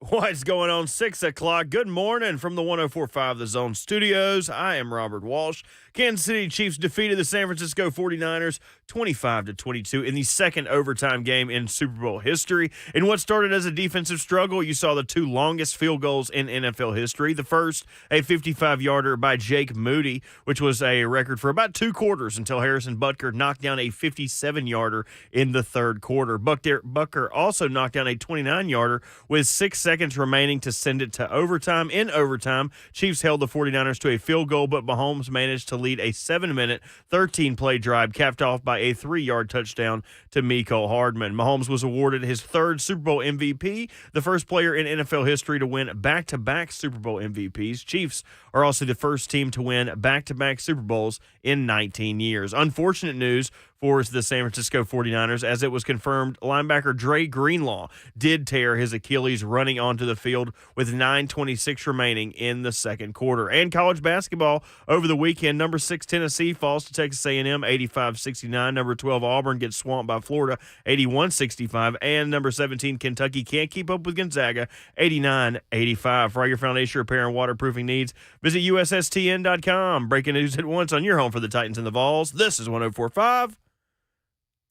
What's going on? 6 o'clock. Good morning from the 104.5 The Zone Studios. I am Robert Walsh. Kansas City Chiefs defeated the San Francisco 49ers 25-22 in the second overtime game in Super Bowl history. In what started as a defensive struggle, you saw the two longest field goals in NFL history. The first, a 55-yarder by Jake Moody, which was a record for about 2 quarters until Harrison Butker knocked down a 57-yarder in the third quarter. Butker also knocked down a 29-yarder with 6 seconds remaining to send it to overtime. In overtime, Chiefs held the 49ers to a field goal, but Mahomes managed to lead a 7-minute, 13-play drive capped off by a 3-yard touchdown to Mecole Hardman. Mahomes was awarded his third Super Bowl MVP, the first player in NFL history to win back-to-back Super Bowl MVPs. Chiefs are also the first team to win back-to-back Super Bowls in 19 years. Unfortunate news for the San Francisco 49ers, as it was confirmed linebacker Dre Greenlaw did tear his Achilles running onto the field with 9:26 remaining in the second quarter. And college basketball over the weekend, number 6 Tennessee falls to Texas A&M 85-69. Number 12 Auburn gets swamped by Florida 81-65. And number 17 Kentucky can't keep up with Gonzaga 89-85. For all your foundation repair and waterproofing needs, visit USSTN.com. Breaking news at once on your home for the Titans and the Vols. This is 104.5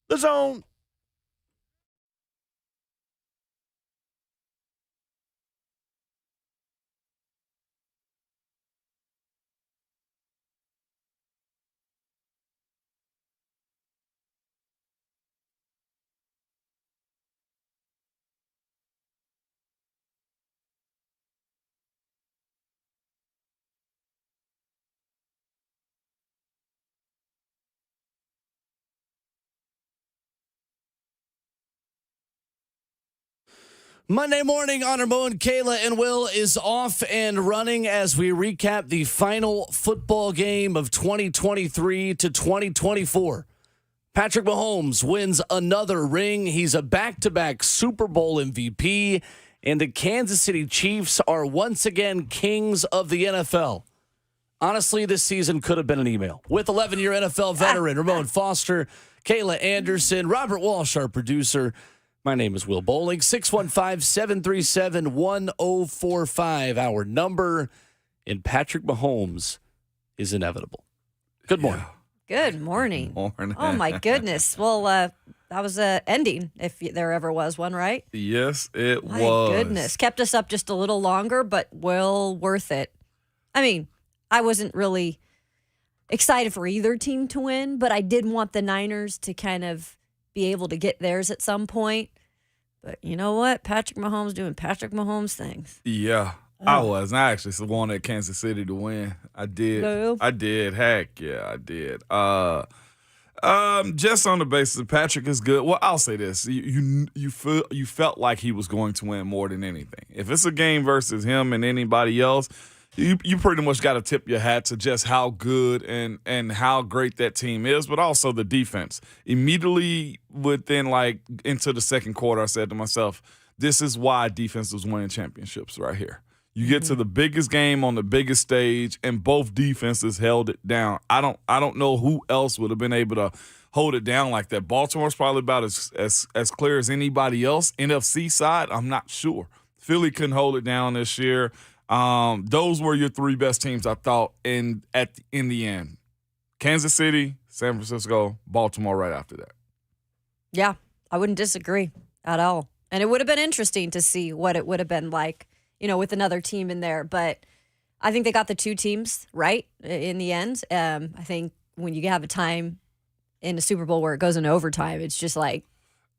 The Zone. Monday morning, Honor Moon, Kayla, and Will is off and running as we recap the final football game of 2023 to 2024. Patrick Mahomes wins another ring. He's a back-to-back Super Bowl MVP, and the Kansas City Chiefs are once again kings of the NFL. Honestly, this season could have been an email. With 11-year NFL veteran Ramon Foster, Kayla Anderson, Robert Walsh, our producer. My name is Will Bowling, 615-737-1045. Our number, and Patrick Mahomes is inevitable. Good morning. Good morning. Morning. Oh, my goodness. Well, that was an ending, if there ever was one, right? Yes, it My was. goodness. Kept us up just a little longer, but well worth it. I mean, I wasn't really excited for either team to win, but I did want the Niners to kind of be able to get theirs at some point. But you know what? Patrick Mahomes doing Patrick Mahomes things. Yeah, I was. I actually wanted Kansas City to win. I did. No. I did. Heck yeah, I did. Just on the basis of Patrick is good. Well, I'll say this: you felt like he was going to win more than anything. If it's a game versus him and anybody else, you pretty much got to tip your hat to just how good and how great that team is, but also the defense. Immediately within, like, into the second quarter, I said to myself, this is why defense is winning championships right here. You get to the biggest game on the biggest stage, and both defenses held it down. I don't know who else would have been able to hold it down like that. Baltimore's probably about as clear as anybody else. NFC side, I'm not sure. Philly couldn't hold it down this year. Those were your 3 best teams, I thought, in the end. Kansas City, San Francisco, Baltimore right after that. Yeah, I wouldn't disagree at all. And it would have been interesting to see what it would have been like, with another team in there. But I think they got the 2 teams right in the end. I think when you have a time in a Super Bowl where it goes into overtime, it's just like,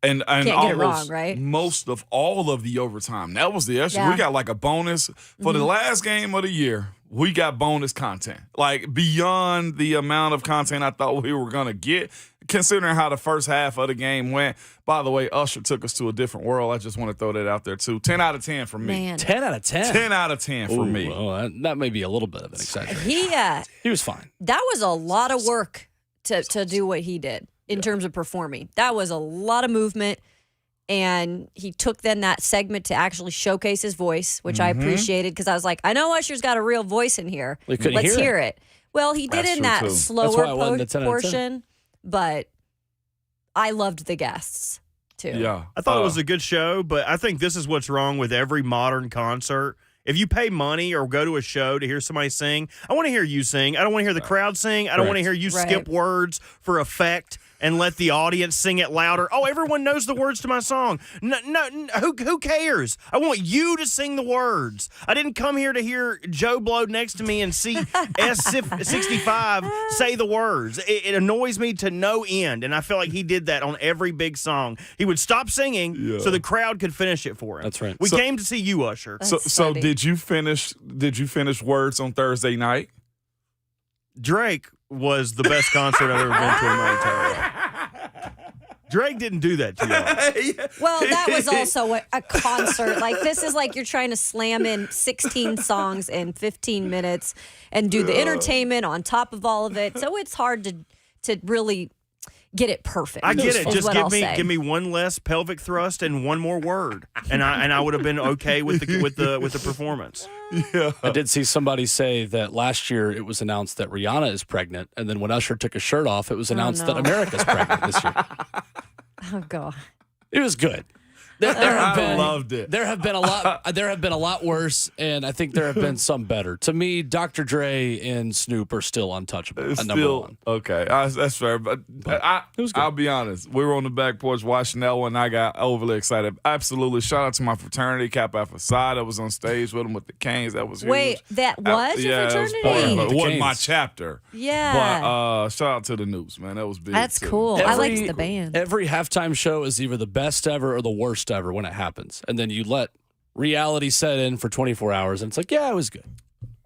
And can't get it wrong, right? Most of all of the overtime. That was the issue. Yeah. We got like a bonus for the last game of the year. We got bonus content, like beyond the amount of content I thought we were going to get, considering how the first half of the game went. By the way, Usher took us to a different world. I just want to throw that out there, too. 10 out of 10 for me. Man. 10 out of 10. 10 out of 10 for me. Well, that may be a little bit of an exaggeration. He was fine. That was a lot of work to do what he did in terms of performing. That was a lot of movement. And he took then that segment to actually showcase his voice, which I appreciated because I was like, I know Usher's got a real voice in here. We couldn't Let's hear hear it. Well, he did That's in true, that too. slower That's why it wasn't a 10 out of 10. portion, but I loved the guests. too. Yeah. I thought it was a good show, but I think this is what's wrong with every modern concert. If you pay money or go to a show to hear somebody sing, I want to hear you sing. I don't want to hear the crowd sing. I don't want to hear you skip words for effect and let the audience sing it louder. Oh, everyone knows the words to my song. No, who cares? I want you to sing the words. I didn't come here to hear Joe Blow next to me and see S65 say the words. It annoys me to no end, and I feel like he did that on every big song. He would stop singing so the crowd could finish it for him. That's right. We came to see you, Usher. So did you finish Words on Thursday night? Drake was the best concert I've ever been to in my entire life. Drake didn't do that to y'all. Well, that was also a concert. Like, this is like you're trying to slam in 16 songs in 15 minutes and do the entertainment on top of all of it. So it's hard to really get it perfect. I get it. Just give me one less pelvic thrust and one more word, and I would have been okay with the performance. Yeah. I did see somebody say that last year it was announced that Rihanna is pregnant, and then when Usher took his shirt off, it was announced that America's pregnant this year. Oh God. It was good. I loved it. There have been a lot worse, and I think there have been some better. To me, Dr. Dre and Snoop are still untouchable. Number one. Okay. That's fair. But I'll be honest. We were on the back porch watching that one. I got overly excited. Absolutely. Shout out to my fraternity, Kappa Alpha Psi. I was on stage with them with the Canes. That was huge. Wait, that was your fraternity? It wasn't my chapter. Yeah. But shout out to the News, man. That was big. That's too. cool. I liked the band. Every halftime show is either the best ever or the worst ever when it happens. And then you let reality set in for 24 hours, and it's like, yeah, it was good.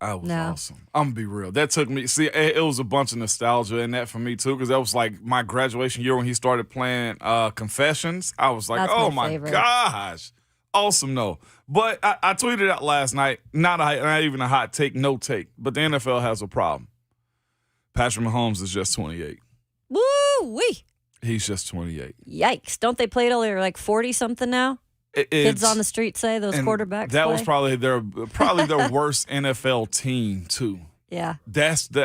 That was awesome. I'm going to be real. That took me, it was a bunch of nostalgia in that for me, too, because that was like my graduation year when he started playing Confessions. I was like, That's oh, my my favorite. gosh. Awesome, though. But I tweeted out last night, not even a hot take, no take, but the NFL has a problem. Patrick Mahomes is just 28. Woo-wee. He's just 28. Yikes. Don't they play till they're like 40-something now? Kids on the street say those quarterbacks that play? was probably their worst NFL team, too. Yeah. That's the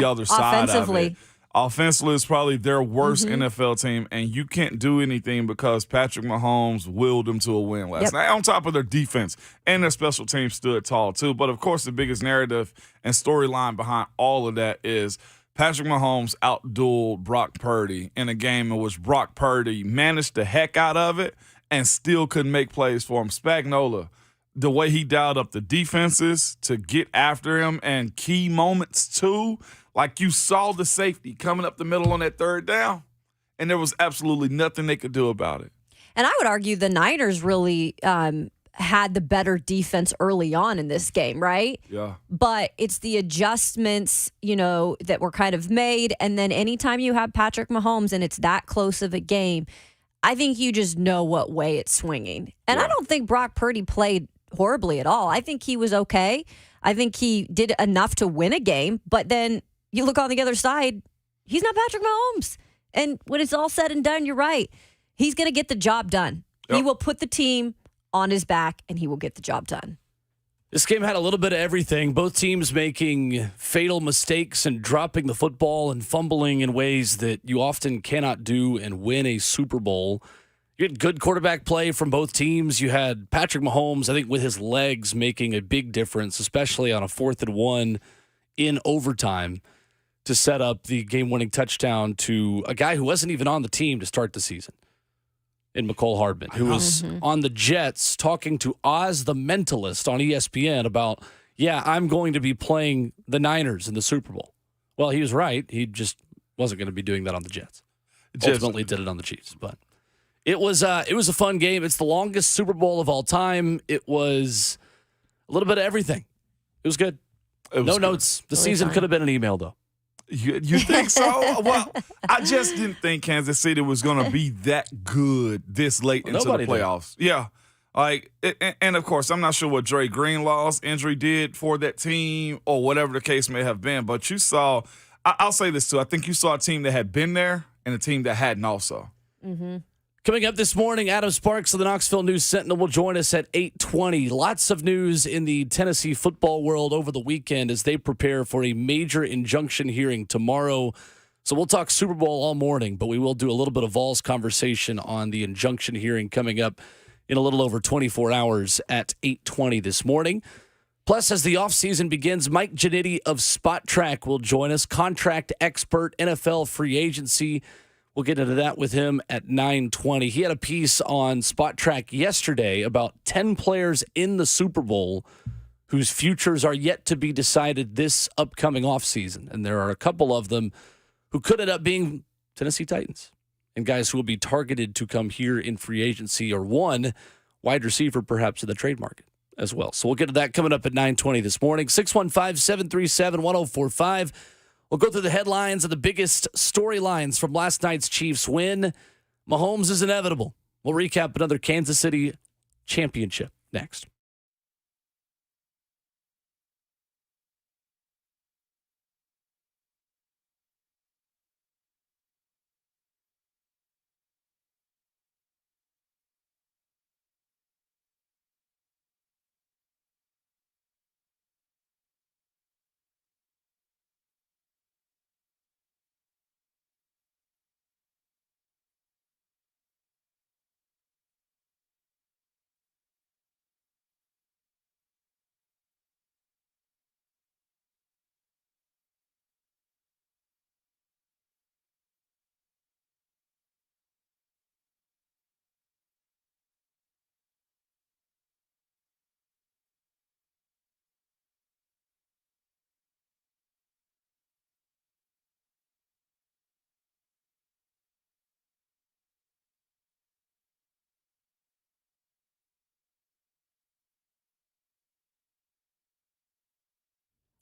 other side offensively. of it. Offensively is probably their worst NFL team, and you can't do anything because Patrick Mahomes willed them to a win last night. On top of their defense, and their special team stood tall, too. But, of course, the biggest narrative and storyline behind all of that is Patrick Mahomes outdueled Brock Purdy in a game in which Brock Purdy managed the heck out of it and still couldn't make plays for him. Spagnuolo, the way he dialed up the defenses to get after him and key moments too, like you saw the safety coming up the middle on that third down, and there was absolutely nothing they could do about it. And I would argue the Niners really had the better defense early on in this game, right? Yeah. But it's the adjustments, that were kind of made. And then anytime you have Patrick Mahomes and it's that close of a game, I think you just know what way it's swinging. And I don't think Brock Purdy played horribly at all. I think he was okay. I think he did enough to win a game. But then you look on the other side, he's not Patrick Mahomes. And when it's all said and done, you're right. He's going to get the job done. He will put the team on his back, and he will get the job done. This game had a little bit of everything. Both teams making fatal mistakes and dropping the football and fumbling in ways that you often cannot do and win a Super Bowl. You had good quarterback play from both teams. You had Patrick Mahomes, I think, with his legs making a big difference, especially on a 4th and 1 in overtime to set up the game-winning touchdown to a guy who wasn't even on the team to start the season. In McCole Hardman, who was on the Jets talking to Oz the Mentalist on ESPN about, I'm going to be playing the Niners in the Super Bowl. Well, he was right. He just wasn't going to be doing that on the Jets. Ultimately did it on the Chiefs. But it was a fun game. It's the longest Super Bowl of all time. It was a little bit of everything. It was good. No notes. The season could have been an email, though. You think so? Well, I just didn't think Kansas City was going to be that good this late into the playoffs. Did. Yeah. And of course, I'm not sure what Dre Greenlaw's injury did for that team or whatever the case may have been, but you saw, I'll say this too, I think you saw a team that had been there and a team that hadn't also. Mm-hmm. Coming up this morning, Adam Sparks of the Knoxville News Sentinel will join us at 8:20. Lots of news in the Tennessee football world over the weekend as they prepare for a major injunction hearing tomorrow. So we'll talk Super Bowl all morning, but we will do a little bit of Vols conversation on the injunction hearing coming up in a little over 24 hours at 8:20 this morning. Plus, as the offseason begins, Mike Ginnitti of Spotrac will join us, contract expert, NFL free agency. We'll get into that with him at 9:20. He had a piece on Spotrac yesterday about 10 players in the Super Bowl whose futures are yet to be decided this upcoming offseason. And there are a couple of them who could end up being Tennessee Titans and guys who will be targeted to come here in free agency, or one wide receiver perhaps in the trade market as well. So we'll get to that coming up at 9:20 this morning. 615-737-1045. We'll go through the headlines of the biggest storylines from last night's Chiefs win. Mahomes is inevitable. We'll recap another Kansas City championship next.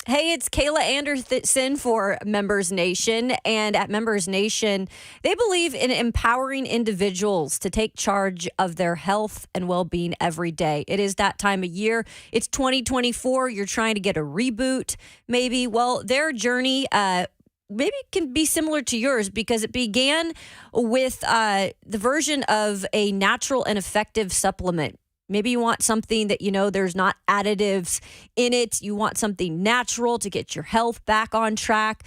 Hey, it's Kayla Anderson for Members Nation. And at Members Nation, they believe in empowering individuals to take charge of their health and well-being every day. It is that time of year. It's 2024. You're trying to get a reboot, maybe. Well, their journey maybe can be similar to yours, because it began with the version of a natural and effective supplement. Maybe you want something that, there's not additives in it. You want something natural to get your health back on track.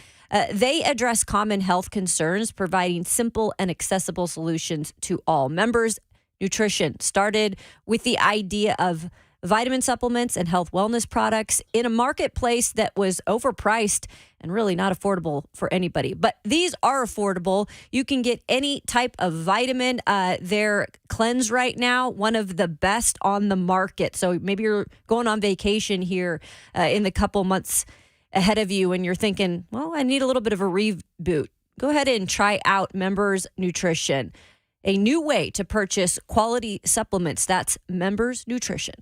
They address common health concerns, providing simple and accessible solutions to all. Members Nutrition started with the idea of vitamin supplements and health wellness products in a marketplace that was overpriced and really not affordable for anybody. But these are affordable. You can get any type of vitamin. Their cleanse right now, one of the best on the market. So maybe you're going on vacation here in the couple months ahead of you and you're thinking, well, I need a little bit of a reboot. Go ahead and try out Members Nutrition, a new way to purchase quality supplements. That's Members Nutrition.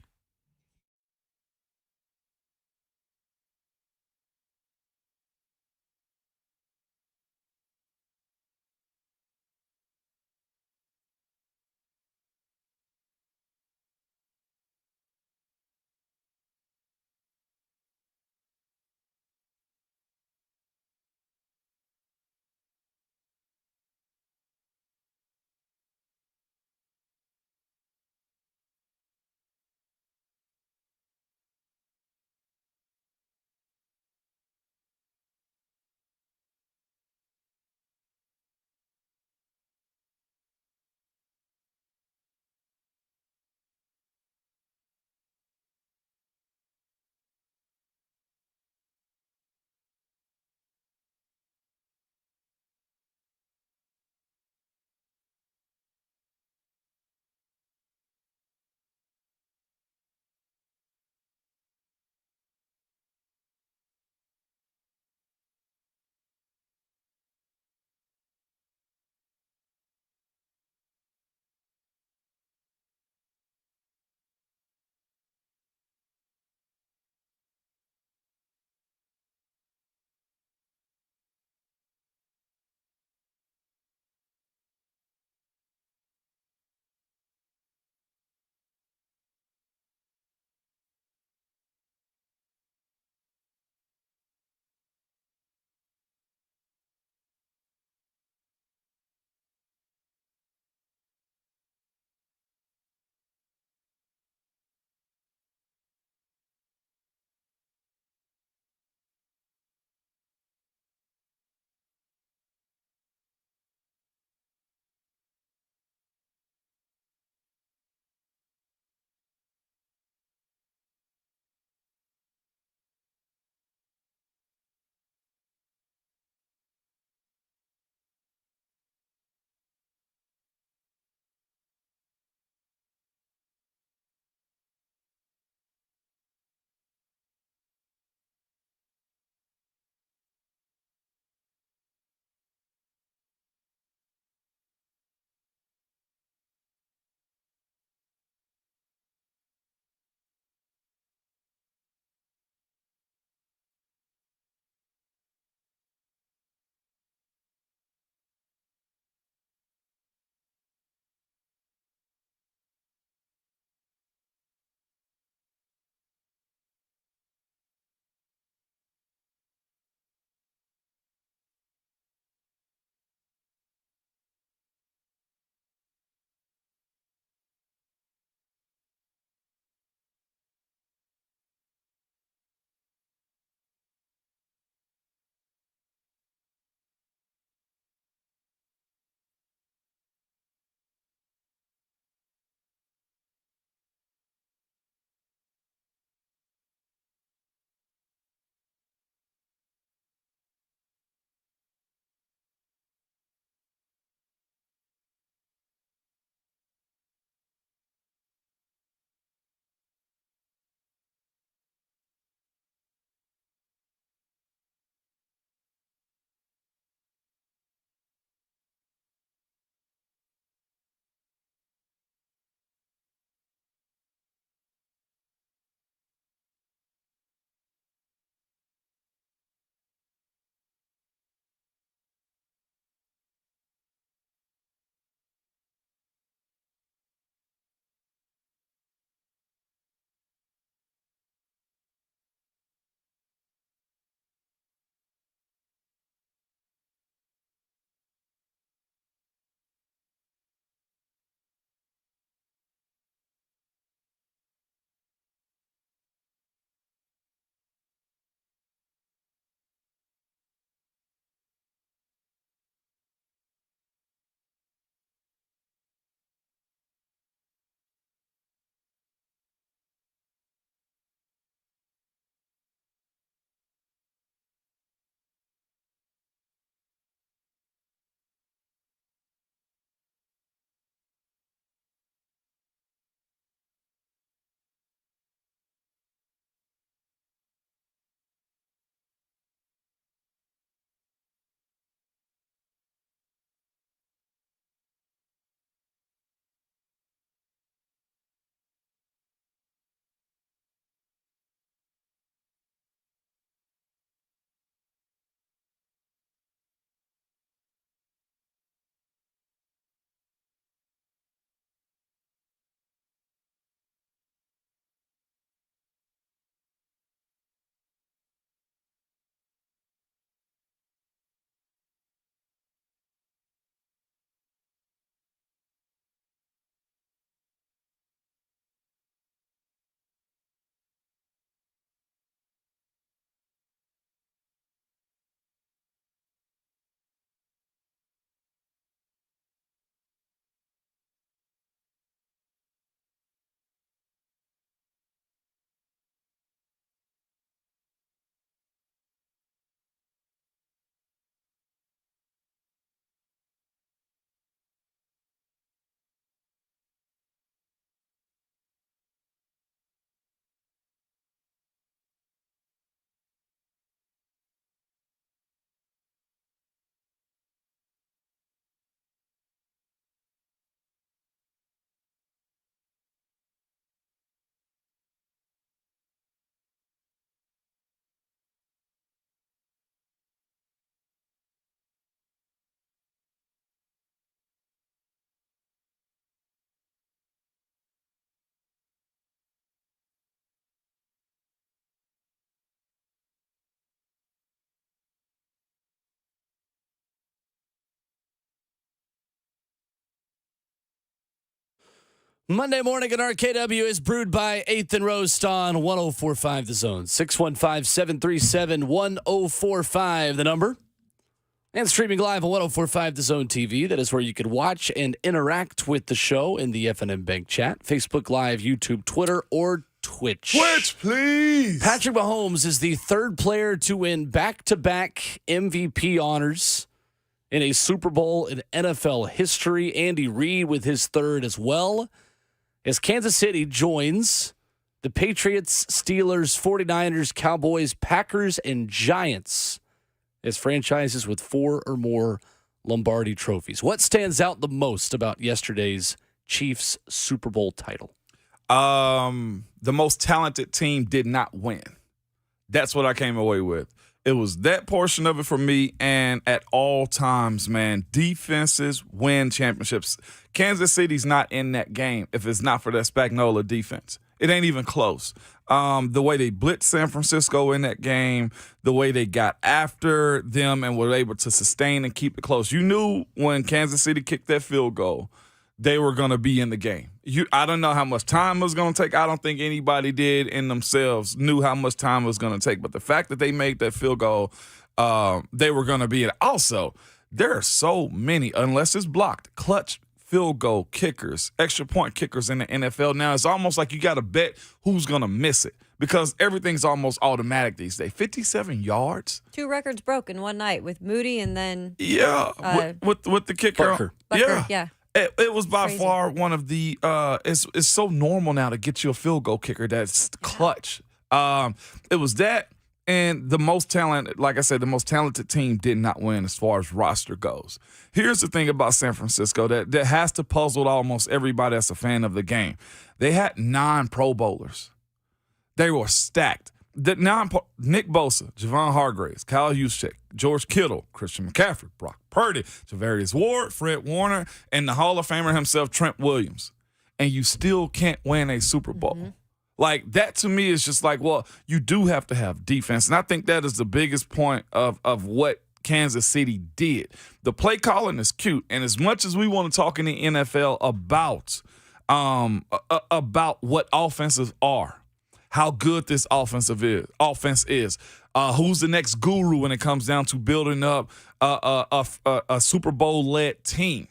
Monday morning at RKW is brewed by 8th and Rose on 104.5 The Zone. 615-737-1045, the number. And streaming live on 104.5 The Zone TV. That is where you can watch and interact with the show in the FNM Bank chat. Facebook Live, YouTube, Twitter, or Twitch. Twitch, please. Patrick Mahomes is the third player to win back-to-back MVP honors in a Super Bowl in NFL history. Andy Reid with his third as well, as Kansas City joins the Patriots, Steelers, 49ers, Cowboys, Packers, and Giants as franchises with 4 or more Lombardi trophies. What stands out the most about yesterday's Chiefs Super Bowl title? The most talented team did not win. That's what I came away with. It was that portion of it for me, and at all times, man, defenses win championships. Kansas City's not in that game if it's not for that Spagnuolo defense. It ain't even close. The way they blitzed San Francisco in that game, the way they got after them and were able to sustain and keep it close. You knew when Kansas City kicked that field goal, they were going to be in the game. I don't know how much time it was going to take. I don't think anybody did in themselves knew how much time it was going to take. But the fact that they made that field goal, they were going to be in it. Also, there are so many, unless it's blocked, clutch field goal kickers, extra point kickers in the NFL. Now, it's almost like you got to bet who's going to miss it because everything's almost automatic these days. 57 yards. 2 records broken one night with Moody and then with the kicker. Bucker, yeah. It was by Crazy. far one of the it's so normal now to get you a field goal kicker that's clutch. It was that, and the most talented, like I said, the most talented team did not win as far as roster goes. Here's the thing about San Francisco that has to puzzle almost everybody that's a fan of the game. They had 9 Pro Bowlers. They were stacked. Nick Bosa, Javon Hargraves, Kyle Juszczyk, George Kittle, Christian McCaffrey, Brock Purdy, Javarius Ward, Fred Warner, and the Hall of Famer himself, Trent Williams. And you still can't win a Super Bowl. Mm-hmm. Like, that to me is just like, well, you do have to have defense. And I think that is the biggest point of what Kansas City did. The play calling is cute. And as much as we want to talk in the NFL about what offenses are, how good this offense is. Who's the next guru when it comes down to building up a Super Bowl-led team?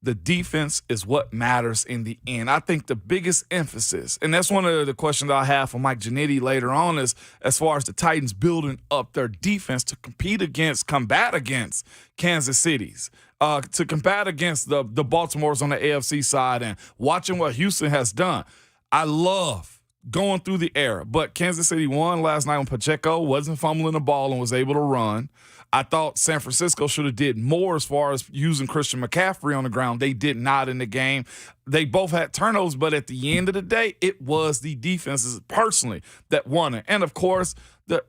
The defense is what matters in the end. I think the biggest emphasis, and that's one of the questions I have for Mike Ginnitti later on, is as far as the Titans building up their defense to combat against Kansas City's, to combat against the Baltimores on the AFC side, and watching what Houston has done. I love going through the air, but Kansas City won last night when Pacheco wasn't fumbling the ball and was able to run. I thought San Francisco should have did more as far as using Christian McCaffrey on the ground. They did not in the game. They both had turnovers, but at the end of the day, it was the defenses personally that won it. And, of course, the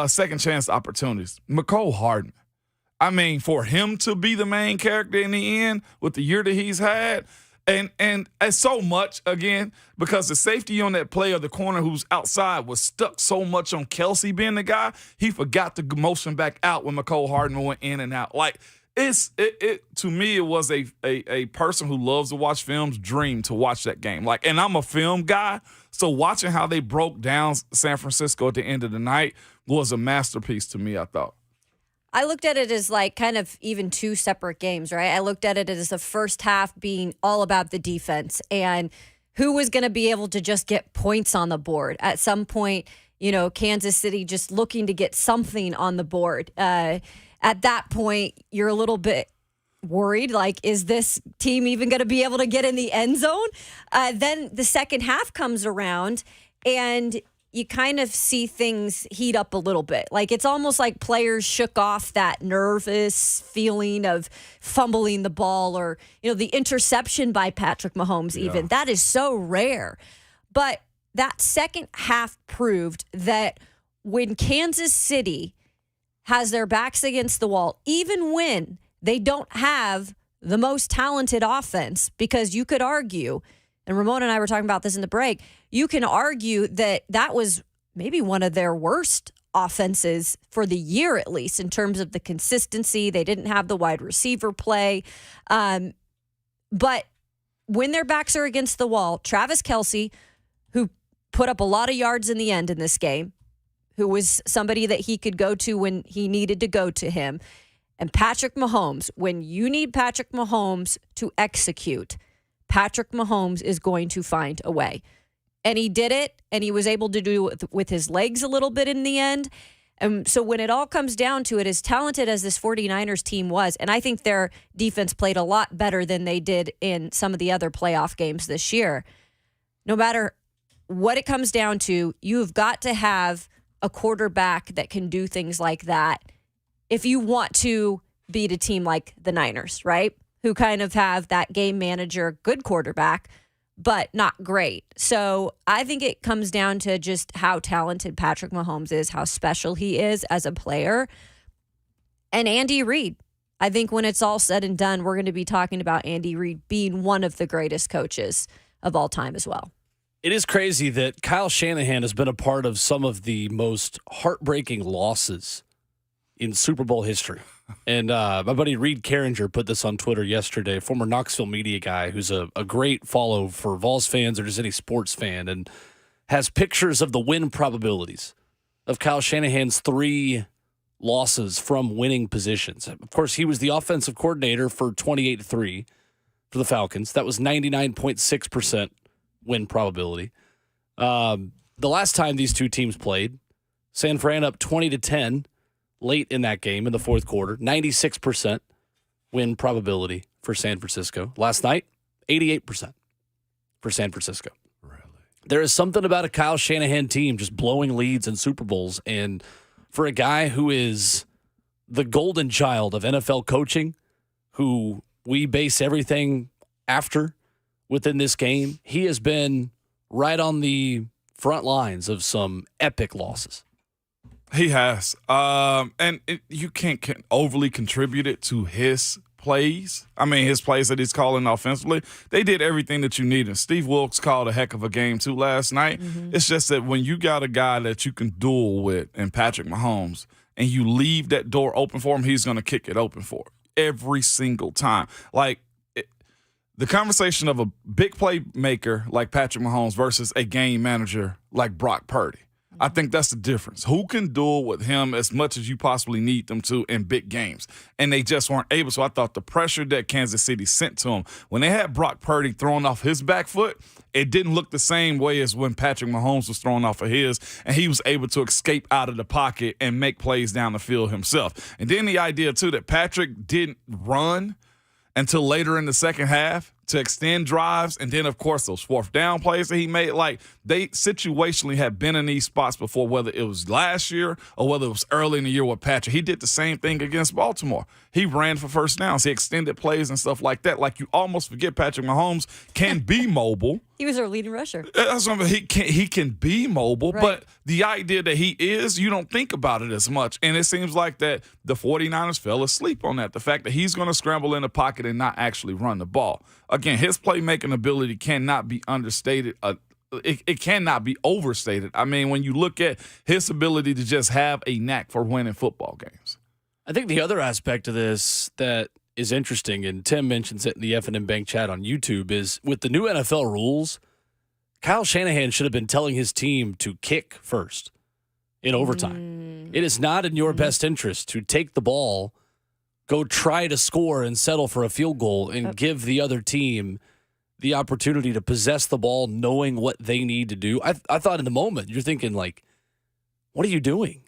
second chance opportunities. Mecole Hardman. I mean, for him to be the main character in the end with the year that he's had, and it's so much, again, because the safety on that play of the corner who's outside was stuck so much on Kelsey being the guy, he forgot to motion back out when Mecole Hardman went in and out. Like, to me, it was a person who loves to watch films dream to watch that game. Like, and I'm a film guy, so watching how they broke down San Francisco at the end of the night was a masterpiece to me, I thought. I looked at it as like kind of even 2 separate games, right? I looked at it as the first half being all about the defense and who was going to be able to just get points on the board. At some point, Kansas City just looking to get something on the board. At that point, you're a little bit worried, like, is this team even going to be able to get in the end zone? Then the second half comes around and you kind of see things heat up a little bit. Like, it's almost like players shook off that nervous feeling of fumbling the ball or, the interception by Patrick Mahomes even. That is so rare. But that second half proved that when Kansas City has their backs against the wall, even when they don't have the most talented offense, because you could argue, and Ramon and I were talking about this in the break, you can argue that was maybe one of their worst offenses for the year, at least in terms of the consistency. They didn't have the wide receiver play. But when their backs are against the wall, Travis Kelce, who put up a lot of yards in the end in this game, who was somebody that he could go to when he needed to go to him, and Patrick Mahomes, when you need Patrick Mahomes to execute, Patrick Mahomes is going to find a way. And he did it, and he was able to do it with his legs a little bit in the end. And so when it all comes down to it, as talented as this 49ers team was, and I think their defense played a lot better than they did in some of the other playoff games this year, no matter what it comes down to, you've got to have a quarterback that can do things like that if you want to beat a team like the Niners, right? Who kind of have that game manager, good quarterback, but not great. So I think it comes down to just how talented Patrick Mahomes is, how special he is as a player. And Andy Reid. I think when it's all said and done, we're going to be talking about Andy Reid being one of the greatest coaches of all time as well. It is crazy that Kyle Shanahan has been a part of some of the most heartbreaking losses in Super Bowl history. And my buddy Reed Carringer put this on Twitter yesterday, former Knoxville media guy who's a great follow for Vols fans or just any sports fan, and has pictures of the win probabilities of Kyle Shanahan's 3 losses from winning positions. Of course, he was the offensive coordinator for 28-3 for the Falcons. That was 99.6% win probability. The last time these two teams played, San Fran up 20-10 late in that game in the fourth quarter, 96% win probability for San Francisco. Last night, 88% for San Francisco. Really? There is something about a Kyle Shanahan team just blowing leads in Super Bowls, and for a guy who is the golden child of NFL coaching, who we base everything after within this game, he has been right on the front lines of some epic losses. He has. You can't overly contribute it to his plays. I mean, his plays that he's calling offensively. They did everything that you needed. Steve Wilkes called a heck of a game, too, last night. Mm-hmm. It's just that when you got a guy that you can duel with in Patrick Mahomes and you leave that door open for him, he's going to kick it open for it every single time. The conversation of a big playmaker like Patrick Mahomes versus a game manager like Brock Purdy. I think that's the difference. Who can duel with him as much as you possibly need them to in big games? And they just weren't able. So I thought the pressure that Kansas City sent to him, when they had Brock Purdy throwing off his back foot, it didn't look the same way as when Patrick Mahomes was throwing off of his, and he was able to escape out of the pocket and make plays down the field himself. And then the idea, too, that Patrick didn't run until later in the second half to extend drives. And then, of course, those fourth down plays that he made, they situationally have been in these spots before, whether it was last year or whether it was early in the year with Patrick. He did the same thing against Baltimore. He ran for first downs. He extended plays and stuff like that. You almost forget Patrick Mahomes can be mobile. He was our leading rusher. That's what I mean. He can be mobile, right. But the idea that he is, you don't think about it as much. And it seems like that the 49ers fell asleep on that. The fact that he's going to scramble in the pocket and not actually run the ball. Again, his playmaking ability cannot be understated. It cannot be overstated. I mean, when you look at his ability to just have a knack for winning football games. I think the other aspect of this that is interesting, and Tim mentions it in the F&M Bank chat on YouTube, is with the new NFL rules, Kyle Shanahan should have been telling his team to kick first in overtime. It is not in your best interest to take the ball, go try to score and settle for a field goal, and give the other team the opportunity to possess the ball knowing what they need to do. I thought in the moment, you're thinking, what are you doing?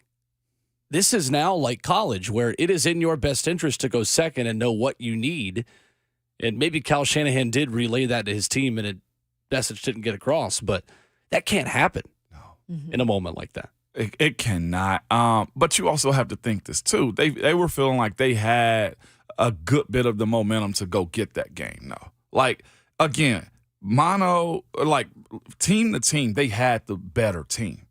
This is now like college, where it is in your best interest to go second and know what you need. And maybe Kyle Shanahan did relay that to his team, and the message didn't get across. But that can't happen in a moment like that. It cannot. But you also have to think this, too. They were feeling like they had a good bit of the momentum to go get that game, though. Again, team to team, they had the better team.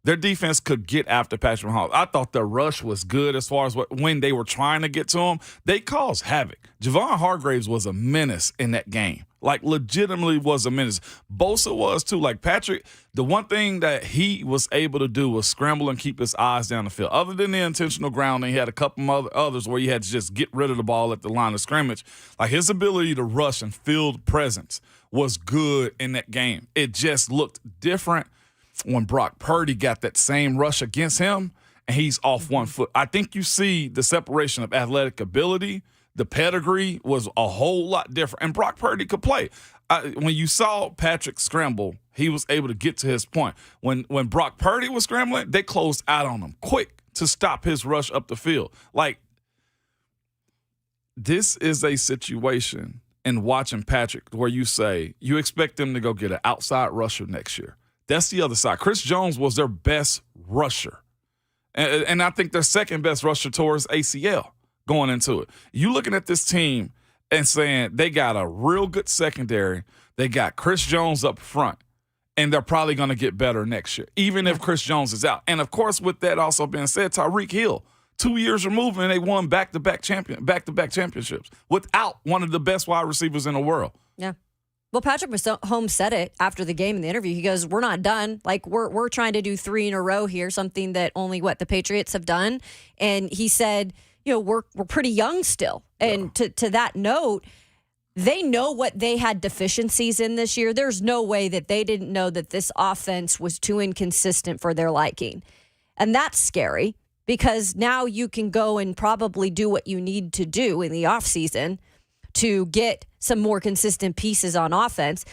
Their defense could get after Patrick Mahomes. I thought the rush was good as far as when they were trying to get to him. They caused havoc. Javon Hargraves was a menace in that game. Like, legitimately was a menace. Bosa was, too. Like, Patrick, the one thing that he was able to do was scramble and keep his eyes down the field. Other than the intentional grounding, he had a couple others where you had to just get rid of the ball at the line of scrimmage. Like, his ability to rush and field presence was good in that game. It just looked different when Brock Purdy got that same rush against him, and he's off 1 foot. I think you see the separation of athletic ability. The pedigree was a whole lot different. And Brock Purdy could play. When you saw Patrick scramble, he was able to get to his point. When Brock Purdy was scrambling, they closed out on him quick to stop his rush up the field. Like, this is a situation in watching Patrick where you say you expect them to go get an outside rusher next year. That's the other side. Chris Jones was their best rusher. And I think their second best rusher towards ACL going into it. You looking at this team and saying they got a real good secondary. They got Chris Jones up front, and they're probably going to get better next year, even if Chris Jones is out. And, of course, with that also being said, Tyreek Hill, 2 years removed, and they won back-to-back championships without one of the best wide receivers in the world. Yeah. Well, Patrick Mahomes said it after the game in the interview. He goes, "We're not done. Like, we're trying to do 3 in a row here, something that only the Patriots have done." And he said, we're pretty young still. And to that note, they know what they had deficiencies in this year. There's no way that they didn't know that this offense was too inconsistent for their liking. And that's scary because now you can go and probably do what you need to do in the offseason to get some more consistent pieces on offense.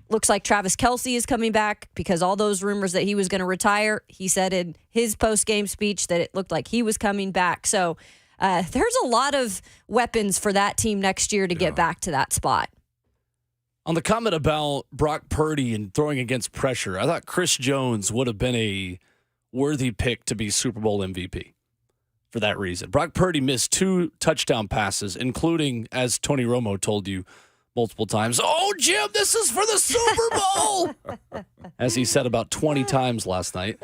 Looks like Travis Kelce is coming back because all those rumors that he was going to retire, he said in his post-game speech that it looked like he was coming back. So there's a lot of weapons for that team next year to get back to that spot. On the comment about Brock Purdy and throwing against pressure, I thought Chris Jones would have been a worthy pick to be Super Bowl MVP for that reason. Brock Purdy missed 2 touchdown passes, including, as Tony Romo told you multiple times, "Oh, Jim, this is for the Super Bowl," as he said about 20 times last night.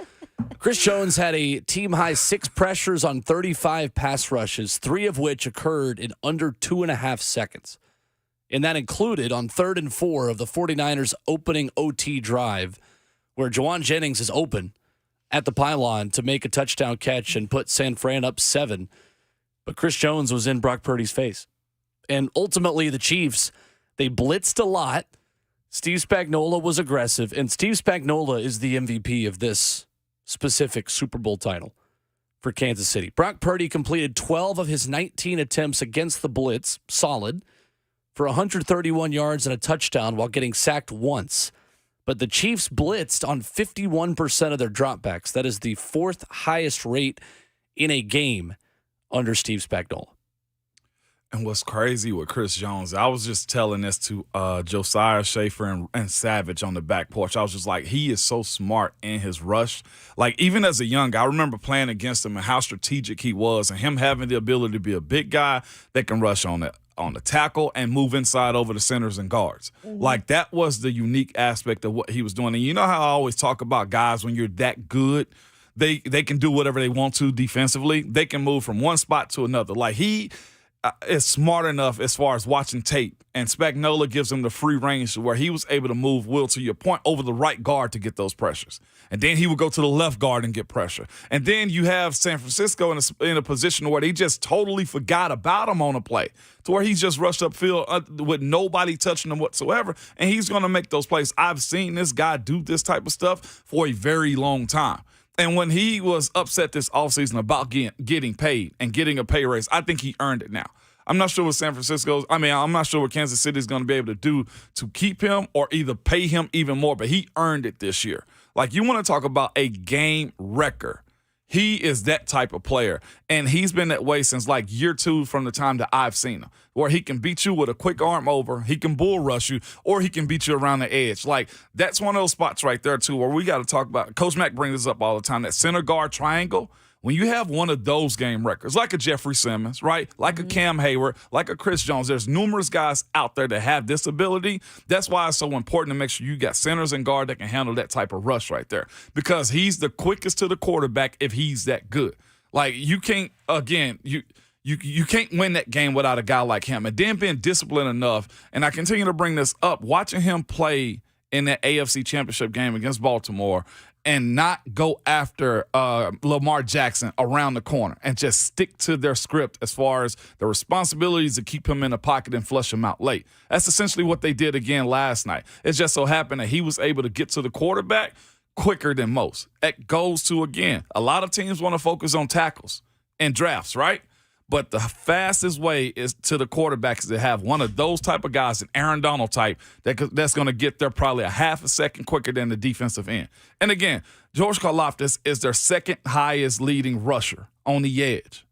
Chris Jones had a team-high 6 pressures on 35 pass rushes, 3 of which occurred in under 2.5 seconds. And that included on 3rd and 4 of the 49ers' opening OT drive, where Juwan Jennings is open at the pylon to make a touchdown catch and put San Fran up 7. But Chris Jones was in Brock Purdy's face. And ultimately, the Chiefs, they blitzed a lot. Steve Spagnuolo was aggressive, and Steve Spagnuolo is the MVP of this specific Super Bowl title for Kansas City. Brock Purdy completed 12 of his 19 attempts against the blitz, solid, for 131 yards and a touchdown while getting sacked once. But the Chiefs blitzed on 51% of their dropbacks. That is the 4th highest rate in a game under Steve Spagnuolo. And what's crazy with Chris Jones, I was just telling this to Josiah Schaefer and Savage on the back porch. I was just like, he is so smart in his rush. Like, even as a young guy, I remember playing against him and how strategic he was, and him having the ability to be a big guy that can rush on the tackle and move inside over the centers and guards. Like, that was the unique aspect of what he was doing. And you know how I always talk about guys when you're that good, they can do whatever they want to defensively. They can move from one spot to another. Like, he is smart enough as far as watching tape, and Spagnuolo gives him the free range to where he was able to move, Will, to your point, over the right guard to get those pressures. And then he would go to the left guard and get pressure. And then you have San Francisco in a position where they just totally forgot about him on a play, to where he's just rushed upfield with nobody touching him whatsoever, and he's going to make those plays. I've seen this guy do this type of stuff for a very long time. And when he was upset this offseason about getting paid and getting a pay raise, I think he earned it now. I'm not sure what I'm not sure what Kansas City is going to be able to do to keep him or either pay him even more, but he earned it this year. Like, you want to talk about a game wrecker. He is that type of player, and he's been that way since like year 2 from the time that I've seen him, where he can beat you with a quick arm over, he can bull rush you, or he can beat you around the edge. Like, that's one of those spots right there, too, where we got to talk about. Coach Mack brings this up all the time, that center guard triangle. When you have one of those game records, like a Jeffrey Simmons, right, like a Cam Hayward, like a Chris Jones, there's numerous guys out there that have this ability. That's why it's so important to make sure you got centers and guard that can handle that type of rush right there, because he's the quickest to the quarterback if he's that good. Like, you can't, again, You can't win that game without a guy like him. And then being disciplined enough, and I continue to bring this up, watching him play in that AFC Championship game against Baltimore and not go after Lamar Jackson around the corner and just stick to their script as far as the responsibilities to keep him in the pocket and flush him out late. That's essentially what they did again last night. It just so happened that he was able to get to the quarterback quicker than most. That goes to, again, a lot of teams want to focus on tackles and drafts, right? But the fastest way is to the quarterback is to have one of those type of guys, an Aaron Donald type, that's going to get there probably a half a second quicker than the defensive end. And again, George Karlaftis is their second highest leading rusher on the edge.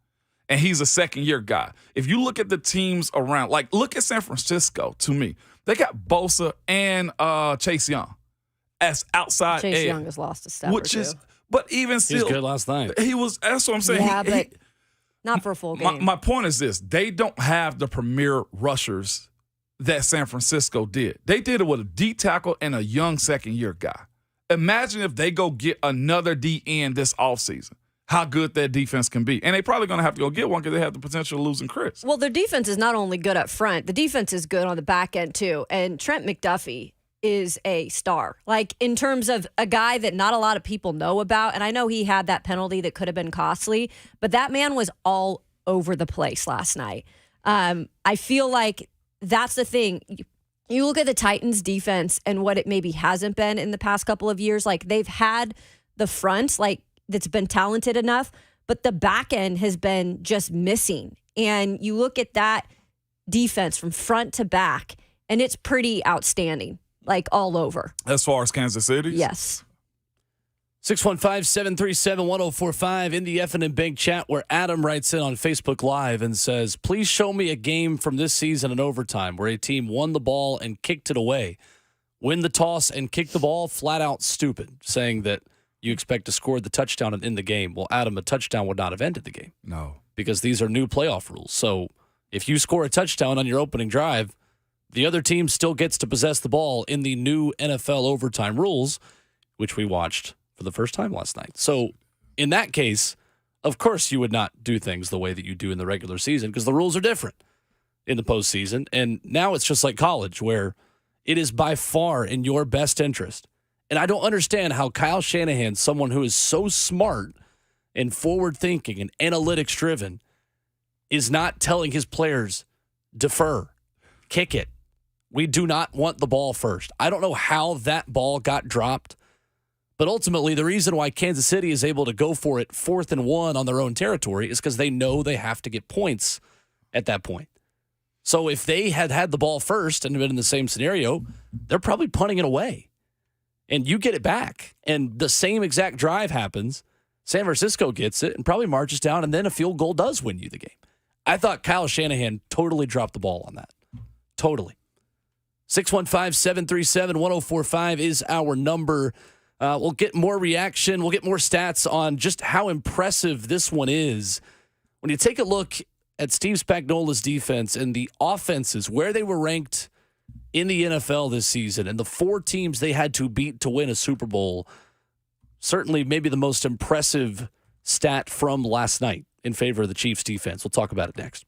And he's a second-year guy. If you look at the teams around, like look at San Francisco to me. They got Bosa and Chase Young as outside Chase edge. Young has lost a step or two. But even still. He was good last night. That's what I'm saying. Yeah, but not for a full game. My point is this. They don't have the premier rushers that San Francisco did. They did it with a D tackle and a young second-year guy. Imagine if they go get another DN this offseason, how good that defense can be. And they probably going to have to go get one because they have the potential of losing Chris. Well, their defense is not only good up front, the defense is good on the back end too. And Trent McDuffie is a star. Like in terms of a guy that not a lot of people know about. And I know he had that penalty that could have been costly, but that man was all over the place last night. I feel like that's the thing. You look at the Titans defense and what it maybe hasn't been in the past couple of years. Like they've had the front, like that's been talented enough, but the back end has been just missing. And you look at that defense from front to back and it's pretty outstanding. Like all over. As far as Kansas City? Yes. 615-737-1045 in the F&N Bank chat where Adam writes in on Facebook Live and says, please show me a game from this season in overtime where a team won the ball and kicked it away. Win the toss and kick the ball, flat out stupid, saying that you expect to score the touchdown and end the game. Well, Adam, a touchdown would not have ended the game. No. Because these are new playoff rules. So if you score a touchdown on your opening drive, the other team still gets to possess the ball in the new NFL overtime rules, which we watched for the first time last night. So in that case, of course you would not do things the way that you do in the regular season because the rules are different in the postseason. And now it's just like college where it is by far in your best interest. And I don't understand how Kyle Shanahan, someone who is so smart and forward-thinking and analytics-driven, is not telling his players, defer, kick it. We do not want the ball first. I don't know how that ball got dropped, but ultimately the reason why Kansas City is able to go for it 4th and 1 on their own territory is because they know they have to get points at that point. So if they had the ball first and been in the same scenario, they're probably punting it away. And you get it back. And the same exact drive happens. San Francisco gets it and probably marches down, and then a field goal does win you the game. I thought Kyle Shanahan totally dropped the ball on that. Totally. 615-737-1045 is our number. We'll get more reaction. We'll get more stats on just how impressive this one is. When you take a look at Steve Spagnuolo's defense and the offenses, where they were ranked in the NFL this season and the 4 teams they had to beat to win a Super Bowl, certainly maybe the most impressive stat from last night in favor of the Chiefs defense. We'll talk about it next.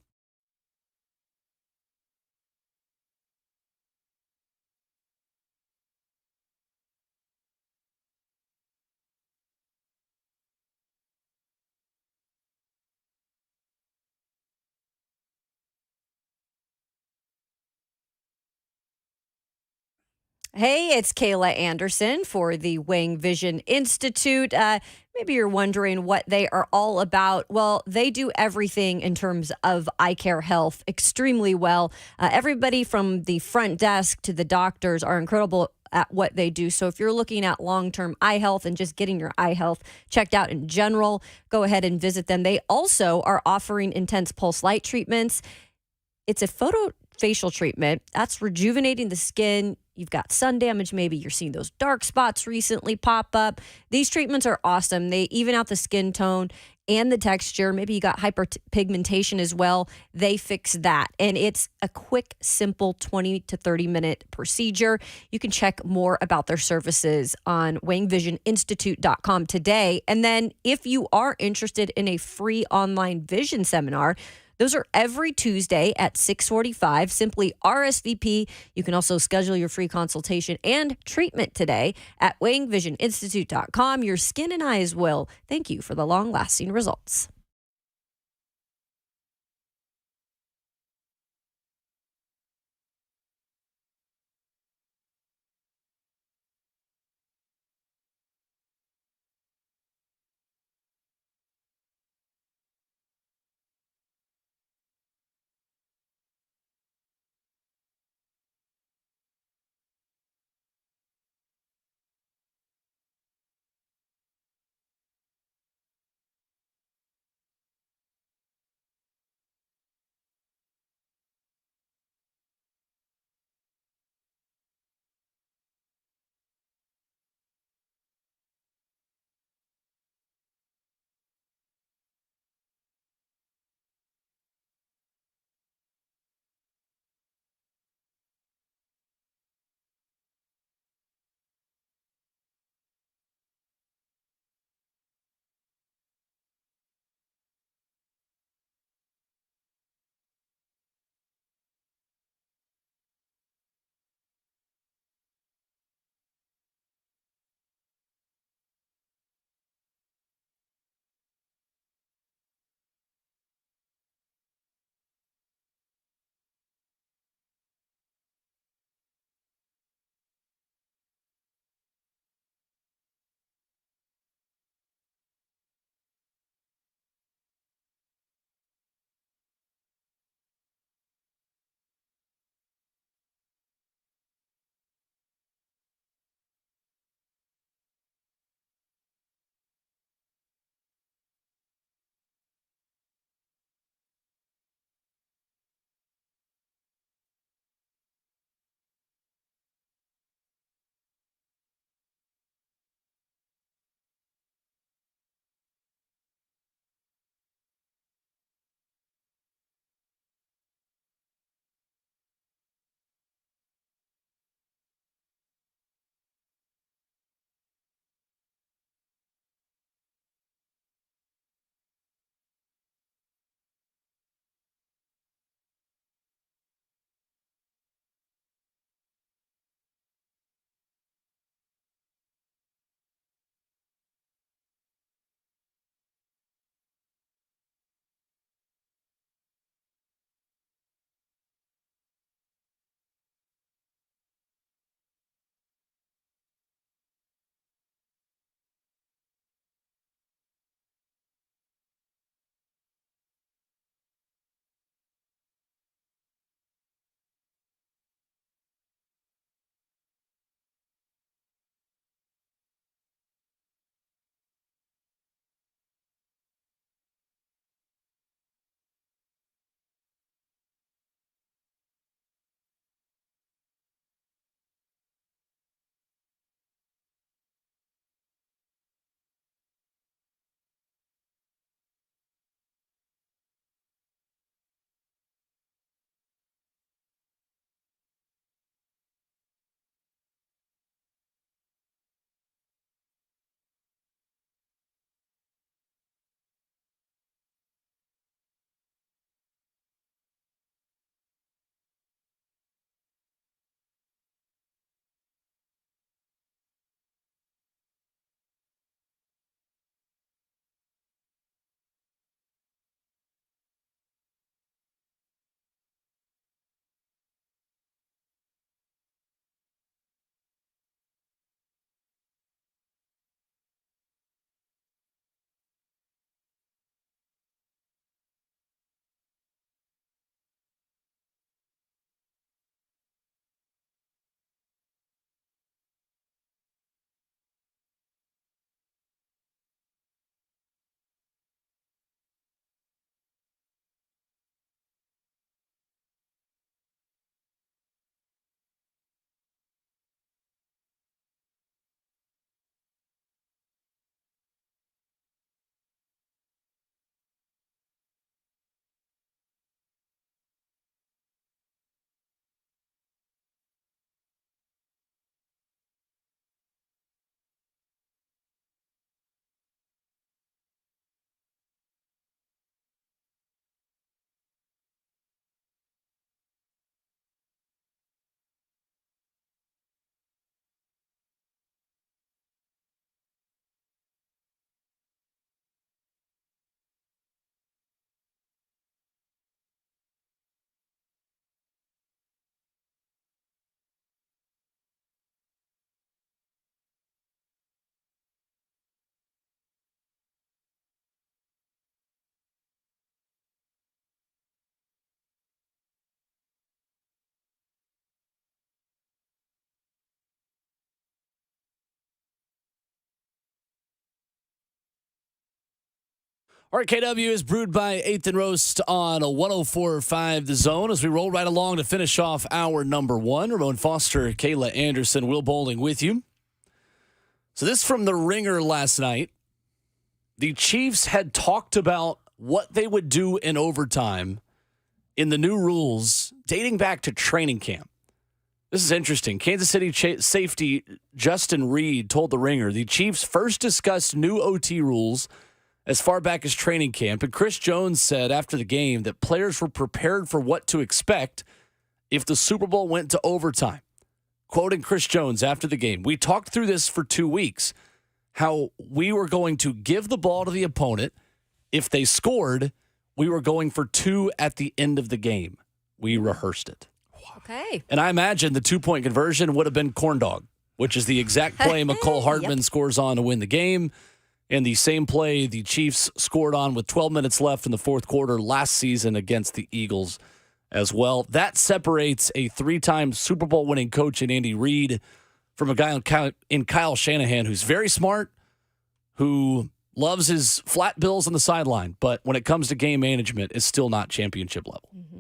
Hey, it's Kayla Anderson for the Wang Vision Institute. Maybe you're wondering what they are all about. Well, they do everything in terms of eye care health extremely well. Everybody from the front desk to the doctors are incredible at what they do. So if you're looking at long-term eye health and just getting your eye health checked out in general, go ahead and visit them. They also are offering intense pulse light treatments. It's a photofacial treatment that's rejuvenating the skin. You've got sun damage, maybe you're seeing those dark spots recently pop up. These treatments are awesome. They even out the skin tone and the texture. Maybe you got hyperpigmentation as well. They fix that. And it's a quick, simple 20 to 30-minute procedure. You can check more about their services on wangvisioninstitute.com today. And then if you are interested in a free online vision seminar, Those are every Tuesday at 6:45. Simply RSVP. You can also schedule your free consultation and treatment today at weighingvisioninstitute.com. Your skin and eyes will thank you for the long-lasting results. RKW is brewed by 8th and Roast on a 104.5 The Zone as we roll right along to finish off hour number 1. Ramon Foster, Kayla Anderson, Will Bowling with you. So this from the Ringer last night. The Chiefs had talked about what they would do in overtime in the new rules dating back to training camp. This is interesting. Kansas City safety Justin Reed told the Ringer the Chiefs first discussed new OT rules as far back as training camp, and Chris Jones said after the game that players were prepared for what to expect if the Super Bowl went to overtime. Quoting Chris Jones after the game, "We talked through this for 2 weeks, how we were going to give the ball to the opponent. If they scored, we were going for 2 at the end of the game. We rehearsed it." Okay. And I imagine the 2-point conversion would have been corn dog, which is the exact play McCole Hardman scores on to win the game. And the same play the Chiefs scored on with 12 minutes left in the fourth quarter last season against the Eagles as well. That separates a 3-time Super Bowl winning coach in Andy Reid from a guy in Kyle Shanahan who's very smart, who loves his flat bills on the sideline, but when it comes to game management is still not championship level. Mm-hmm.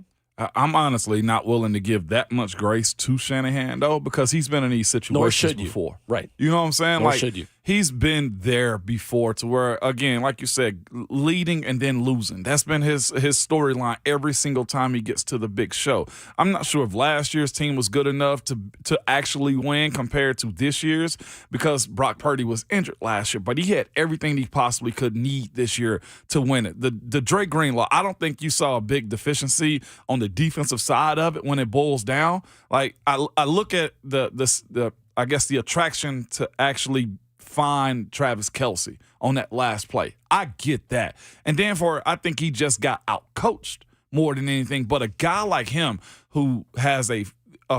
I'm honestly not willing to give that much grace to Shanahan, though, because he's been in these situations before. Right. You know what I'm saying? Nor should you. He's been there before to where, again, like you said, leading and then losing. That's been his storyline every single time he gets to the big show. I'm not sure if last year's team was good enough to actually win compared to this year's because Brock Purdy was injured last year, but he had everything he possibly could need this year to win it. The Drake Greenlaw, I don't think you saw a big deficiency on the defensive side of it when it boils down. Like I look at the I guess the attraction to actually find Travis Kelce on that last play. I get that. And then I think he just got out-coached more than anything. But a guy like him who has a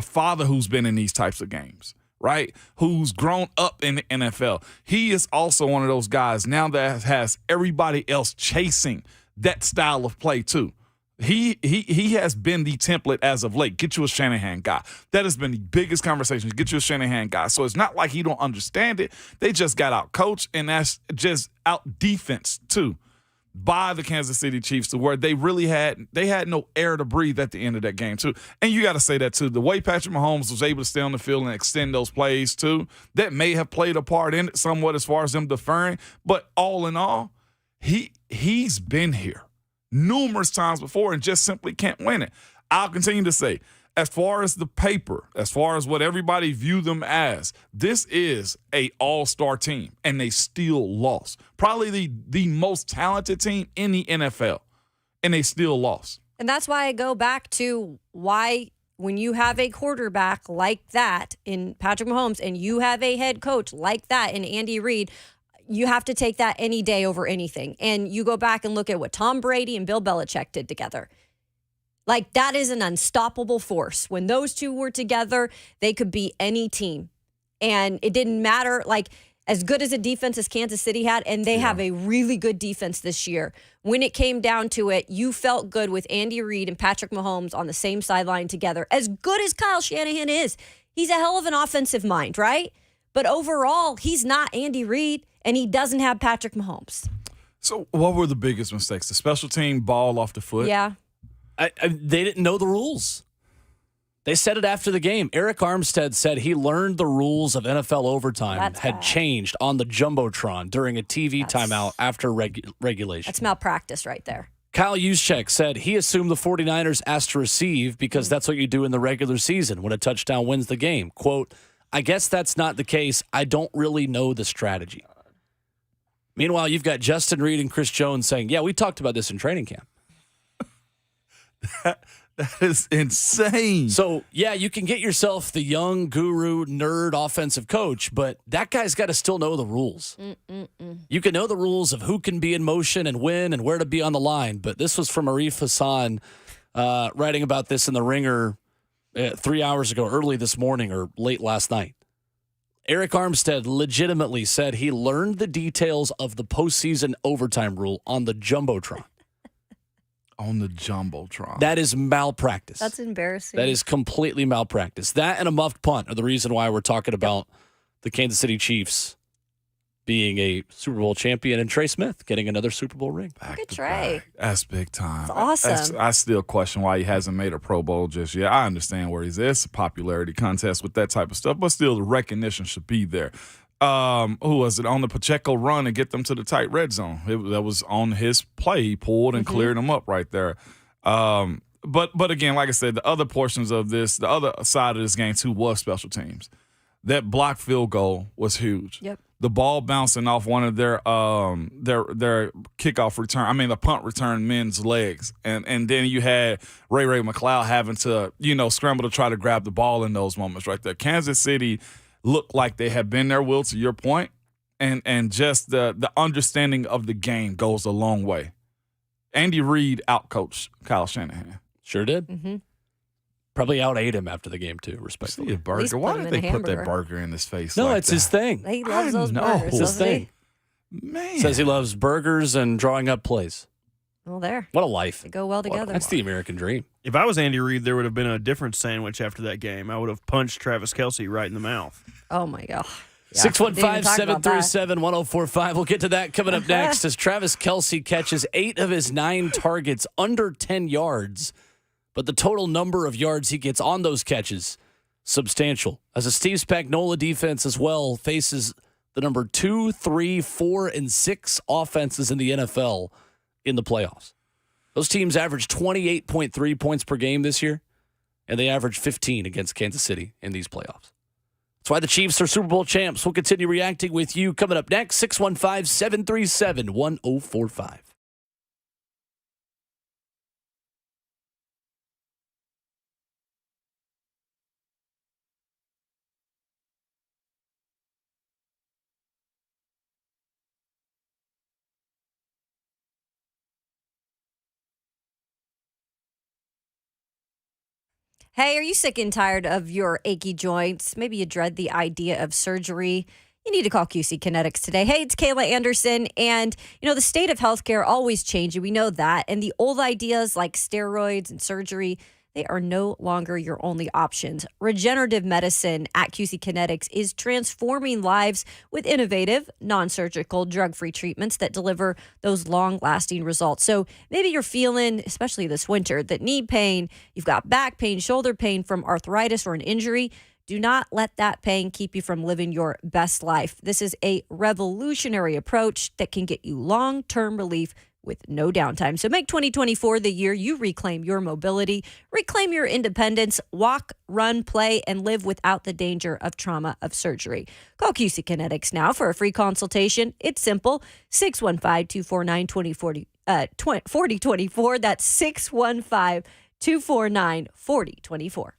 father who's been in these types of games, right, who's grown up in the NFL, he is also one of those guys now that has everybody else chasing that style of play too. He has been the template as of late. Get you a Shanahan guy. That has been the biggest conversation. Get you a Shanahan guy. So it's not like he don't understand it. They just got out coached, and that's just out defense too by the Kansas City Chiefs to where they had no air to breathe at the end of that game too. And you got to say that too. The way Patrick Mahomes was able to stay on the field and extend those plays too, that may have played a part in it somewhat as far as them deferring. But all in all, he's been here numerous times before and just simply can't win it. I'll continue to say, as far as the paper, as far as what everybody view them as, this is a all-star team, and they still lost. Probably the most talented team in the NFL, and they still lost. And that's why I go back to why when you have a quarterback like that in Patrick Mahomes and you have a head coach like that in Andy Reid, you have to take that any day over anything. And you go back and look at what Tom Brady and Bill Belichick did together. Like, that is an unstoppable force. When those two were together, they could beat any team. And it didn't matter, like, as good as a defense as Kansas City had, and they have a really good defense this year. When it came down to it, you felt good with Andy Reid and Patrick Mahomes on the same sideline together. As good as Kyle Shanahan is, he's a hell of an offensive mind, right? But overall, he's not Andy Reid, and he doesn't have Patrick Mahomes. So what were the biggest mistakes? The special team ball off the foot? Yeah. They didn't know the rules. They said it after the game. Eric Armstead said he learned the rules of NFL overtime had changed on the Jumbotron during a TV timeout after regulation. That's malpractice right there. Kyle Juszczyk said he assumed the 49ers asked to receive because that's what you do in the regular season when a touchdown wins the game. Quote, "I guess that's not the case. I don't really know the strategy." Meanwhile, you've got Justin Reid and Chris Jones saying, yeah, we talked about this in training camp. That is insane. So, yeah, you can get yourself the young guru, nerd offensive coach, but that guy's got to still know the rules. You can know the rules of who can be in motion and when and where to be on the line, but this was from Arif Hassan writing about this in the Ringer 3 hours ago, early this morning or late last night. Eric Armstead legitimately said he learned the details of the postseason overtime rule on the Jumbotron. On the Jumbotron. That is malpractice. That's embarrassing. That is completely malpractice. That and a muffed punt are the reason why we're talking about the Kansas City Chiefs being a Super Bowl champion, and Trey Smith getting another Super Bowl ring. Look at Trey. That's big time. It's awesome. I still question why he hasn't made a Pro Bowl just yet. I understand where he's at. It's a popularity contest with that type of stuff, but still the recognition should be there. Who was it on the Pacheco run and get them to the tight red zone? That was on his play. He pulled and cleared them up right there. But again, like I said, the other portions of this, the other side of this game too was special teams. That block field goal was huge. Yep. The ball bouncing off one of their kickoff return. I mean, the punt return men's legs, and then you had Ray McLeod having to scramble to try to grab the ball in those moments right there. Kansas City looked like they had been there, Will, to your point, and just the understanding of the game goes a long way. Andy Reid outcoached Kyle Shanahan. Sure did. Probably out-ate him after the game, too, respectfully. See a burger. Why did they put that burger in his face? No, like it's that? his thing. He loves those burgers. It's his thing. Man. Says he loves burgers and drawing up plays. Well, there. What a life. They go well together. That's the American dream. If I was Andy Reid, there would have been a different sandwich after that game. I would have punched Travis Kelce right in the mouth. Oh, my God. 615-737-1045. We'll get to that coming up next as Travis Kelce catches 8 of his 9 targets under 10 yards. But the total number of yards he gets on those catches, substantial. As a Steve Spagnuolo defense as well faces the number 2, 3, 4, and 6 offenses in the NFL in the playoffs. Those teams averaged 28.3 points per game this year, and they averaged 15 against Kansas City in these playoffs. That's why the Chiefs are Super Bowl champs. We'll continue reacting with you coming up next, 615-737-1045. Hey, are you sick and tired of your achy joints? Maybe you dread the idea of surgery. You need to call QC Kinetics today. Hey, it's Kayla Anderson. And, the state of healthcare always changing. We know that. And the old ideas like steroids and surgery, they are no longer your only options. Regenerative medicine at QC Kinetics is transforming lives with innovative, non-surgical, drug-free treatments that deliver those long-lasting results. So maybe you're feeling, especially this winter, that knee pain, you've got back pain, shoulder pain from arthritis or an injury. Do not let that pain keep you from living your best life. This is a revolutionary approach that can get you long-term relief with no downtime. So make 2024 the year you reclaim your mobility, reclaim your independence, walk, run, play, and live without the danger of trauma of surgery. Call QC Kinetics now for a free consultation. It's simple, 615-249-4024. That's 615-249-4024.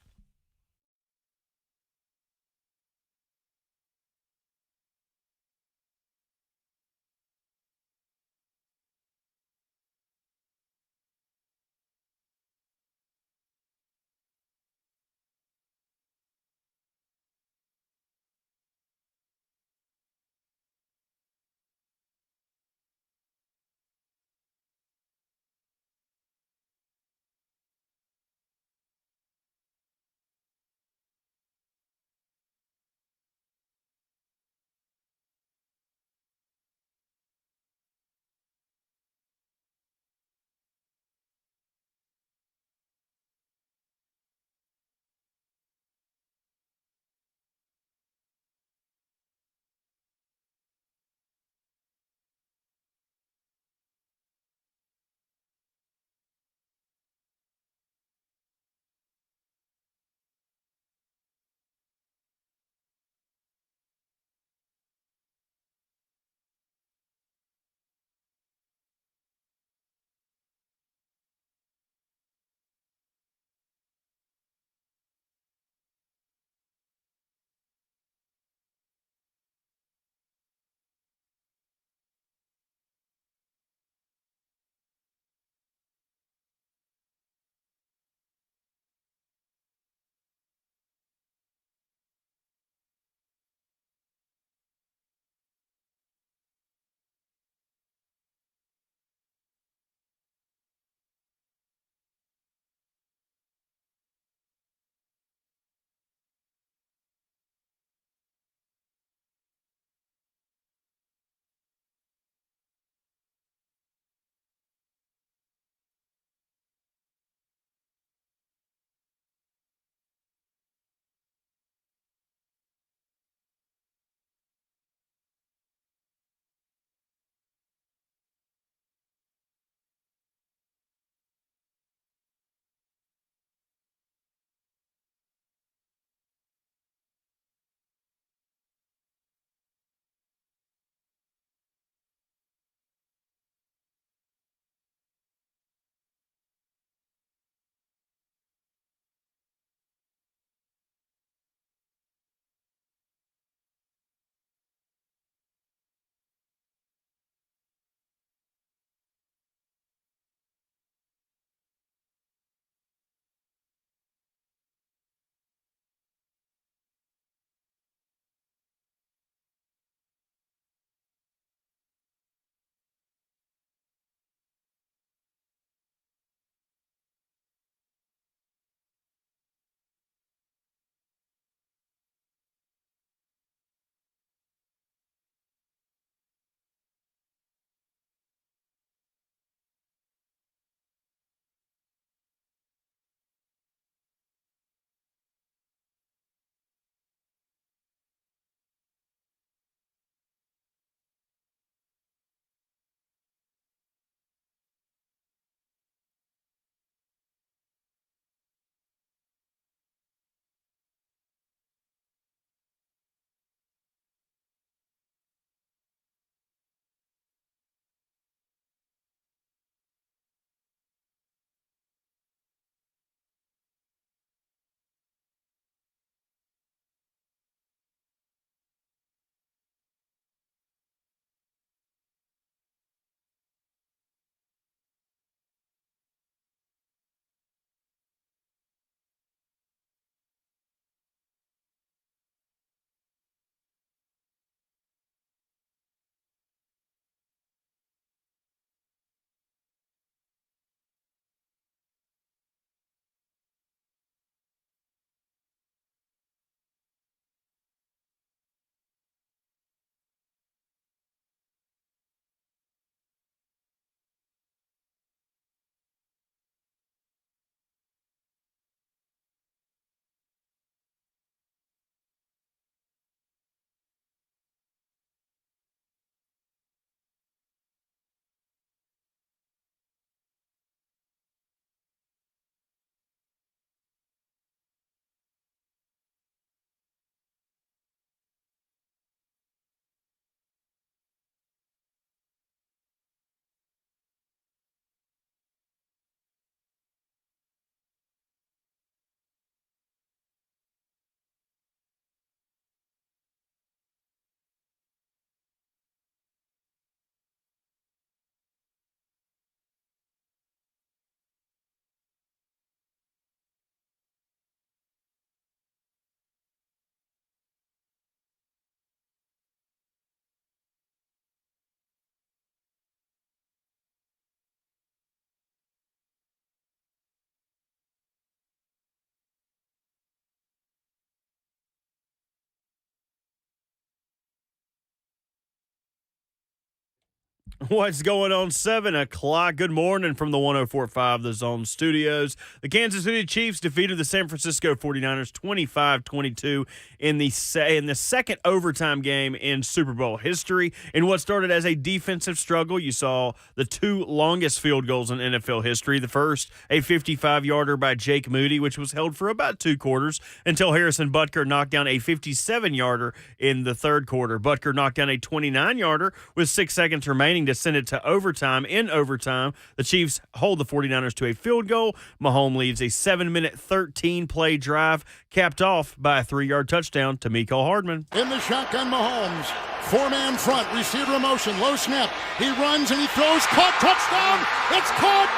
What's going on? 7 o'clock. Good morning from the 104.5 The Zone Studios. The Kansas City Chiefs defeated the San Francisco 49ers 25-22 in the second overtime game in Super Bowl history. In what started as a defensive struggle, you saw the two longest field goals in NFL history. The first, a 55-yarder by Jake Moody, which was held for about 2 quarters until Harrison Butker knocked down a 57-yarder in the third quarter. Butker knocked down a 29-yarder with 6 seconds remaining to send it to overtime. In overtime, the Chiefs hold the 49ers to a field goal. Mahomes leads a 7-minute, 13-play drive, capped off by a 3-yard touchdown to Mecole Hardman. In the shotgun, Mahomes. 4-man front, receiver in motion, low snap. He runs and he throws, caught, touchdown. It's caught.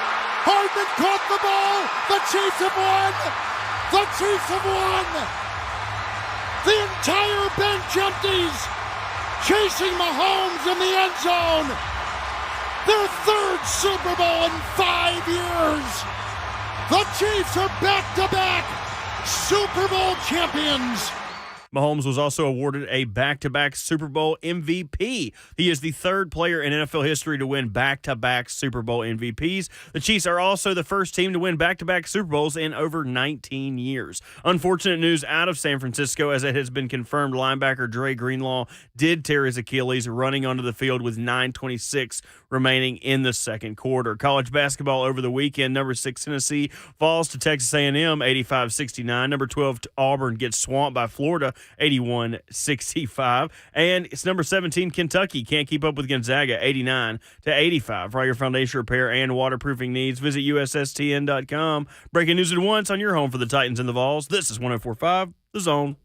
Hardman caught the ball. The Chiefs have won. The Chiefs have won. The entire bench empties, chasing Mahomes in the end zone. Their third Super Bowl in 5 years. The Chiefs are back-to-back Super Bowl champions. Mahomes was also awarded a back-to-back Super Bowl MVP. He is the third player in NFL history to win back-to-back Super Bowl MVPs. The Chiefs are also the first team to win back-to-back Super Bowls in over 19 years. Unfortunate news out of San Francisco, as it has been confirmed linebacker Dre Greenlaw did tear his Achilles running onto the field with 9:26 remaining in the second quarter. College basketball over the weekend, number 6 Tennessee falls to Texas A&M 85-69. Number 12 Auburn gets swamped by Florida 81-65. And it's number 17 Kentucky can't keep up with Gonzaga 89-85. For all your foundation repair and waterproofing needs, visit USSTN.com. Breaking news at once on your home for the Titans and the Vols. This is 104.5 The Zone.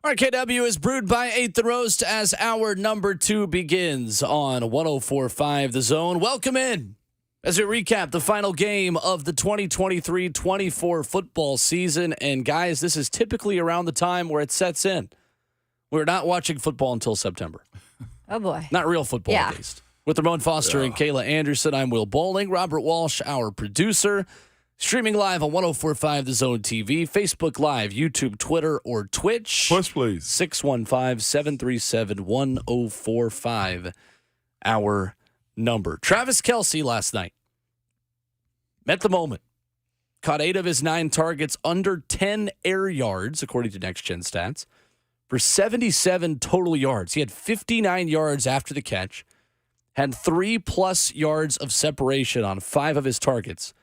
RKW is brewed by 8th and Roast as hour number 2 begins on 104.5 The Zone. Welcome in as we recap the final game of the 2023-24 football season. And guys, this is typically around the time where it sets in. We're not watching football until September. Oh, boy. Not real football, at least. With Ramon Foster and Kayla Anderson, I'm Will Bowling. Robert Walsh, our producer. Streaming live on 104.5 The Zone TV, Facebook Live, YouTube, Twitter, or Twitch. Push, please. 615-737-1045, our number. Travis Kelce last night met the moment. Caught 8 of his 9 targets under 10 air yards, according to Next Gen Stats, for 77 total yards. He had 59 yards after the catch, had 3+ yards of separation on 5 of his targets,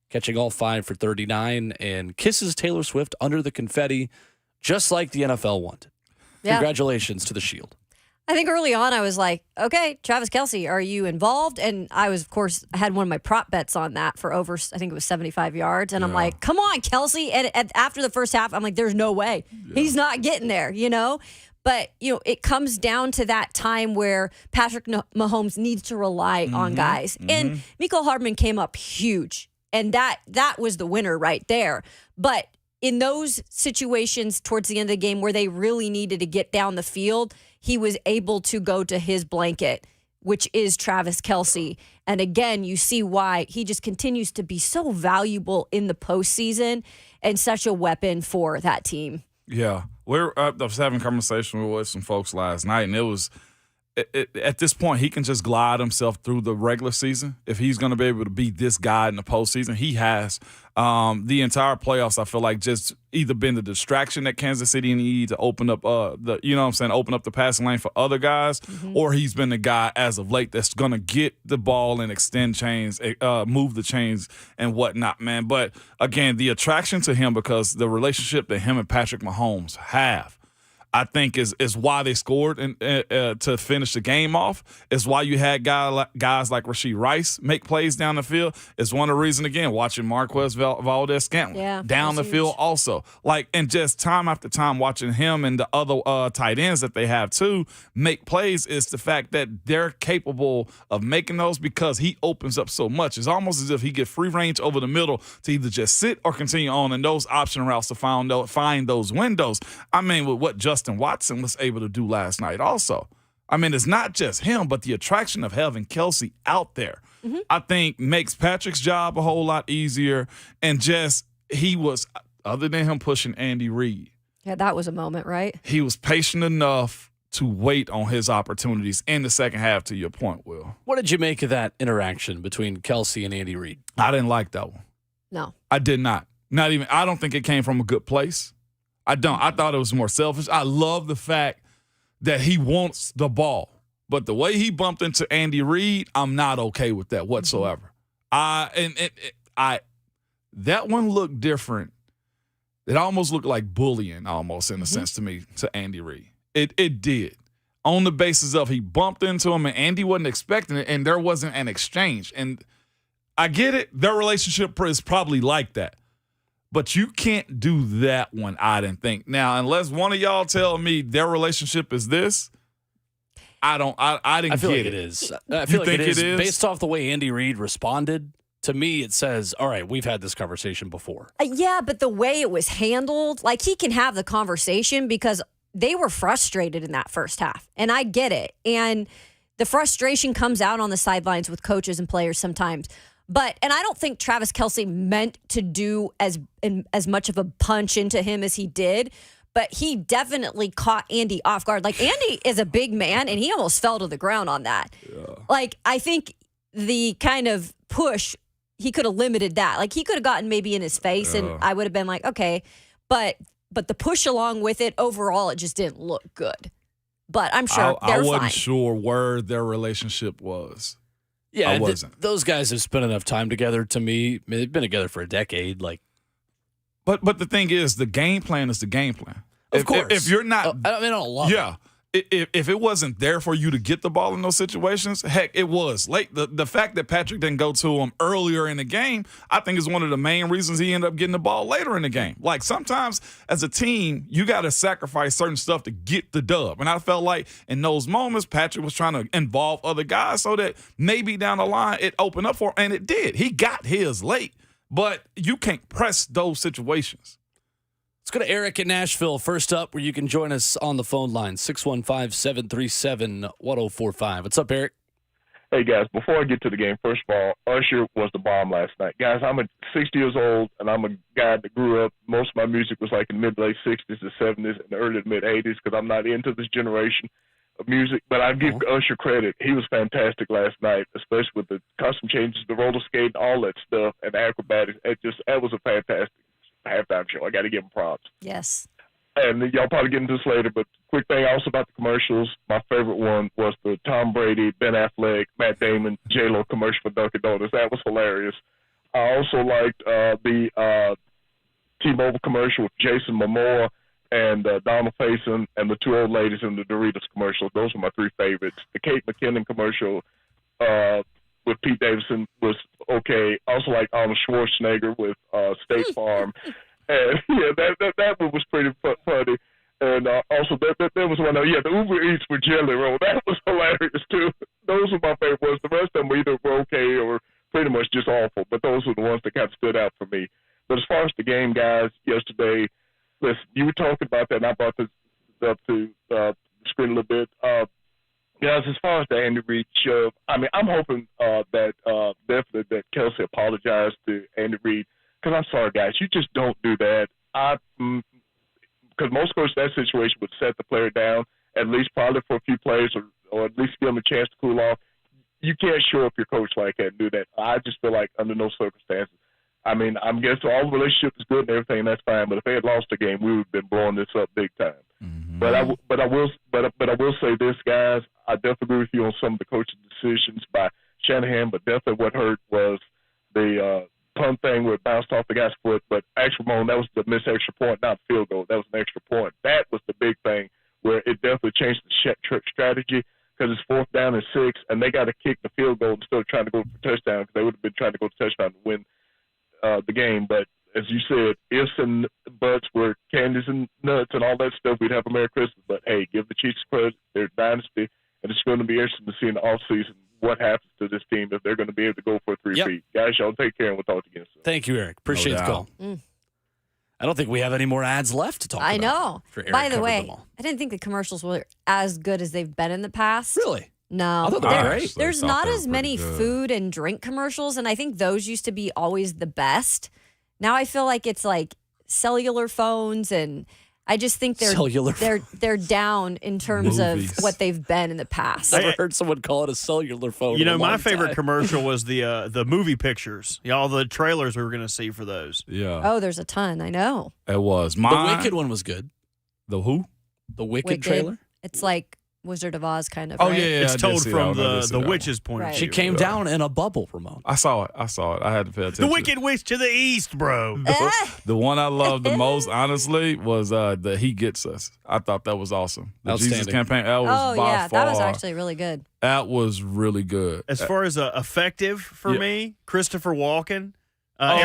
catching all 5 for 39, and kisses Taylor Swift under the confetti, just like the NFL wanted. Yeah. Congratulations to the Shield. I think early on I was like, okay, Travis Kelce, are you involved? And I was, of course, I had one of my prop bets on that for over, I think it was 75 yards. And I'm like, come on, Kelce. And after the first half, I'm like, there's no way. He's not getting there, you know? But, you know, it comes down to that time where Patrick Mahomes needs to rely on guys. And Mecole Hardman came up huge. And that was the winner right there. But in those situations towards the end of the game where they really needed to get down the field, he was able to go to his blanket, which is Travis Kelce. And again, you see why he just continues to be so valuable in the postseason and such a weapon for that team. Yeah. I was having a conversation with some folks last night, and it was at this point, he can just glide himself through the regular season. If he's going to be able to be this guy in the postseason, he has. The entire playoffs, I feel like, just either been the distraction that Kansas City needs to open up open up the passing lane for other guys, or he's been the guy as of late that's going to get the ball and extend chains, move the chains and whatnot, man. But again, the attraction to him, because the relationship that him and Patrick Mahomes have, I think is why they scored and to finish the game off. It's why you had guys like Rashee Rice make plays down the field. It's one of the reasons, again, watching Marquez Valdez-Scantling down the field also. And just time after time watching him and the other tight ends that they have too make plays is the fact that they're capable of making those because he opens up so much. It's almost as if he gets free range over the middle to either just sit or continue on in those option routes to find those windows. I mean, with what Justin Watson was able to do last night also. I mean, it's not just him, but the attraction of having Kelsey out there, I think makes Patrick's job a whole lot easier. And just he was, other than him pushing Andy Reid. Yeah, that was a moment, right? He was patient enough to wait on his opportunities in the second half, to your point, Will. What did you make of that interaction between Kelsey and Andy Reid? I didn't like that one. No. I did not. I don't think it came from a good place. I don't. I thought it was more selfish. I love the fact that he wants the ball. But the way he bumped into Andy Reid, I'm not okay with that whatsoever. That one looked different. It almost looked like bullying almost in a sense to me, to Andy Reid. It did. On the basis of he bumped into him and Andy wasn't expecting it and there wasn't an exchange. And I get it. Their relationship is probably like that. But you can't do that one, I didn't think. Now, unless one of y'all tell me their relationship is this, I didn't I feel get like it. it is. I feel like think it is. it is? Based off the way Andy Reid responded, to me it says, all right, we've had this conversation before. Yeah, but the way it was handled, he can have the conversation because they were frustrated in that first half. And I get it. And the frustration comes out on the sidelines with coaches and players sometimes. And I don't think Travis Kelce meant to do as much of a punch into him as he did, but he definitely caught Andy off guard. Andy is a big man, and he almost fell to the ground on that. Yeah. I think the kind of push, he could have limited that. He could have gotten maybe in his face, and I would have been like, okay. But the push along with it, overall, it just didn't look good. But I'm sure they're fine. I wasn't sure where their relationship was. Yeah, I wasn't. Those guys have spent enough time together to me. I mean, they've been together for a decade. But the thing is, the game plan is the game plan. Of course. If you're not, I mean, I don't love it. If it wasn't there for you to get the ball in those situations, heck, it was late. The fact that Patrick didn't go to him earlier in the game, I think is one of the main reasons he ended up getting the ball later in the game. Sometimes as a team, you got to sacrifice certain stuff to get the dub. And I felt like in those moments, Patrick was trying to involve other guys so that maybe down the line it opened up for him. And it did. He got his late. But you can't press those situations. Let's go to Eric in Nashville first up, where you can join us on the phone line, 615-737-1045. What's up, Eric? Hey, guys, before I get to the game, first of all, Usher was the bomb last night. Guys, I'm 60 years old, and I'm a guy that grew up. Most of my music was in the mid-late 60s and 70s and the early to mid-80s because I'm not into this generation of music. But I give Usher credit. He was fantastic last night, especially with the custom changes, the roller skating, all that stuff, and the acrobatics. That was a fantastic halftime show. I got to give him props. Yes. And y'all probably get into this later, but quick thing also about the commercials. My favorite one was the Tom Brady, Ben Affleck, Matt Damon, J-Lo commercial for Dunkin' Donuts. That was hilarious. I also liked the T-Mobile commercial with Jason Momoa and Donald Faison and the two old ladies in the Doritos commercial. Those were my three favorites. The Kate McKinnon commercial with Pete Davidson was okay. Also like Arnold Schwarzenegger with State Farm. And that one was pretty funny. And also there was one, the Uber Eats with Jelly Roll. That was hilarious too. Those were my favorite ones. The rest of them either were okay or pretty much just awful. But those were the ones that kind of stood out for me. But as far as the game, guys, yesterday, listen, you were talking about that, and I brought this up to the screen a little bit. Guys, as far as the Andy Reid show, I mean, I'm hoping that definitely that Kelsey apologized to Andy Reid. Because I'm sorry, guys, you just don't do that. Because most coaches in that situation would set the player down, at least probably for a few plays or at least give him a chance to cool off. You can't show up your coach like that and do that. I just feel like under no circumstances. I mean, I'm guessing all the relationship is good and everything, that's fine. But if they had lost the game, we would have been blowing this up big time. Mm-hmm. But I will say this, guys. I definitely agree with you on some of the coaching decisions by Shanahan. But definitely what hurt was the punt thing where it bounced off the guy's foot. But actually, Ramon, that was the missed extra point, not field goal. That was an extra point. That was the big thing where it definitely changed the strategy because it's 4th down and 6, and they got to kick the field goal instead of trying to go for touchdown because they would have been trying to go to touchdown to win the game. But as you said, ifs and buts were candies and nuts and all that stuff. We'd have a Merry Christmas. But, hey, give the Chiefs credit. They're a dynasty, and it's going to be interesting to see in the offseason what happens to this team if they're going to be able to go for a 3-peat. Yep. Guys, y'all take care, and we'll talk to you again soon. Thank you, Eric. Appreciate the call. I don't think we have any more ads left to talk about. I know. After Eric By the covered way, them all. I didn't think the commercials were as good as they've been in the past. Really? No. I thought they were great. There's thought not they were as many pretty good. food and drink commercials, and I think those used to be always the best. Now I feel like it's like cellular phones, and I just think they're down in terms Movies. of what they've been in the past. Never heard someone call it a cellular phone. You in a know, my long favorite time. commercial was the movie pictures. All the trailers we were going to see for those. Yeah, Oh, there's a ton. I know. it was. The Mine, Wicked one was good. The who? The Wicked trailer. It's like Wizard of Oz kind of. Oh, right? yeah, yeah. It's I did told see from that one. I did see the that witch's point Right. of She view. came down in a bubble, Ramon. I saw it. I had to pay attention. The Wicked Witch to the east, bro. The one I loved the most, honestly, was the He Gets Us. I thought that was awesome. The Jesus Outstanding. campaign. That was Oh by yeah, far. that was actually really good. That was really good. As far as effective for Yeah. me, Christopher Walken. Oh,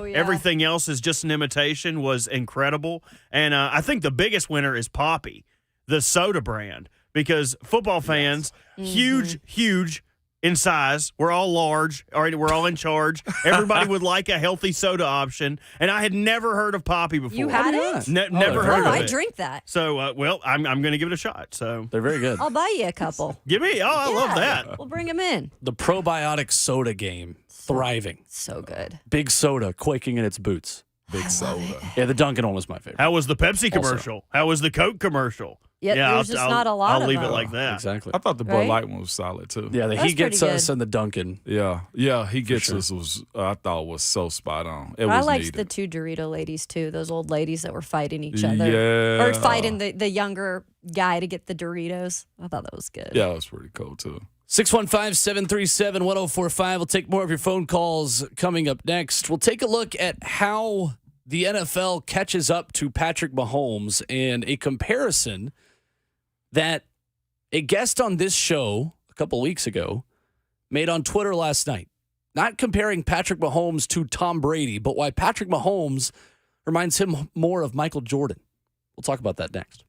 yeah. Everything else is just an imitation. Was incredible, and I think the biggest winner is Poppy, the soda brand, because football fans, huge in size. We're all large. All right, we're all in charge. Everybody would like a healthy soda option, and I had never heard of Poppy before. You had it? Never they're heard Oh, of I it. drink that. So, well, I'm going to give it a shot. So, They're very good. I'll buy you a couple. give me. Oh, I love that. We'll bring them in. The probiotic soda game, thriving. So good. Big soda quaking in its boots. Big soda. Yeah, the Dunkin' one was my favorite. How was the Pepsi commercial? How was the Coke commercial? Yeah, there's just not a lot I'll of leave it them. like that. Exactly. I thought the Bud Right? Light one was solid too. Yeah, the That's He Gets pretty Us good. and the Dunkin'. Yeah. He Gets sure. Us was I thought was so spot on. It I was liked needed. the two Dorito ladies too. Those old ladies that were fighting each other, Yeah. or fighting the younger guy to get the Doritos. I thought that was good. Yeah, it was pretty cool too. 615-737-1045. We'll take more of your phone calls coming up next. We'll take a look at how the NFL catches up to Patrick Mahomes and a comparison that a guest on this show a couple weeks ago made on Twitter last night. Not comparing Patrick Mahomes to Tom Brady, but why Patrick Mahomes reminds him more of Michael Jordan. We'll talk about that next.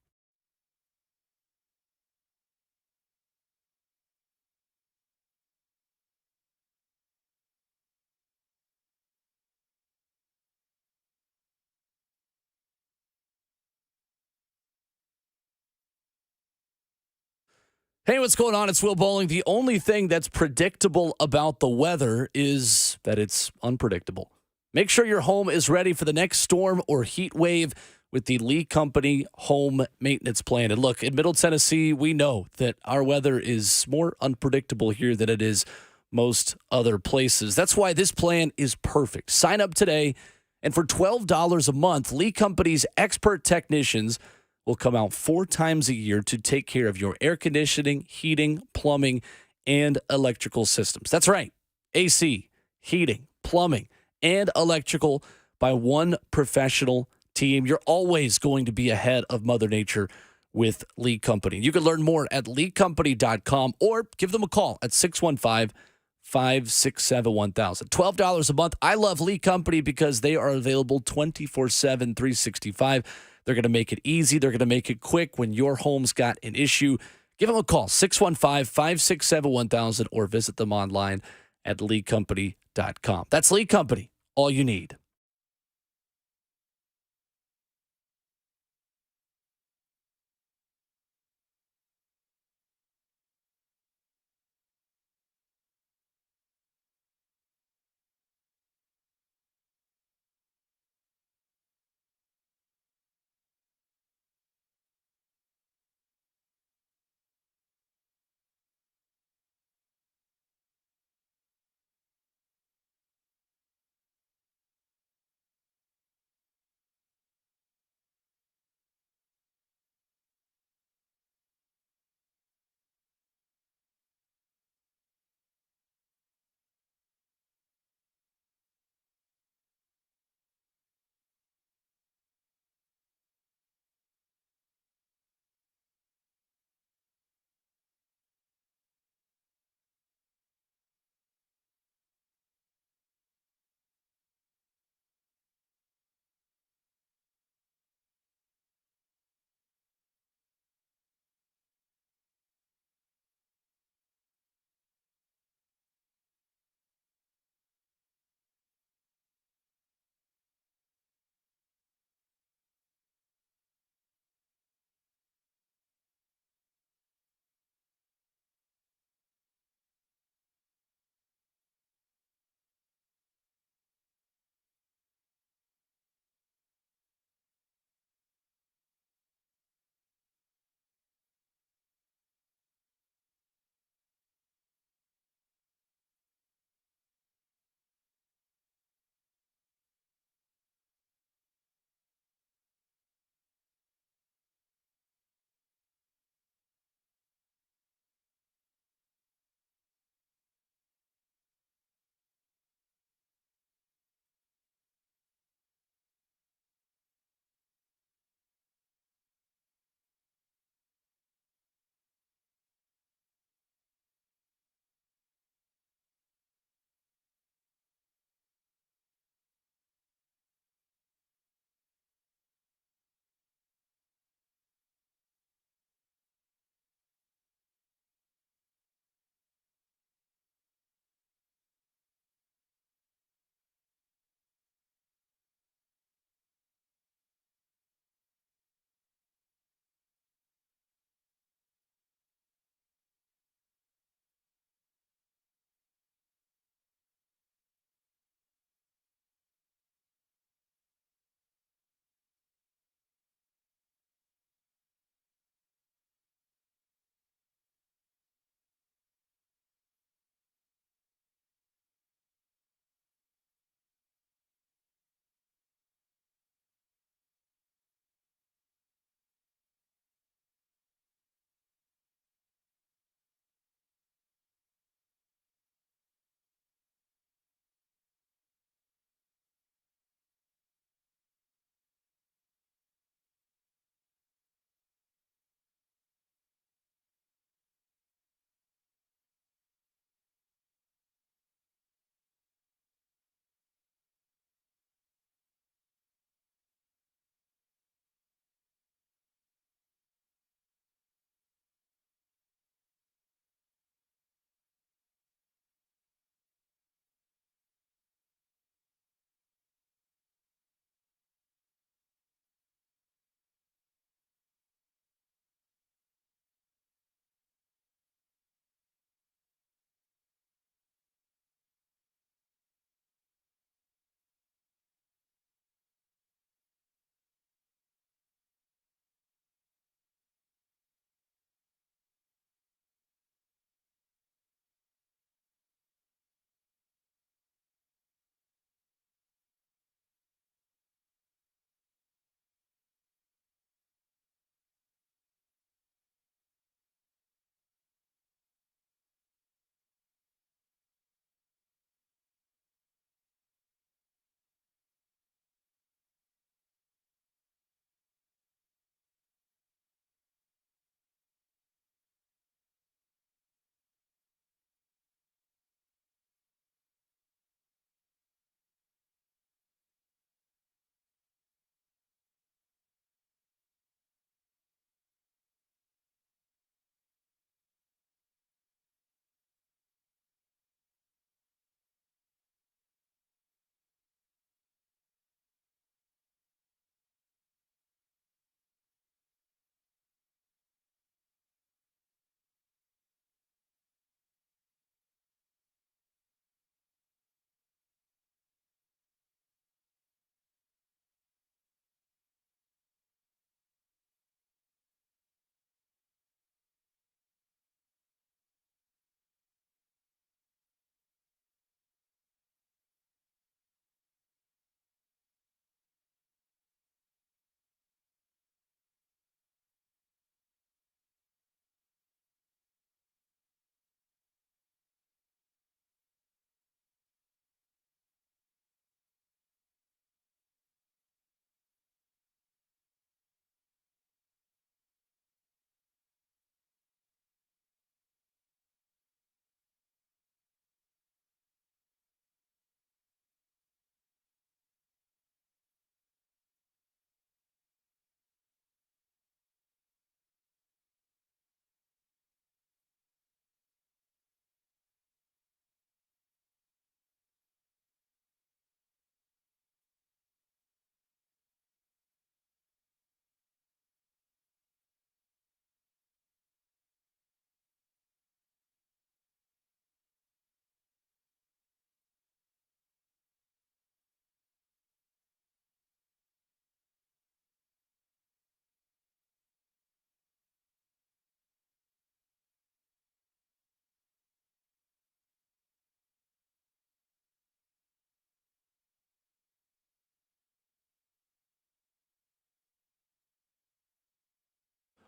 Hey, what's going on? It's Will Bowling. The only thing that's predictable about the weather is that it's unpredictable. Make sure your home is ready for the next storm or heat wave with the Lee Company home maintenance plan. And look, in Middle Tennessee, we know that our weather is more unpredictable here than it is most other places. That's why this plan is perfect. Sign up today, and for $12 a month, Lee Company's expert technicians will come out 4 times a year to take care of your air conditioning, heating, plumbing, and electrical systems. That's right. AC, heating, plumbing, and electrical by one professional team. You're always going to be ahead of Mother Nature with Lee Company. You can learn more at leecompany.com or give them a call at 615-567-1000. $12 a month. I love Lee Company because they are available 24/7, 365. They're going to make it easy. They're going to make it quick when your home's got an issue. Give them a call, 615-567-1000, or visit them online at leecompany.com. That's Lee Company, all you need.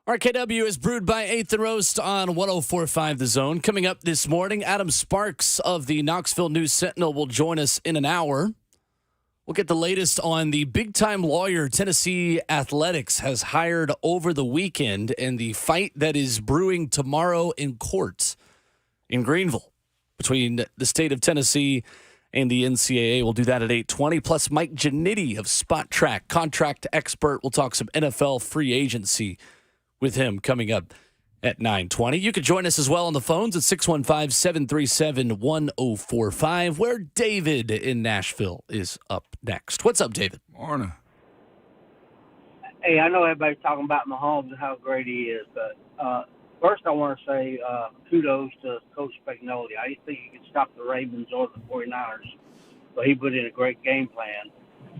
RKW is brewed by 8th and Roast on 104.5 The Zone. Coming up this morning, Adam Sparks of the Knoxville News Sentinel will join us in an hour. We'll get the latest on the big-time lawyer Tennessee Athletics has hired over the weekend and the fight that is brewing tomorrow in court in Greenville between the state of Tennessee and the NCAA. We'll do that at 8:20. Plus, Mike Ginnitti of Spotrac, contract expert. We'll talk some NFL free agency with him coming up at 9:20. You could join us as well on the phones at 615-737-1045, where David in Nashville is up next. What's up, David? Morning. Hey, I know everybody's talking about Mahomes and how great he is, but first I want to say kudos to Coach Spagnoli. I didn't think he could stop the Ravens or the 49ers, but he put in a great game plan.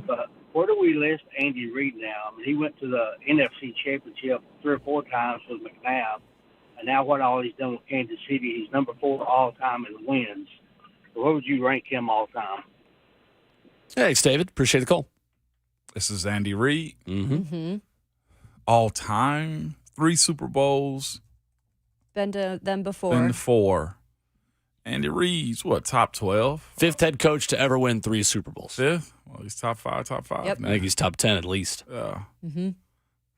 But where do we list Andy Reid now? I mean, he went to the NFC Championship 3 or 4 times with McNabb, and now what all he's done with Kansas City, he's number 4 all-time in wins. So where would you rank him all-time? Thanks, David. Appreciate the call. This is Andy Reid. Mm-hmm. All time, 3 Super Bowls. Been to them before. Been to 4. Andy Reid's what, top 12? 5th head coach to ever win 3 Super Bowls. 5th? Well, he's top 5. Yep. I think he's top 10 at least. Yeah. Mm-hmm.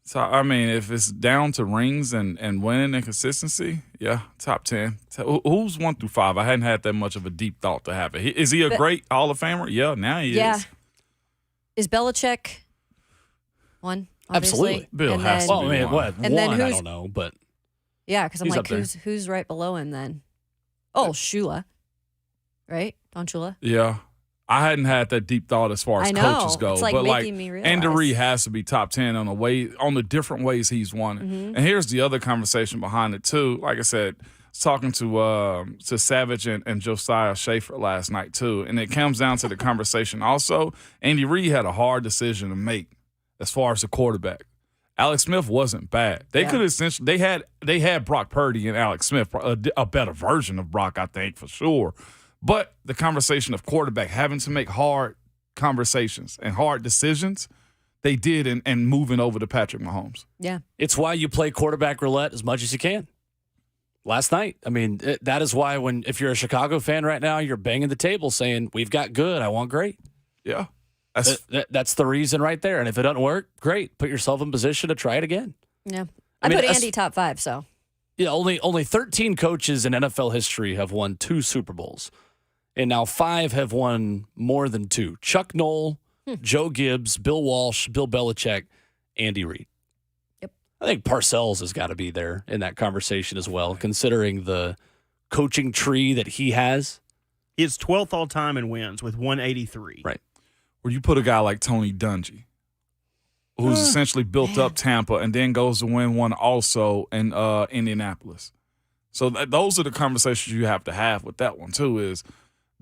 So, I mean, if it's down to rings and winning and consistency, yeah, top 10. Who's 1 through 5? I hadn't had that much of a deep thought to have it. Is he a great Hall of Famer? Yeah, now he is. Is Belichick one? Obviously? Absolutely. Bill And has then- to be Well, I mean, one. what? And then One, I who's- don't know, but Yeah, because I'm He's like, up there. who's right below him then? Oh, Shula. Right? Don Shula? Yeah. I hadn't had that deep thought as far as I know. coaches go. It's like but making me realize. Andy Reid has to be top 10 on the different ways he's won it. Mm-hmm. And here's the other conversation behind it too. Like I said, I was talking to Savage and Josiah Schaefer last night too. And it comes down to the conversation also. Andy Reid had a hard decision to make as far as the quarterback. Alex Smith wasn't bad. They could essentially they had Brock Purdy and Alex Smith, a better version of Brock, I think, for sure. But the conversation of quarterback having to make hard conversations and hard decisions, they did in moving over to Patrick Mahomes. Yeah. it's why you play quarterback roulette as much as you can. Last night, I mean, that is why if you're a Chicago fan right now, you're banging the table saying, we've got good, I want great. Yeah. That's the reason right there. And if it doesn't work, great. Put yourself in position to try it again. Yeah. I I mean, put Andy top 5, so. Yeah, only 13 coaches in NFL history have won 2 Super Bowls. And now 5 have won more than 2. Chuck Noll, Joe Gibbs, Bill Walsh, Bill Belichick, Andy Reid. Yep. I think Parcells has got to be there in that conversation as well, considering the coaching tree that he has. He is 12th all time in wins with 183. Right. Where you put a guy like Tony Dungy, who's essentially built up Tampa and then goes to win one also in Indianapolis. So those are the conversations you have to have with that one too, is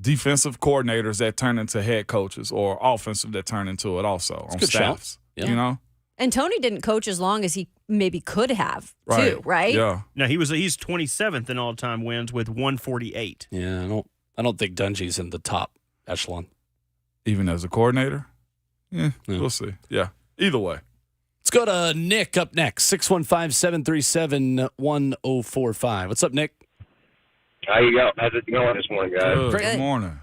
defensive coordinators that turn into head coaches or offensive that turn into it also on good staffs. shout. Yeah. You know? And Tony didn't coach as long as he maybe could have, too, right? Yeah. No, he's 27th in all time wins with 148. Yeah, I don't think Dungy's in the top echelon. Even as a coordinator? Yeah, we'll see. Yeah. Either way. Let's go to Nick up next, 615-737-1045. What's up, Nick? How you go? How's it going this morning, guys? Good morning.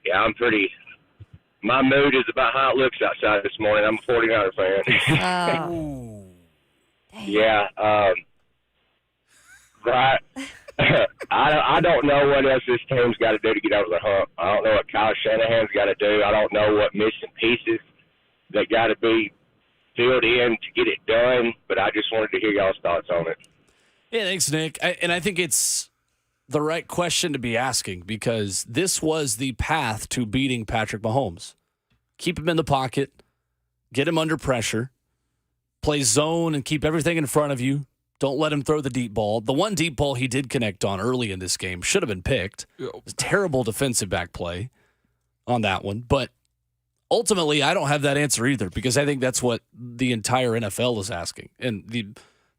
Yeah, I'm pretty. My mood is about how it looks outside this morning. I'm a 49er fan. Oh. Yeah. Right. I don't know what else this team's got to do to get over the hump. I don't know what Kyle Shanahan's got to do. I don't know what missing pieces that got to be filled in to get it done. But I just wanted to hear y'all's thoughts on it. Yeah, thanks, Nick. And I think it's the right question to be asking because this was the path to beating Patrick Mahomes. Keep him in the pocket, get him under pressure, play zone and keep everything in front of you. Don't let him throw the deep ball. The one deep ball he did connect on early in this game should have been picked. It was a terrible defensive back play on that one. But ultimately, I don't have that answer either because I think that's what the entire NFL is asking. And the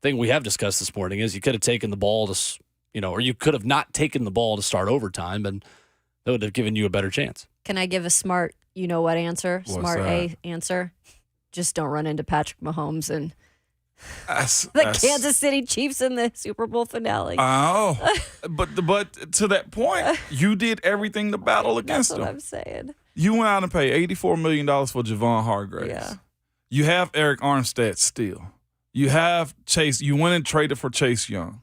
thing we have discussed this morning is you could have taken the ball to, or you could have not taken the ball to start overtime, and that would have given you a better chance. Can I give a smart, answer? What's Smart that? A answer? Just don't run into Patrick Mahomes and The Kansas City Chiefs in the Super Bowl finale. Oh, but to that point, you did everything to battle against That's them. what I'm saying. You went out and paid $84 million for Javon Hargraves. Yeah. You have Eric Armstead still. You have Chase. You went and traded for Chase Young.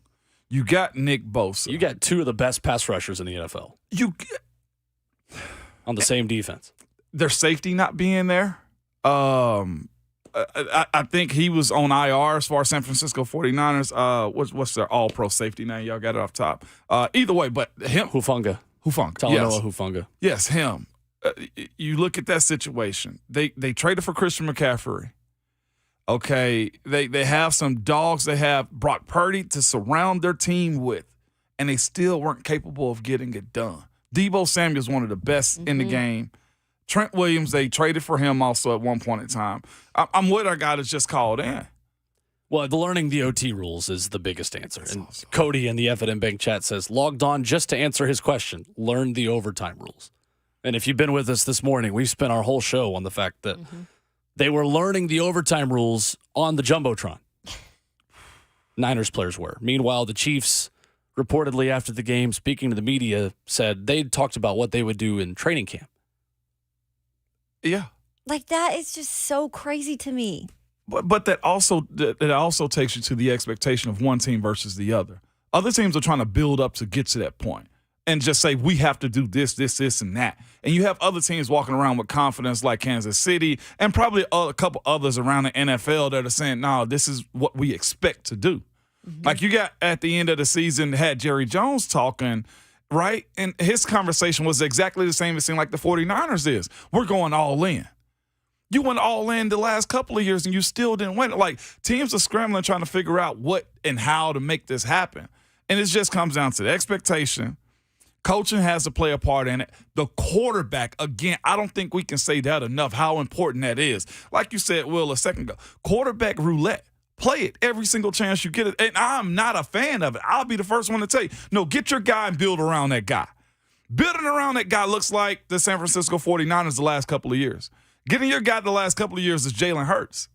You got Nick Bosa. You got two of the best pass rushers in the NFL on the same defense. Their safety not being there. I think he was on IR as far as San Francisco 49ers. What's their all-pro safety name? Y'all got it off top. Either way, but him. Hufanga. Yes. Talanoa Hufanga. Yes, him. You look at that situation. They traded for Christian McCaffrey. Okay, they have some dogs. They have Brock Purdy to surround their team with, and they still weren't capable of getting it done. Deebo Samuel's one of the best in the game. Trent Williams, they traded for him also at one point in time. I'm with our guy that's just called in. Well, learning the OT rules is the biggest answer. And Cody in the F&M Bank chat says, logged on just to answer his question. Learn the overtime rules. And if you've been with us this morning, we've spent our whole show on the fact that they were learning the overtime rules on the Jumbotron. Niners players were. Meanwhile, the Chiefs, reportedly after the game, speaking to the media, said they'd talked about what they would do in training camp. Yeah. Like, that is just so crazy to me. But that also takes you to the expectation of one team versus the other. Other teams are trying to build up to get to that point and just say, we have to do this, and that. And you have other teams walking around with confidence like Kansas City and probably a couple others around the NFL that are saying, no, this is what we expect to do. Like you got at the end of the season, had Jerry Jones talking, right? And his conversation was exactly the same it seemed like the 49ers is. We're going all in. You went all in the last couple of years and you still didn't win. Like, teams are scrambling trying to figure out what and how to make this happen. And it just comes down to the expectation. Coaching has to play a part in it. The quarterback, again, I don't think we can say that enough, how important that is. Like you said, Will, a second ago, quarterback roulette. Play it every single chance you get it. And I'm not a fan of it. I'll be the first one to tell you, no, get your guy and build around that guy. Building around that guy looks like the San Francisco 49ers the last couple of years. Getting your guy the last couple of years is Jalen Hurts.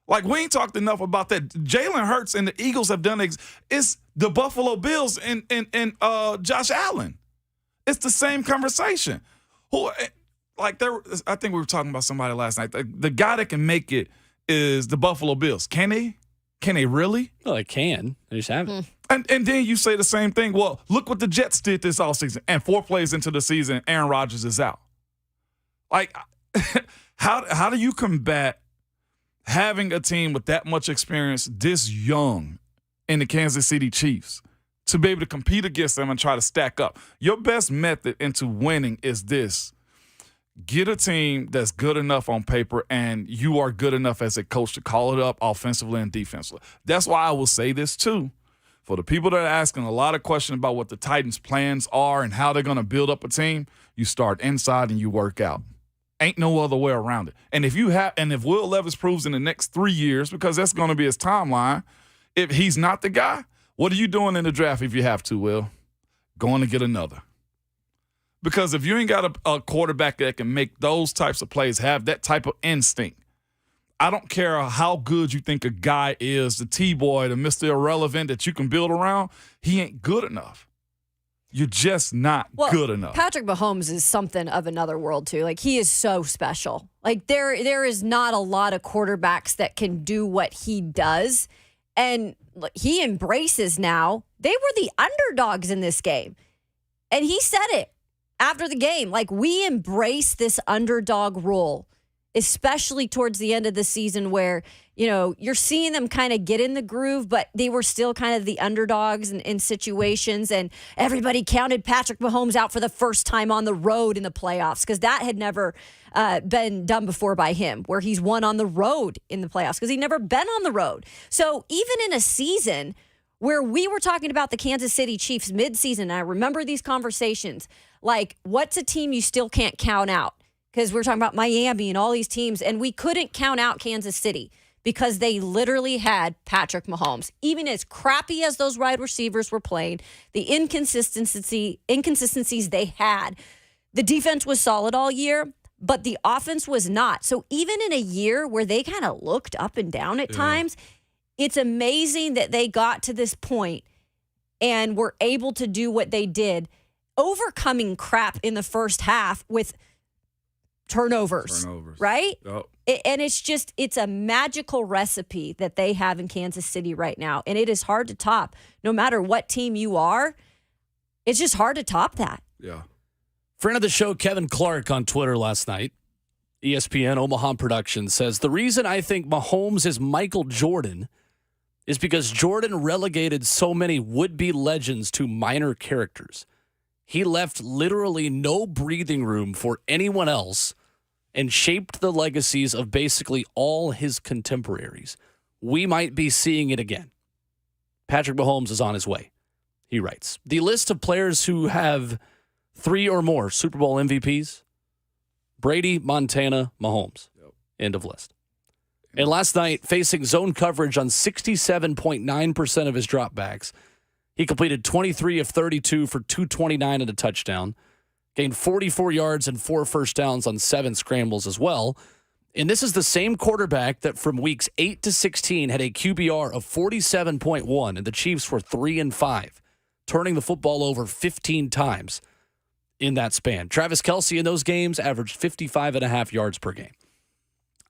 Like, we ain't talked enough about that. Jalen Hurts and the Eagles have done it's the Buffalo Bills and Josh Allen. It's the same conversation. I think we were talking about somebody last night. The guy that can make it is the Buffalo Bills. Can they? Can they really? Well, they can. They just haven't. And then you say the same thing. Well, look what the Jets did this offseason. And 4 plays into the season, Aaron Rodgers is out. Like, how do you combat having a team with that much experience this young in the Kansas City Chiefs to be able to compete against them and try to stack up? Your best method into winning is this. Get a team that's good enough on paper and you are good enough as a coach to call it up offensively and defensively. That's why I will say this too. For the people that are asking a lot of questions about what the Titans' plans are and how they're going to build up a team, you start inside and you work out. Ain't no other way around it. And if Will Levis proves in the next 3 years, because that's going to be his timeline, if he's not the guy, what are you doing in the draft if you have to, Will? Going to get another. Because if you ain't got a quarterback that can make those types of plays, have that type of instinct, I don't care how good you think a guy is, the T-boy, the Mr. Irrelevant that you can build around, he ain't good enough. You're just not good enough. Patrick Mahomes is something of another world, too. Like, he is so special. Like, there is not a lot of quarterbacks that can do what he does. And he embraces now. They were the underdogs in this game. And he said it after the game. Like, we embrace this underdog role, especially towards the end of the season where, you know, you're seeing them kind of get in the groove, but they were still kind of the underdogs in situations. And everybody counted Patrick Mahomes out for the first time on the road in the playoffs because that had never been done before by him, where he's won on the road in the playoffs because he'd never been on the road. So even in a season where we were talking about the Kansas City Chiefs midseason, I remember these conversations, like, what's a team you still can't count out? Because we're talking about Miami and all these teams, and we couldn't count out Kansas City because they literally had Patrick Mahomes. Even as crappy as those wide receivers were playing, the inconsistencies they had, the defense was solid all year, but the offense was not. So even in a year where they kind of looked up and down at times, it's amazing that they got to this point and were able to do what they did, overcoming crap in the first half with turnovers. Right? Yep. And it's a magical recipe that they have in Kansas City right now. And it is hard to top. No matter what team you are, it's just hard to top that. Yeah. Friend of the show, Kevin Clark, on Twitter last night, ESPN Omaha Productions, says, the reason I think Mahomes is Michael Jordan is because Jordan relegated so many would-be legends to minor characters. He left literally no breathing room for anyone else and shaped the legacies of basically all his contemporaries. We might be seeing it again. Patrick Mahomes is on his way, he writes. The list of players who have 3 or more Super Bowl MVPs: Brady, Montana, Mahomes. Yep. End of list. And last night, facing zone coverage on 67.9% of his dropbacks, he completed 23 of 32 for 229 and a touchdown, gained 44 yards and 4 first downs on 7 scrambles as well. And this is the same quarterback that from weeks 8 to 16 had a QBR of 47.1, and the Chiefs were 3-5, turning the football over 15 times in that span. Travis Kelce in those games averaged 55.5 yards per game.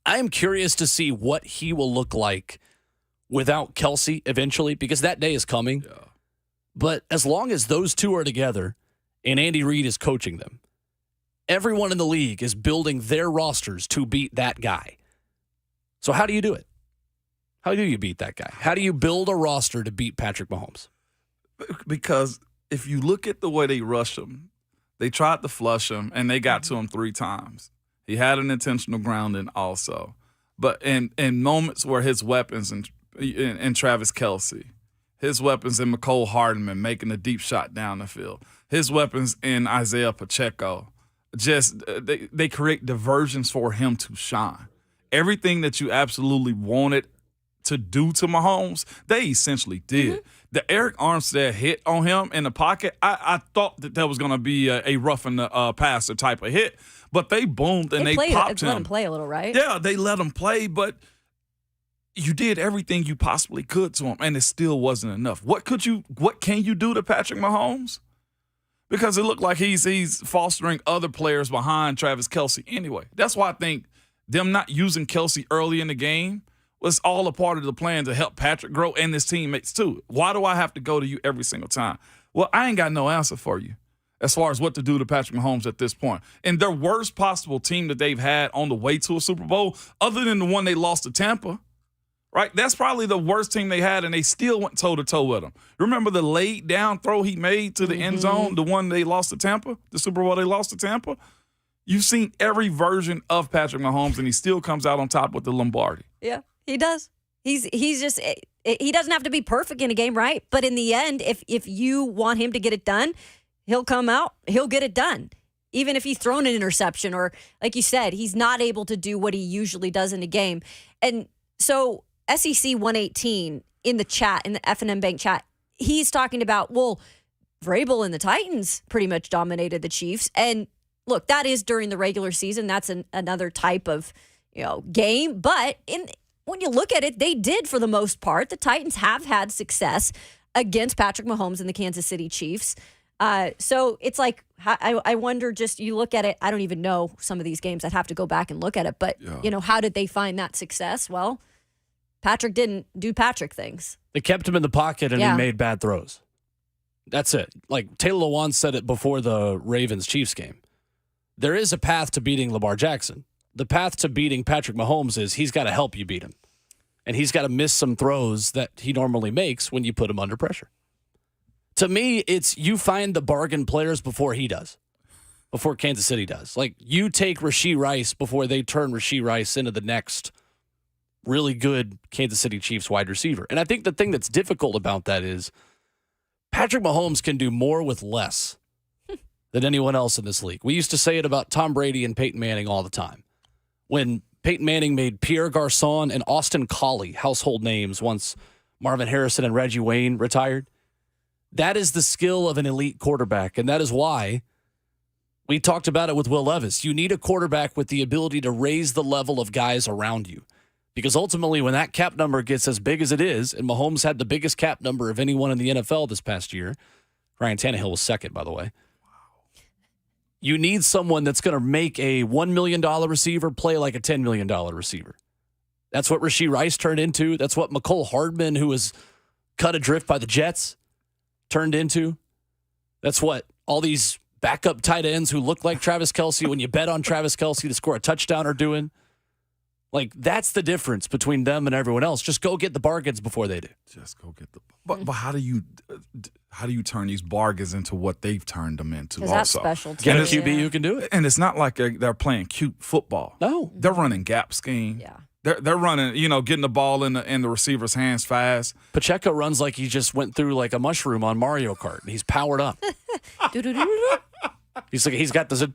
I am curious to see what he will look like without Kelce eventually, because that day is coming. Yeah. But as long as those two are together and Andy Reid is coaching them, everyone in the league is building their rosters to beat that guy. So how do you do it? How do you beat that guy? How do you build a roster to beat Patrick Mahomes? Because if you look at the way they rush him, they tried to flush him, and they got to him 3 times. He had an intentional grounding also. But in moments where his weapons in Travis Kelce, his weapons in McCole Hardman making a deep shot down the field, his weapons in Isaiah Pacheco, just they create diversions for him to shine. Everything that you absolutely wanted to do to Mahomes, they essentially did. Mm-hmm. The Eric Armstead hit on him in the pocket, I thought that was going to be a roughing the passer type of hit, but they boomed and they popped him. Let him play a little, right? Yeah, they let him play, but you did everything you possibly could to him, and it still wasn't enough. What can you do to Patrick Mahomes? Because it looked like he's fostering other players behind Travis Kelce anyway. That's why I think them not using Kelce early in the game was all a part of the plan to help Patrick grow and his teammates too. Why do I have to go to you every single time? Well, I ain't got no answer for you as far as what to do to Patrick Mahomes at this point. And their worst possible team that they've had on the way to a Super Bowl, other than the one they lost to Tampa, right? That's probably the worst team they had, and they still went toe-to-toe with them. Remember the laid down throw he made to the end zone, the one they lost to Tampa, the Super Bowl they lost to Tampa? You've seen every version of Patrick Mahomes, and he still comes out on top with the Lombardi. Yeah, he does. He doesn't have to be perfect in a game, right? But in the end, if you want him to get it done, he'll come out, he'll get it done. Even if he's thrown an interception or, like you said, he's not able to do what he usually does in a game. And so SEC 118 in the chat, in the F&M Bank chat, he's talking about, well, Vrabel and the Titans pretty much dominated the Chiefs. And look, that is during the regular season. That's another type of game. But when you look at it, they did for the most part. The Titans have had success against Patrick Mahomes and the Kansas City Chiefs. So it's like, I wonder, just you look at it, I don't even know some of these games. I'd have to go back and look at it. But, how did they find that success? Well, Patrick didn't do Patrick things. They kept him in the pocket and he made bad throws. That's it. Like Taylor Lewan said it before the Ravens-Chiefs game. There is a path to beating Lamar Jackson. The path to beating Patrick Mahomes is he's got to help you beat him. And he's got to miss some throws that he normally makes when you put him under pressure. To me, it's you find the bargain players before he does, before Kansas City does. Like, you take Rashee Rice before they turn Rashee Rice into the next really good Kansas City Chiefs wide receiver. And I think the thing that's difficult about that is Patrick Mahomes can do more with less than anyone else in this league. We used to say it about Tom Brady and Peyton Manning all the time. When Peyton Manning made Pierre Garçon and Austin Collie household names once Marvin Harrison and Reggie Wayne retired. That is the skill of an elite quarterback, and that is why we talked about it with Will Levis. You need a quarterback with the ability to raise the level of guys around you. Because ultimately, when that cap number gets as big as it is, and Mahomes had the biggest cap number of anyone in the NFL this past year, Ryan Tannehill was second, by the way. You need someone that's going to make a $1 million receiver play like a $10 million receiver. That's what Rashee Rice turned into. That's what McCole Hardman, who was cut adrift by the Jets, turned into. That's what all these backup tight ends who look like Travis Kelce, when you bet on Travis Kelce to score a touchdown, are doing. Like, that's the difference between them and everyone else. Just go get the bargains before they do. Just go get the. But how do you turn these bargains into what they've turned them into? Because that's Also, special too. Get a QB who can do it. and it's not like they're playing cute football. No. They're running gap scheme. Yeah. They're running, getting the ball in the receiver's hands fast. Pacheco runs like he just went through like a mushroom on Mario Kart. He's powered up. He's got this. He's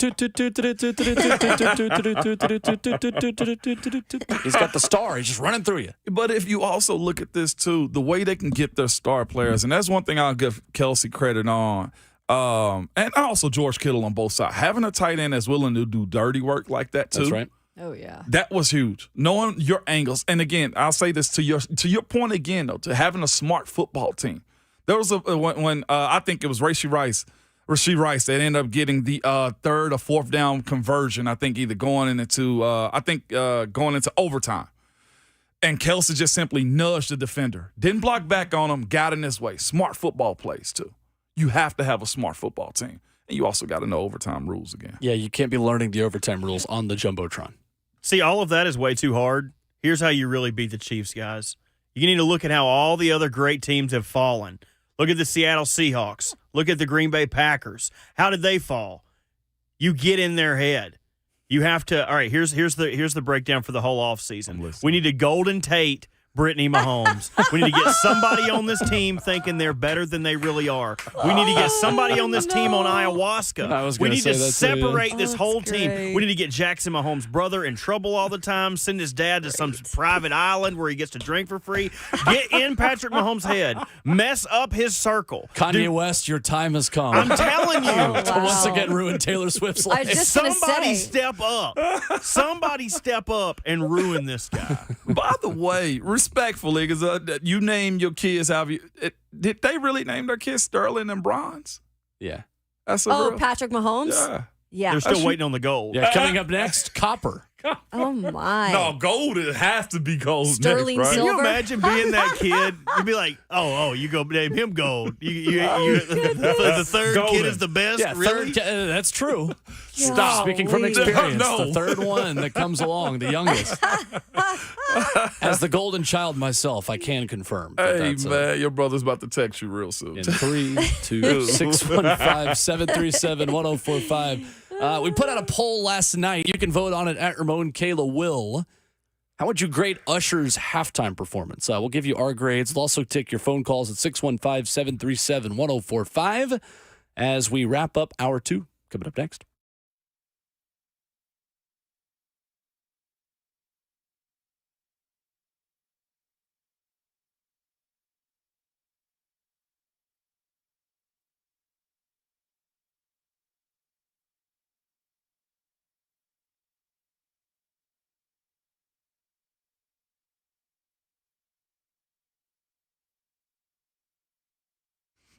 got the star. He's just running through you. But if you also look at this too, the way they can get their star players, and that's one thing I'll give Kelce credit on, and also George Kittle on both sides. Having a tight end that's willing to do dirty work like that too. That's right. Oh, yeah. That was huge. Knowing your angles, and again, I'll say this to your point again though, to having a smart football team. There was when I think it was Rashee Rice that ended up getting the third or fourth down conversion. I think either going into overtime, and Kelce just simply nudged the defender, didn't block back on him, got in his way. Smart football plays too. You have to have a smart football team, and you also got to know overtime rules again. Yeah, you can't be learning the overtime rules on the Jumbotron. See, all of that is way too hard. Here's how you really beat the Chiefs, guys. You need to look at how all the other great teams have fallen. Look at the Seattle Seahawks. Look at the Green Bay Packers. How did they fall? You get in their head. You have to. All right, here's the breakdown for the whole offseason. We need to Golden Tate Brittany Mahomes. We need to get somebody on this team thinking they're better than they really are. We need to get somebody on this team on ayahuasca. We need to separate this whole team. We need to get Jackson Mahomes' brother in trouble all the time, send his dad to some private island where he gets to drink for free. Get in Patrick Mahomes' head. Mess up his circle. Kanye West, your time has come. I'm telling you. To once again ruin Taylor Swift's life. Somebody step up. Somebody step up and ruin this guy. By the way, respectfully, because you name your kids, did they really name their kids Sterling and Bronze? Yeah. That's Patrick Mahomes? Yeah. Yeah. They're still waiting on the gold. Yeah, coming up next, Copper. Oh, my. No, gold, it has to be gold Sterling next, right? silver? Can you imagine being that kid? You'd be like, oh, you go name him Gold. The third Golden. kid is the best? Yeah, really? that's true. Stop. Speaking from experience, No. the third one that comes along, the youngest. As the golden child myself, I can confirm. Hey, man, your brother's about to text you real soon. In 3, 2, 615 737 1045. We put out a poll last night. You can vote on it at Ramon Kayla Will. How would you grade Usher's halftime performance? We'll give you our grades. We'll also take your phone calls at 615 737 1045 as we wrap up hour 2. Coming up next.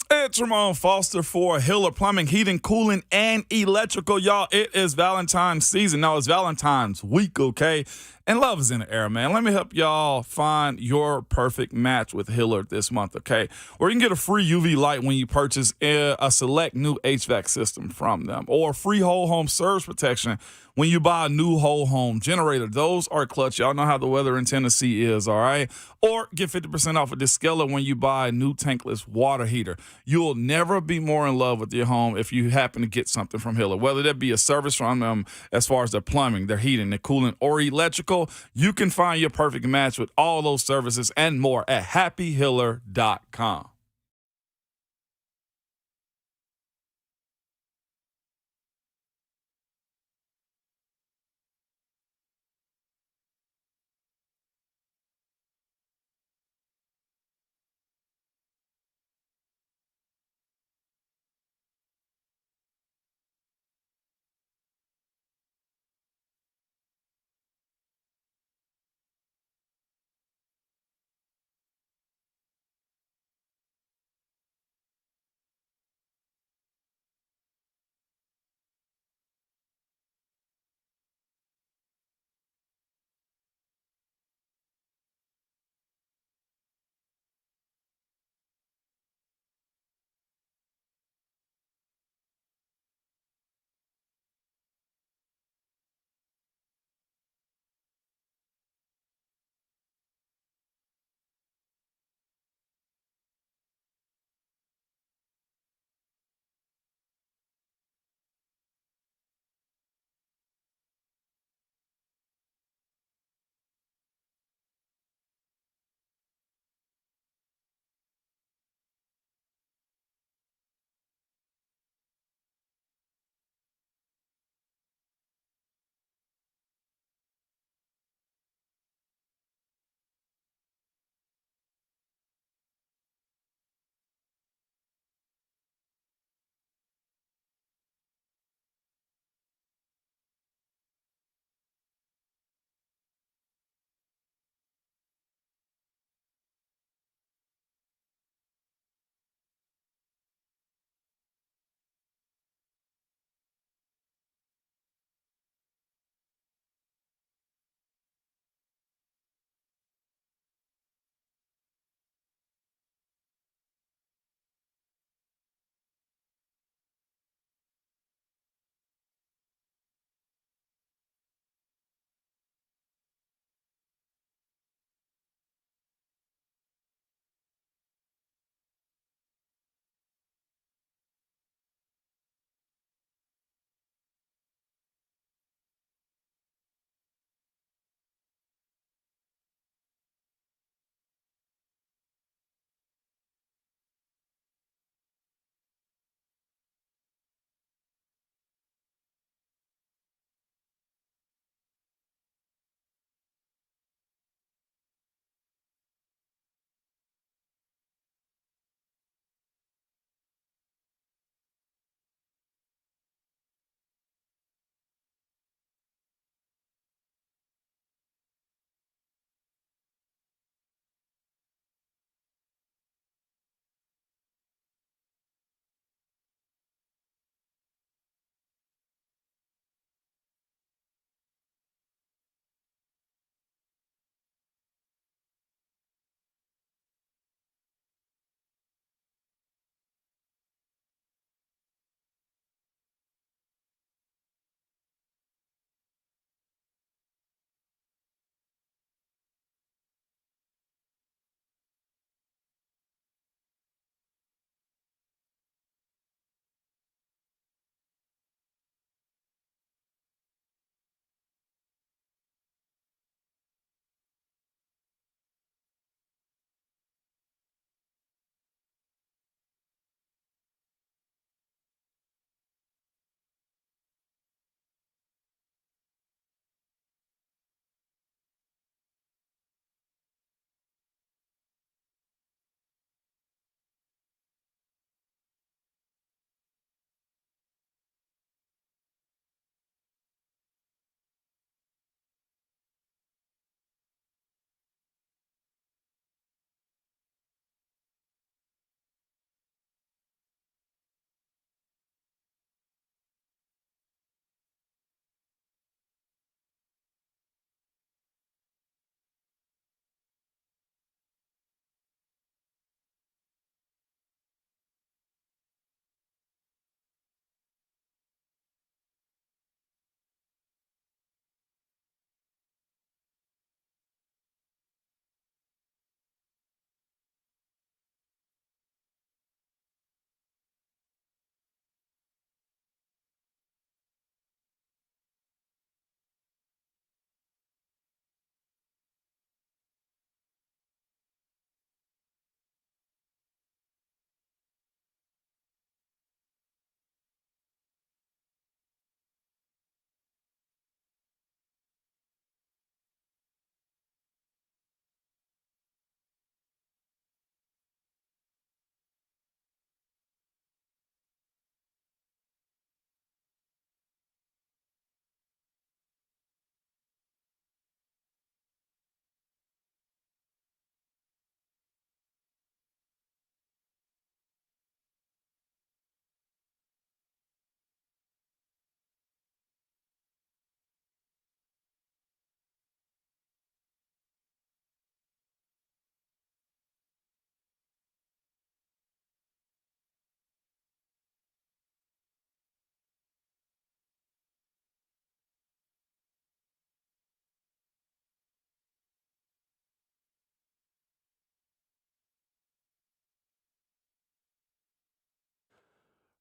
It's Ramon Foster for Hiller Plumbing, Heating, Cooling, and Electrical. Y'all, it is Valentine's season. No, it's Valentine's week, okay? And love is in the air, man. Let me help y'all find your perfect match with Hiller this month, okay? Or you can get a free UV light when you purchase a select new HVAC system from them. Or free whole home surge protection when you buy a new whole home generator. Those are clutch. Y'all know how the weather in Tennessee is, all right? Or get 50% off a Discella when you buy a new tankless water heater. You'll never be more in love with your home if you happen to get something from Hiller. Whether that be a service from them as far as their plumbing, their heating, their cooling, or electrical, you can find your perfect match with all those services and more at happyhiller.com.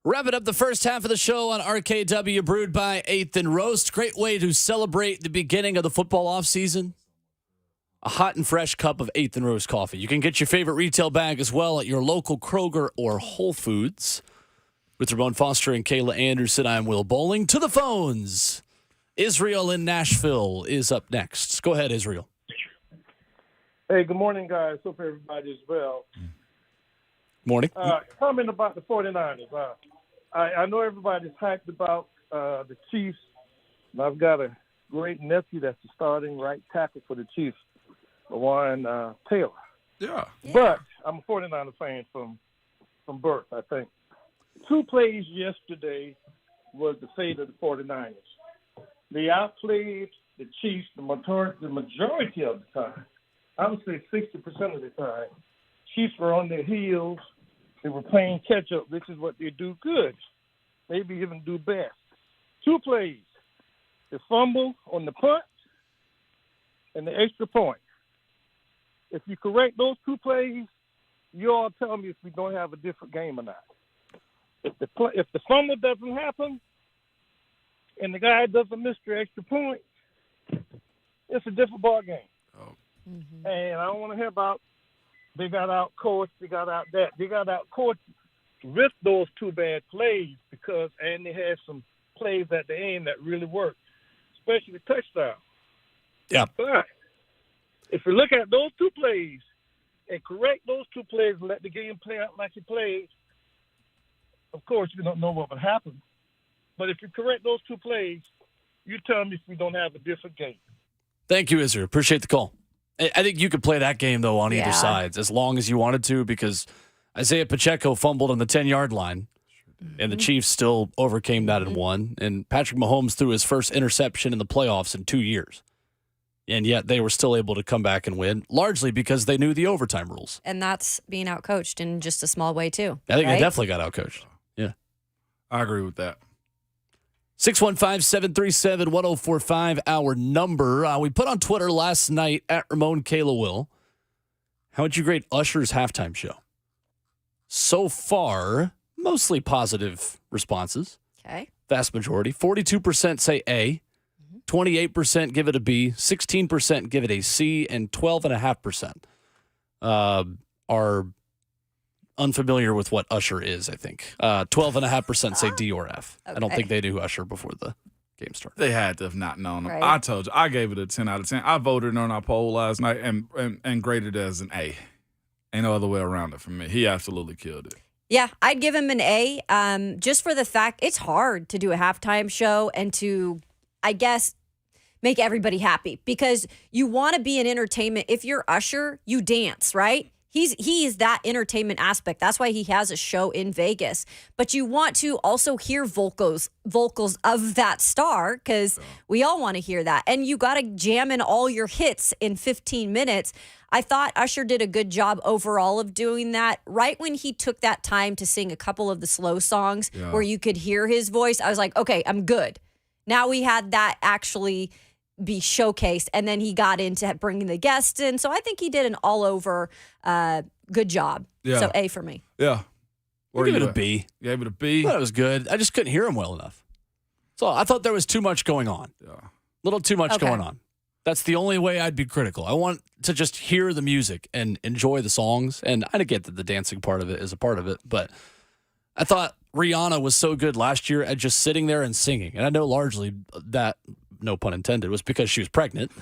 Wrapping up the first half of the show on RKW, brewed by 8th and Roast. Great way to celebrate the beginning of the football offseason. A hot and fresh cup of 8th and Roast coffee. You can get your favorite retail bag as well at your local Kroger or Whole Foods. With Ramon Foster and Kayla Anderson, I'm Will Bowling. To the phones. Israel in Nashville is up next. Go ahead, Israel. Hey, good morning, guys. Hope everybody is well. Morning. Comment about the 49ers. I know everybody's hyped about the Chiefs. And I've got a great nephew that's the starting right tackle for the Chiefs, Warren Taylor. Yeah. But I'm a 49er fan from birth, I think. 2 plays yesterday was the fate of the 49ers. They outplayed the Chiefs the majority of the time. I would say 60% of the time. Chiefs were on their heels. They were playing catch-up, which is what they do good, maybe even do best. 2 plays, the fumble on the punt and the extra point. If you correct those 2 plays, you all tell me if we're going to have a different game or not. If the fumble doesn't happen and the guy doesn't miss the extra point, it's a different ball game. Oh. Mm-hmm. And I don't want to hear about they got out coached, they got out that. They got out coached with those 2 bad plays and they had some plays at the end that really worked, especially the touchdown. Yeah. But if you look at those 2 plays and correct those 2 plays and let the game play out like it played, of course, you don't know what would happen. But if you correct those 2 plays, you tell me if we don't have a different game. Thank you, Israel. Appreciate the call. I think you could play that game, though, on either Yeah. side, as long as you wanted to, because Isaiah Pacheco fumbled on the 10-yard line, and the Chiefs still overcame that and won. And Patrick Mahomes threw his first interception in the playoffs in 2 years. And yet they were still able to come back and win, largely because they knew the overtime rules. And that's being outcoached in just a small way, too. I think right? they definitely got outcoached. Yeah. I agree with that. 615-737-1045, our number. We put on Twitter last night at Ramon Kayla Will. How would you grade Usher's halftime show? So far, mostly positive responses. Okay. Vast majority. 42% say A, 28% give it a B, 16% give it a C, and 12.5% are unfamiliar with what Usher is, I think. 12.5% say D or F. I don't Okay. think they knew Usher before the game started. They had to have not known him. Right. I told you, I gave it a 10 out of 10. I voted on our poll last night and graded it as an A. Ain't no other way around it for me. He absolutely killed it. Yeah, I'd give him an A, just for the fact it's hard to do a halftime show and to, I guess, make everybody happy because you want to be an entertainment. If you're Usher, you dance, right? He is that entertainment aspect. That's why he has a show in Vegas. But you want to also hear vocals of that star because we all want to hear that. And you got to jam in all your hits in 15 minutes. I thought Usher did a good job overall of doing that. Right when he took that time to sing a couple of the slow songs where you could hear his voice, I was like, okay, I'm good. Now we had that actually be showcased, and then he got into bringing the guests in. So I think he did an all-over good job. Yeah. So A for me. Yeah. I'll give it a B. Gave it a B. I thought it was good. I just couldn't hear him well enough. So I thought there was too much going on. Yeah. A little too much Okay. going on. That's the only way I'd be critical. I want to just hear the music and enjoy the songs. And I get that the dancing part of it is a part of it, but I thought Rihanna was so good last year at just sitting there and singing. And I know largely that, no pun intended, was because she was pregnant.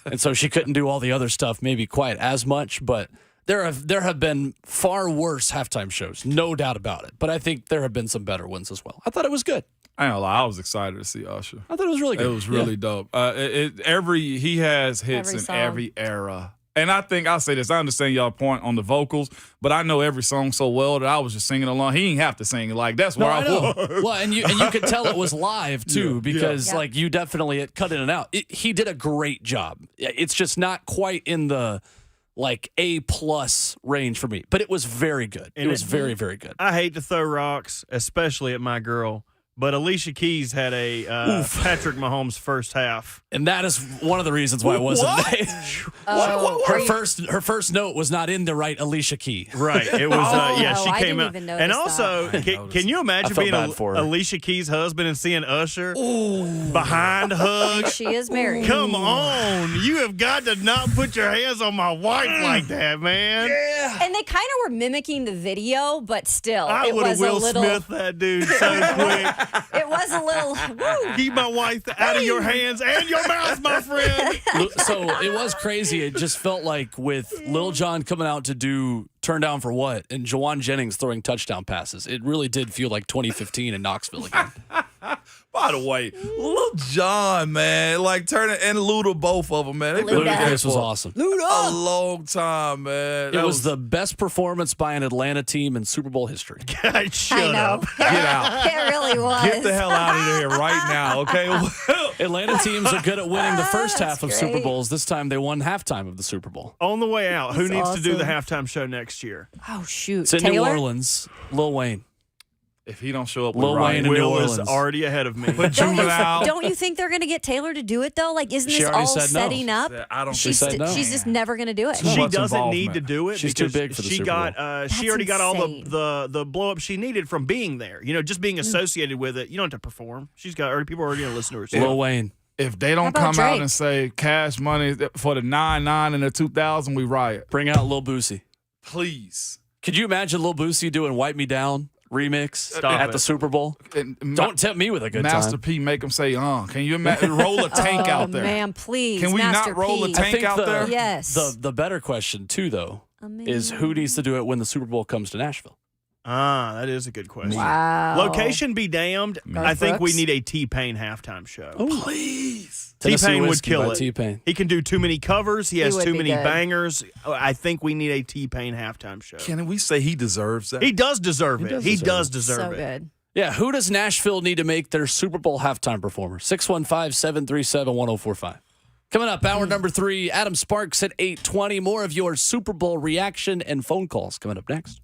And so she couldn't do all the other stuff maybe quite as much, but there have been far worse halftime shows, no doubt about it. But I think there have been some better ones as well. I thought it was good. I ain't gonna lie, I was excited to see Usher. I thought it was really good. It was really dope. He has hits Every in song. every era. And I think I'll say this. I understand y'all point on the vocals, but I know every song so well that I was just singing along. He ain't have to sing it. Like that's where No, I know. was. Well, and you could tell it was live too, Yeah. because Yeah. like you definitely it cut in and out. He did a great job. It's just not quite in the like A+ range for me, but it was very good. And it was very, very good. I hate to throw rocks, especially at my girl, But Alicia Keys had a Patrick Mahomes first half. And that is one of the reasons why it wasn't there. Her first note was not in the right Alicia Key. Right. It was, she I came didn't out. even notice And also, can you imagine being Alicia Keys' husband and seeing Usher behind hug? She is married. Come on. You have got to not put your hands on my wife like that, man. Yeah. And they kind of were mimicking the video, but still, I it would have was a Will little. Smith that dude so quick. It was a little. Woo. Keep my wife out of your hands and your mouth, my friend. So it was crazy. It just felt like with Lil Jon coming out to do Turn Down for What and Jawan Jennings throwing touchdown passes, it really did feel like 2015 in Knoxville again. By the way, Lil Jon, man, like turning and Luda, both of them, man. They've been together This was awesome. a long time, man. It was the best performance by an Atlanta team in Super Bowl history. God, shut I know. up. Get out. It really was. Get the hell out of there right now, okay? Atlanta teams are good at winning the first half of That's Super great. Bowls. This time they won halftime of the Super Bowl. On the way out, who That's needs to do the awesome. halftime show next year? Oh shoot, It's in Taylor. New Orleans. Lil Wayne. If he don't show up Lil with Wayne Ryan, in New Will is Orleans. already ahead of me. But Don't you, Juvenile, don't you think they're going to get Taylor to do it though? Like, isn't She this already all said no. setting up? I don't She think said no. She's just never going to do it. Too She much doesn't involvement. need to do it. She's too because big for the she Super got Bowl. she already got all insane. the blow up she needed from being there. You know, just being associated with it. You don't have to perform. She's got already people are already going to listen to her. So. Lil Wayne. If they How don't about come out Drake? and say cash money for the 99 and the 2000, we riot. Bring out Lil Boosie. Please. Could you imagine Lil Boosie doing Wipe Me Down remix Stop at it. the Super Bowl? And Don't tempt me with a good Master time. P make them say, can you imagine roll a tank out there? Man, please. Can we Master not roll a P. tank I think out there? Yes. The better question, too, though, is who needs to do it when the Super Bowl comes to Nashville? That is a good question. Wow. Location be damned. I think we Brooks? need a T-Pain halftime show. Please. Tennessee T-Pain would Whiskey kill by it. T-Pain. He can do too many covers. He has would too be many good. bangers. I think we need a T-Pain halftime show. Can we say he deserves that? He does deserve it. He does deserve So it. good. Yeah, who does Nashville need to make their Super Bowl halftime performer? 615-737-1045. Coming up, hour number 3, Adam Sparks at 8:20. More of your Super Bowl reaction and phone calls coming up next.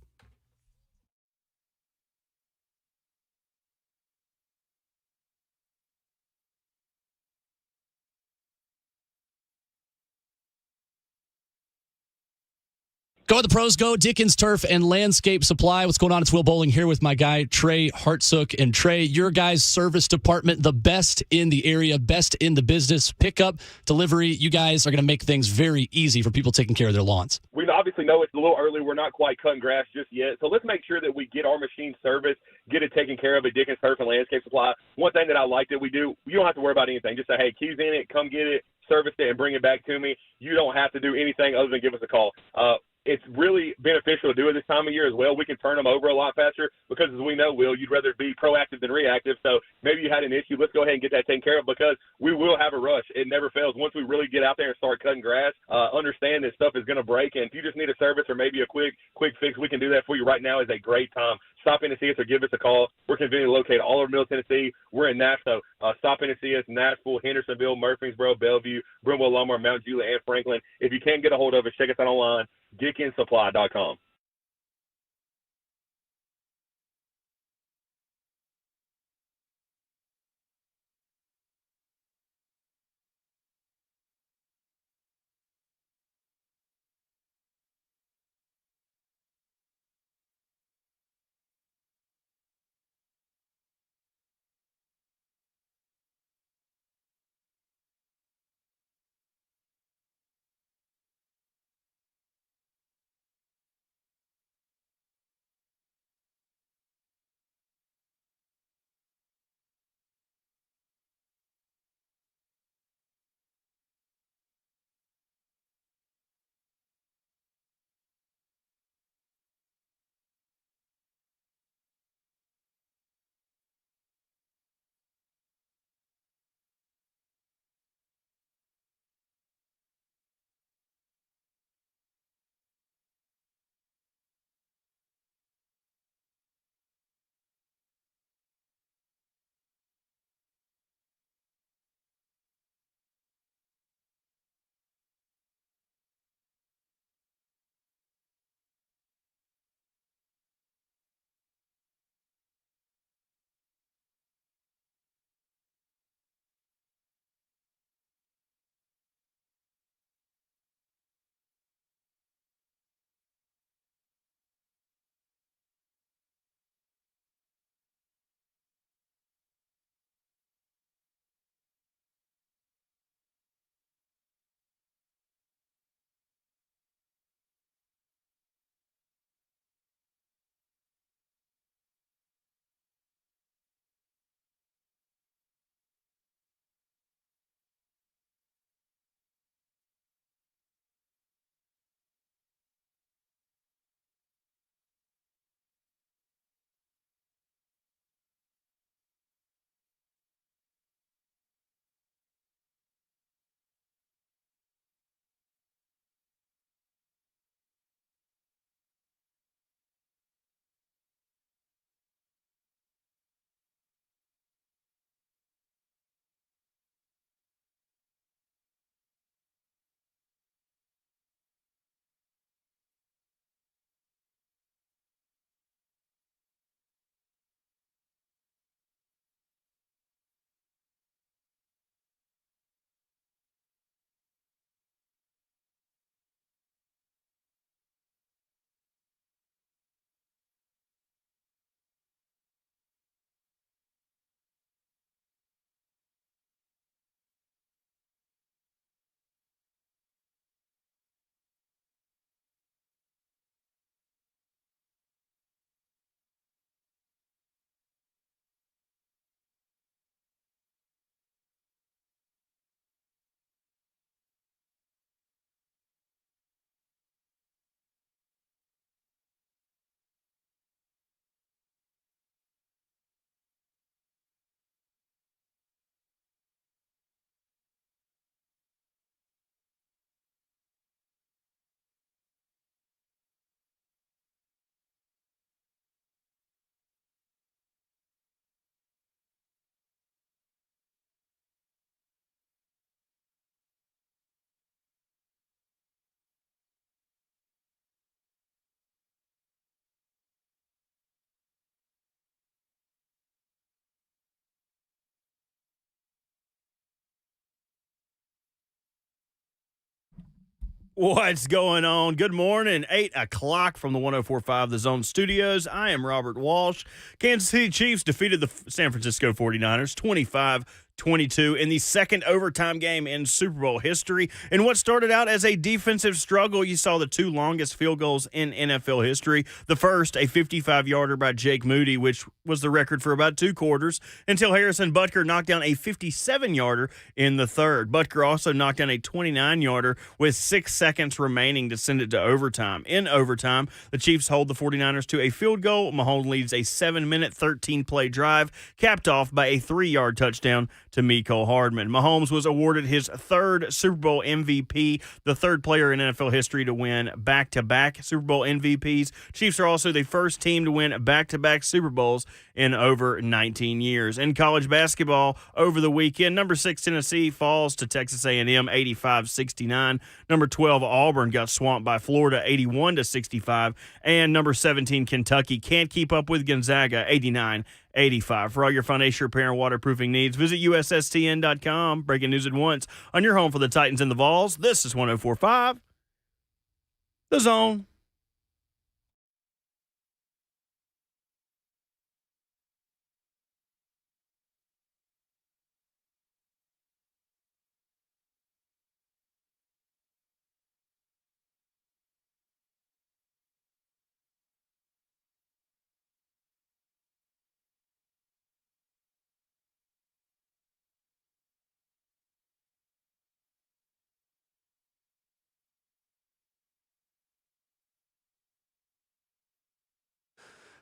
Go with the pros, go. Dickens Turf and Landscape Supply. What's going on? It's Will Bowling here with my guy, Trey Hartsook. And Trey, your guys' service department, the best in the area, best in the business. Pickup, delivery, you guys are going to make things very easy for people taking care of their lawns. We obviously know it's a little early. We're not quite cutting grass just yet. So let's make sure that we get our machine serviced, get it taken care of at Dickens Turf and Landscape Supply. One thing that I like that we do, you don't have to worry about anything. Just say, hey, keys in it, come get it, service it, and bring it back to me. You don't have to do anything other than give us a call. It's really beneficial to do it this time of year as well. We can turn them over a lot faster because, as we know, Will, you'd rather be proactive than reactive. So maybe you had an issue. Let's go ahead and get that taken care of because we will have a rush. It never fails. Once we really get out there and start cutting grass, understand that stuff is going to break. And if you just need a service or maybe a quick fix, we can do that for you. Right now is a great time. Stop in and see us or give us a call. We're conveniently located all over Middle Tennessee. We're in Nashville. Stop in and see us in Nashville, Hendersonville, Murfreesboro, Bellevue, Brentwood, Lamar, Mount Juliet, and Franklin. If you can't get a hold of us, check us out online, DickensSupply.com. What's going on? Good morning. 8 o'clock from the 104.5 The Zone Studios. I am Robert Walsh. Kansas City Chiefs defeated the San Francisco 49ers 25-22 in the second overtime game in Super Bowl history. In what started out as a defensive struggle, you saw the two longest field goals in NFL history. The first, a 55-yarder by Jake Moody, which was the record for about 2 quarters, until Harrison Butker knocked down a 57-yarder in the third. Butker also knocked down a 29-yarder with 6 seconds remaining to send it to overtime. In overtime, the Chiefs hold the 49ers to a field goal. Mahomes leads a 7-minute, 13-play drive, capped off by a 3-yard touchdown to Mecole Hardman. Mahomes was awarded his third Super Bowl MVP, the third player in NFL history to win back-to-back Super Bowl MVPs. Chiefs are also the first team to win back-to-back Super Bowls in over 19 years. In college basketball, over the weekend, number 6 Tennessee falls to Texas A&M 85-69. Number 12 Auburn got swamped by Florida 81-65. And number 17 Kentucky can't keep up with Gonzaga 89-85. For all your foundation repair and waterproofing needs, visit USSTN.com. Breaking news at once on your home for the Titans and the Vols. This is 104.5 The Zone.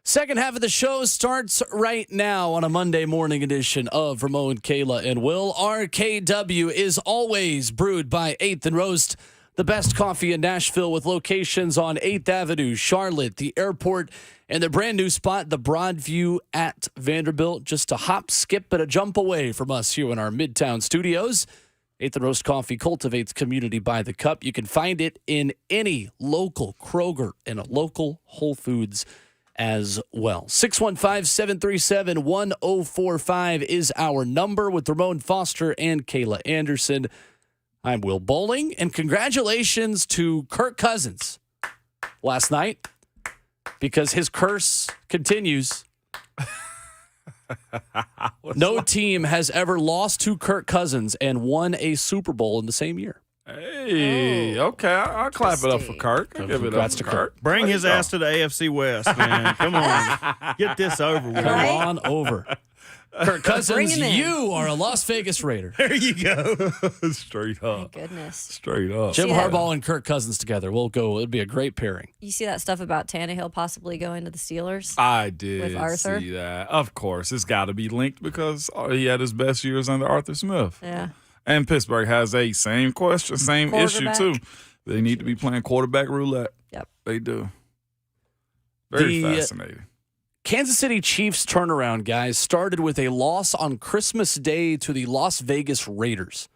Second half of the show starts right now on a Monday morning edition of Ramon, Kayla, and Will. RKW is always brewed by 8th and Roast, the best coffee in Nashville, with locations on 8th Avenue, Charlotte, the airport, and the brand new spot, the Broadview at Vanderbilt. Just a hop, skip, and a jump away from us here in our Midtown studios. 8th and Roast Coffee cultivates community by the cup. You can find it in any local Kroger and a local Whole Foods as well. 615-737-1045 is our number with Ramon Foster and Kayla Anderson. I'm Will Bowling, and congratulations to Kirk Cousins last night, because his curse continues. No team has ever lost to Kirk Cousins and won a Super Bowl in the same year. Hey, okay. I'll clap it up for Kirk. I'll give it up to Kirk. Bring his ass to the AFC West, man. Come on. Get this over with. Come on over. Kirk Cousins, you are a Las Vegas Raider. There you go. Straight up. My goodness. Straight up. Jim Harbaugh and Kirk Cousins together. We'll go. It'd be a great pairing. You see that stuff about Tannehill possibly going to the Steelers? I did with Arthur? see that. Of course. It's got to be linked because he had his best years under Arthur Smith. Yeah. And Pittsburgh has a same question, same issue, too. They need to be playing quarterback roulette. Yep. They do. Very fascinating. Kansas City Chiefs turnaround, guys, started with a loss on Christmas Day to the Las Vegas Raiders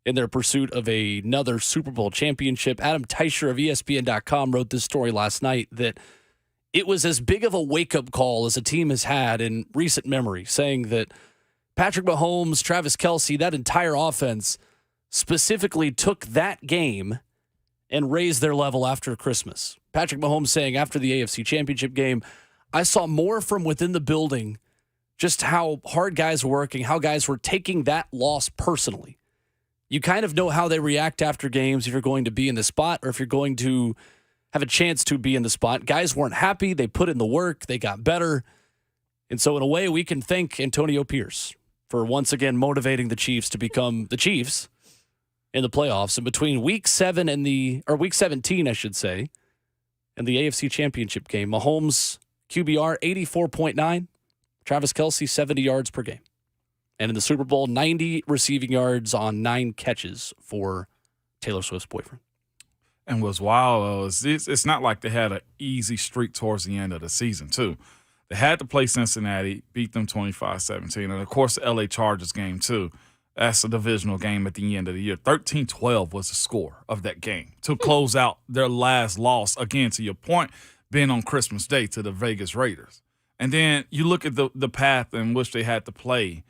in their pursuit of another Super Bowl championship. Adam Teicher of ESPN.com wrote this story last night that it was as big of a wake-up call as a team has had in recent memory, saying that Patrick Mahomes, Travis Kelce, that entire offense specifically took that game and raised their level after Christmas. Patrick Mahomes saying after the AFC Championship game, I saw more from within the building, just how hard guys were working, how guys were taking that loss personally. You kind of know how they react after games if you're going to be in the spot or if you're going to have a chance to be in the spot. Guys weren't happy. They put in the work. They got better. And so in a way, we can thank Antonio Pierce for once again motivating the Chiefs to become the Chiefs in the playoffs. And between week 17, I should say, and the AFC Championship game, Mahomes QBR 84.9, Travis Kelce 70 yards per game. And in the Super Bowl, 90 receiving yards on 9 catches for Taylor Swift's boyfriend. And what's wild, though, is it's not like they had an easy streak towards the end of the season, too. They had to play Cincinnati, beat them 25-17. And, of course, the L.A. Chargers game, too. That's a divisional game at the end of the year. 13-12 was the score of that game to close out their last loss, again, to your point, being on Christmas Day to the Vegas Raiders. And then you look at the path in which they had to play.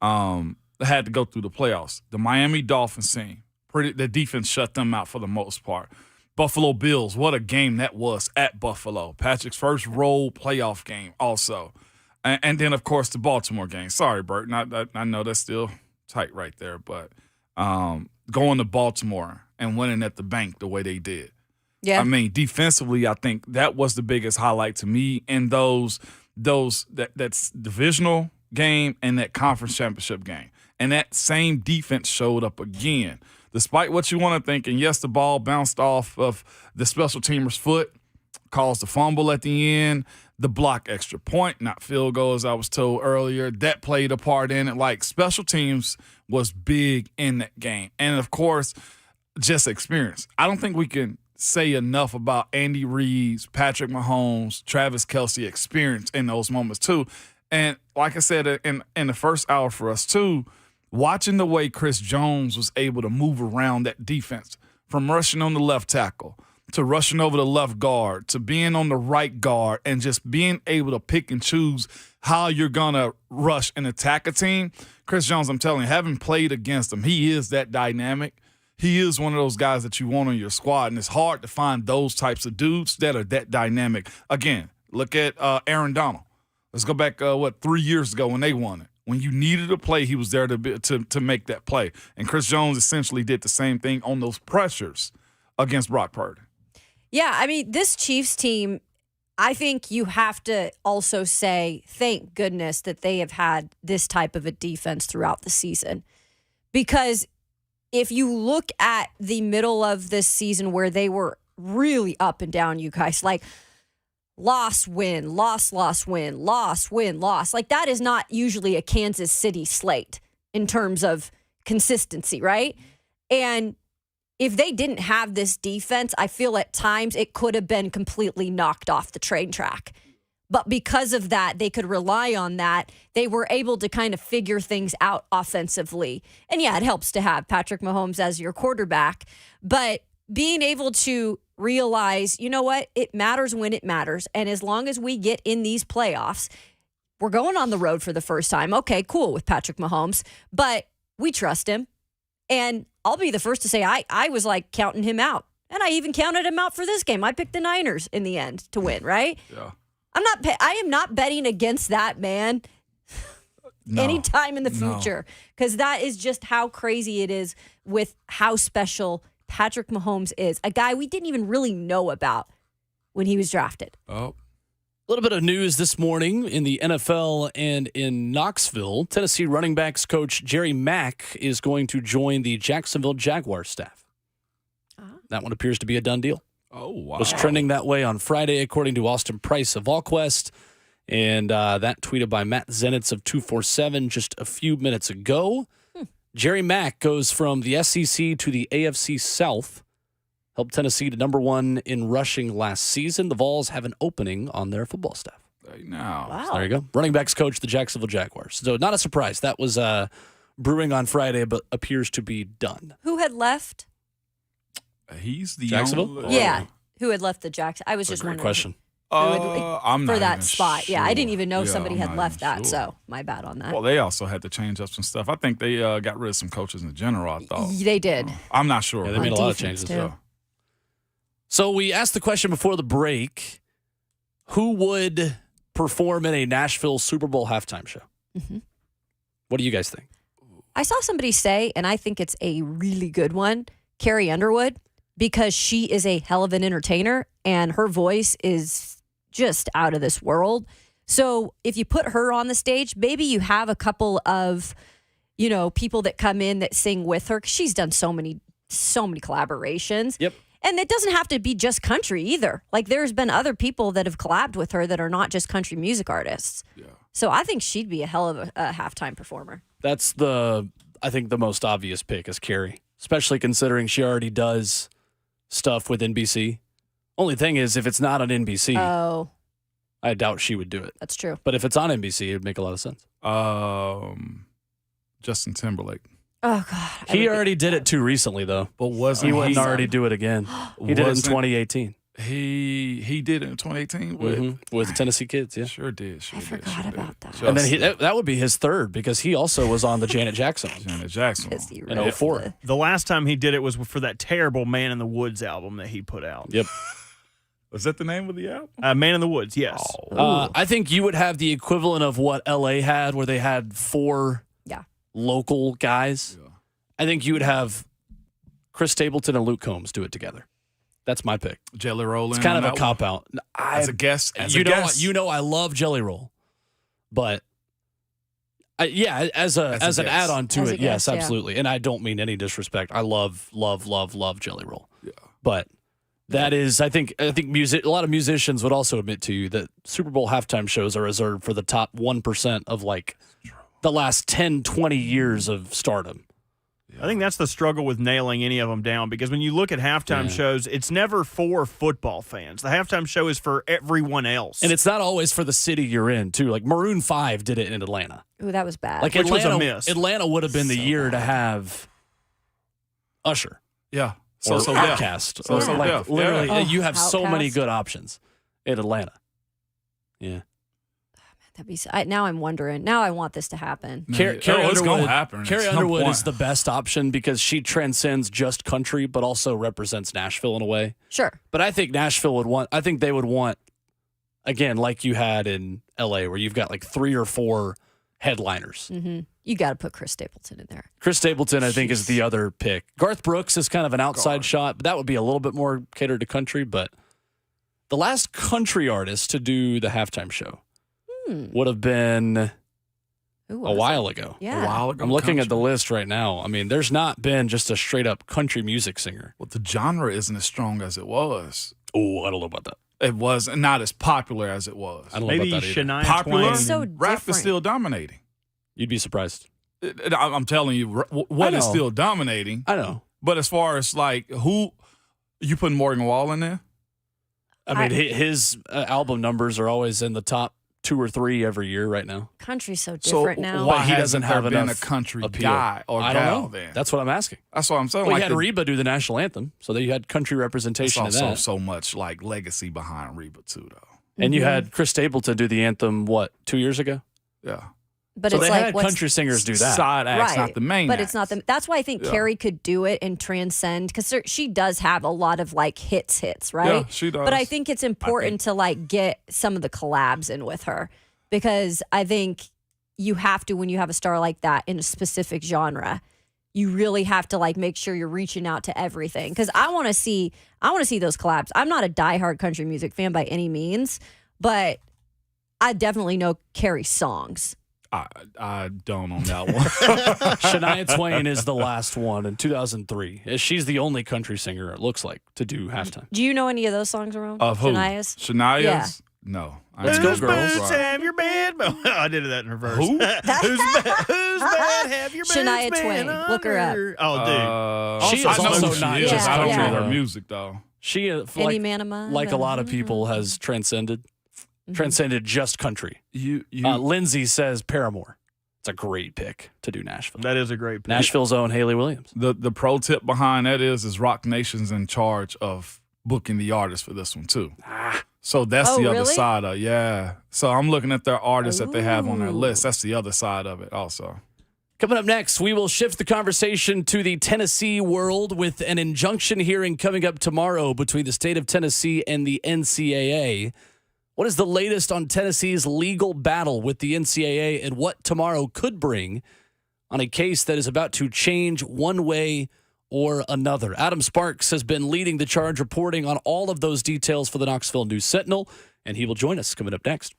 They had to go through the playoffs. The Miami Dolphins team The defense shut them out for the most part. Buffalo Bills, what a game that was at Buffalo. Patrick's first road playoff game also. And then, of course, the Baltimore game. Sorry, Bert. I know that's still tight right there. But going to Baltimore and winning at the bank the way they did. Yeah. I mean, defensively, I think that was the biggest highlight to me in that's divisional game and that conference championship game. And that same defense showed up again. Despite what you want to think, and yes, the ball bounced off of the special teamer's foot, caused a fumble at the end, the block extra point, not field goal, as I was told earlier, that played a part in it. Like, special teams was big in that game. And, of course, just experience. I don't think we can say enough about Andy Reid's, Patrick Mahomes, Travis Kelce experience in those moments, too. And like I said, in the first hour for us, too, watching the way Chris Jones was able to move around that defense, from rushing on the left tackle to rushing over the left guard to being on the right guard and just being able to pick and choose how you're going to rush and attack a team. Chris Jones, I'm telling you, having played against him, he is that dynamic. He is one of those guys that you want on your squad, and it's hard to find those types of dudes that are that dynamic. Again, look at Aaron Donald. Let's go back, 3 years ago when they won it. When you needed a play, he was there to make that play. And Chris Jones essentially did the same thing on those pressures against Brock Purdy. Yeah, I mean, this Chiefs team, I think you have to also say, thank goodness that they have had this type of a defense throughout the season. Because if you look at the middle of this season where they were really up and down, you guys, like, loss, win, loss, win, loss, win, loss. Like, that is not usually a Kansas City slate in terms of consistency, right? And if they didn't have this defense, I feel at times it could have been completely knocked off the train track. But because of that, they could rely on that. They were able to kind of figure things out offensively. And yeah, it helps to have Patrick Mahomes as your quarterback. But being able to realize, you know what, it matters when it matters. And as long as we get in these playoffs, we're going on the road for the first time. Okay, cool with Patrick Mahomes, but we trust him. And I'll be the first to say I was like counting him out. And I even counted him out for this game. I picked the Niners in the end to win, right? Yeah. I am not betting against that, man. Anytime in the future. Because that is just how crazy it is with how special Patrick Mahomes is. A guy we didn't even really know about when he was drafted. Oh. A little bit of news this morning in the NFL and in Knoxville. Tennessee running backs coach Jerry Mack is going to join the Jacksonville Jaguars staff. That one appears to be a done deal. Oh, wow. Was trending that way on Friday, according to Austin Price of VolQuest. And that tweeted by Matt Zenitz of 247 just a few minutes ago. Jerry Mack goes from the SEC to the AFC South. Helped Tennessee to number one in rushing last season. The Vols have an opening on their football staff. Now. Wow. So there you go. Running backs coach the Jacksonville Jaguars. So not a surprise. That was brewing on Friday, but appears to be done. Who had left? He's the Jacksonville? only, Yeah. Who had left the Jackson? I was just Great wondering. question. I'm not for that even spot. Yeah, I didn't even know Yeah, somebody I'm had not left even that, sure. so my bad on that. Well, they also had to change up some stuff. I think they got rid of some coaches in general, I thought. They did. I'm not sure. Yeah, they made a lot of defense, changes. too. Yeah. So we asked the question before the break, who would perform in a Nashville Super Bowl halftime show? Mm-hmm. What do you guys think? I saw somebody say, and I think it's a really good one, Carrie Underwood, because she is a hell of an entertainer and her voice is just out of this world. So if you put her on the stage, maybe you have a couple of, people that come in that sing with her. 'Cause she's done so many collaborations. Yep. And it doesn't have to be just country either. Like there's been other people that have collabed with her that are not just country music artists. Yeah. So I think she'd be a hell of a halftime performer. That's I think the most obvious pick is Carrie, especially considering she already does stuff with NBC. Only thing is, if it's not on NBC, Oh, I doubt she would do it. that's true. But if it's on NBC, it would make a lot of sense. Justin Timberlake. Oh, God. He already did it too recently, though. But wasn't He wouldn't already do it again. He did it in Wasn't- 2018. He did it in 2018 with the Tennessee Kids, yeah. Sure did. I forgot about that. And then that would be his third because he also was on the Janet Jackson. Janet Jackson. In 04. The last time he did it was for that terrible Man in the Woods album that he put out. Yep. Was that the name of the album? Man in the Woods, yes. I think you would have the equivalent of what LA had, where they had 4 local guys. Yeah. I think you would have Chris Stapleton and Luke Combs do it together. That's my pick. Jelly Roll. It's kind of a cop out. As a guest, you know, I love Jelly Roll, but as an add on to it, yes, absolutely. And I don't mean any disrespect. I love Jelly Roll. Yeah, but that is, I think a lot of musicians would also admit to you that Super Bowl halftime shows are reserved for the top 1% of like the last 10, 20 years of stardom. I think that's the struggle with nailing any of them down because when you look at halftime shows, it's never for football fans. The halftime show is for everyone else. And it's not always for the city you're in, too. Like Maroon 5 did it in Atlanta. Ooh, that was bad. Like Which was a miss. Atlanta would have been the year to have Usher. Yeah. Or Outkast. Literally, you have so many Outkast. good options in Atlanta. Yeah. That'd be. Now I'm wondering. Now I want this to happen. Carrie it's Underwood, gonna happen. Carrie At some Underwood point. is the best option because she transcends just country, but also represents Nashville in a way. Sure. But I think Nashville would want. I think they would want, again, like you had in L.A., where you've got like 3 or 4 headliners. Mm-hmm. You got to put Chris Stapleton in there. Chris Stapleton, I think, is the other pick. Garth Brooks is kind of an outside shot, but that would be a little bit more catered to country. But the last country artist to do the halftime show would have been a while ago. Yeah. A while ago. I'm looking at the list right now. I mean, there's not been just a straight up country music singer. Well, the genre isn't as strong as it was. Oh, I don't know about that. It was not as popular as it was. I don't Maybe know about that either. Shania Popular, Twain. So rap different. is still dominating. You'd be surprised. I'm telling you, what is still dominating. I know. But as far as like who, you putting Morgan Wall in there? I mean, his album numbers are always in the top 2 or 3 every year right now. Country's so different now. Why But he doesn't have been enough a country appeal. guy or I gal don't know. then? That's what I'm asking. That's what I'm saying. Well, like you had Reba do the national anthem, so that you had country representation of that. so much like legacy behind Reba too, though. And you had Chris Stapleton do the anthem, 2 years ago? Yeah. But So it's they like had what's country singers do that. Side acts, right, not the main. but it's not the. That's why I think Carrie could do it and transcend because she does have a lot of like hits, right? Yeah, she does. But I think it's important to like get some of the collabs in with her because I think you have to when you have a star like that in a specific genre. You really have to like make sure you're reaching out to everything because I want to see those collabs. I'm not a diehard country music fan by any means, but I definitely know Carrie's songs. I don't on that one. Shania Twain is the last one in 2003. She's the only country singer, it looks like, to do halftime. Do you know any of those songs around? Of who? Shania's? Shania's? Yeah. No. Let's go, girls. Boots have your bed. I did that in reverse. Who? Who's bed have your bed? Shania Twain. Look her up. Oh, dude. She I is know also who she not is. just I don't country, know though. her music though. She, Any man of mine. like a lot of people, has transcended just country. You Lindsay says Paramore. It's a great pick to do Nashville. That is a great pick. Nashville's own Haley Williams. the pro tip behind that is Rock Nation's in charge of booking the artist for this one too. So that's the other really? side of So I'm looking at their artists that they have on their list. That's the other side of it also. Coming up next, we will shift the conversation to the Tennessee world with an injunction hearing coming up tomorrow between the state of Tennessee and the NCAA. What is the latest on Tennessee's legal battle with the NCAA and what tomorrow could bring on a case that is about to change one way or another? Adam Sparks has been leading the charge reporting on all of those details for the Knoxville News Sentinel, and he will join us coming up next.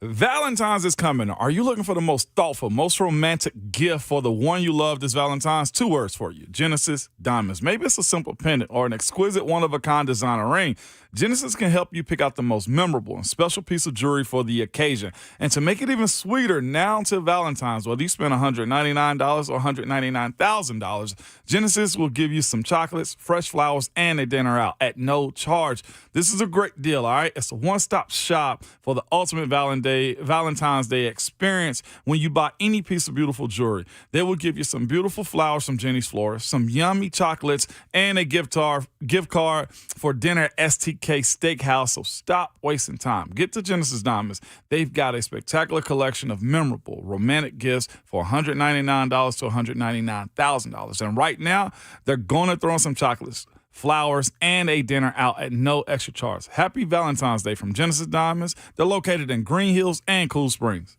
Valentine's is coming. Are you looking for the most thoughtful, most romantic gift for the one you love this Valentine's? 2 words for you: Genesis Diamonds. Maybe it's a simple pendant or an exquisite one-of-a-kind designer ring. Genesis can help you pick out the most memorable and special piece of jewelry for the occasion. And to make it even sweeter, now until Valentine's, whether you spend $199 or $199,000, Genesis will give you some chocolates, fresh flowers, and a dinner out at no charge. This is a great deal, all right? It's a one-stop shop for the ultimate Valentine's Day experience. When you buy any piece of beautiful jewelry, they will give you some beautiful flowers from Jenny's Florist, some yummy chocolates, and a gift card for dinner at STK Steakhouse. So stop wasting time. Get to Genesis Diamonds. They've got a spectacular collection of memorable romantic gifts for $199 to $199,000. And right now, they're going to throw in some chocolates, flowers, and a dinner out at no extra charge. Happy Valentine's Day from Genesis Diamonds. They're located in Green Hills and Cool Springs.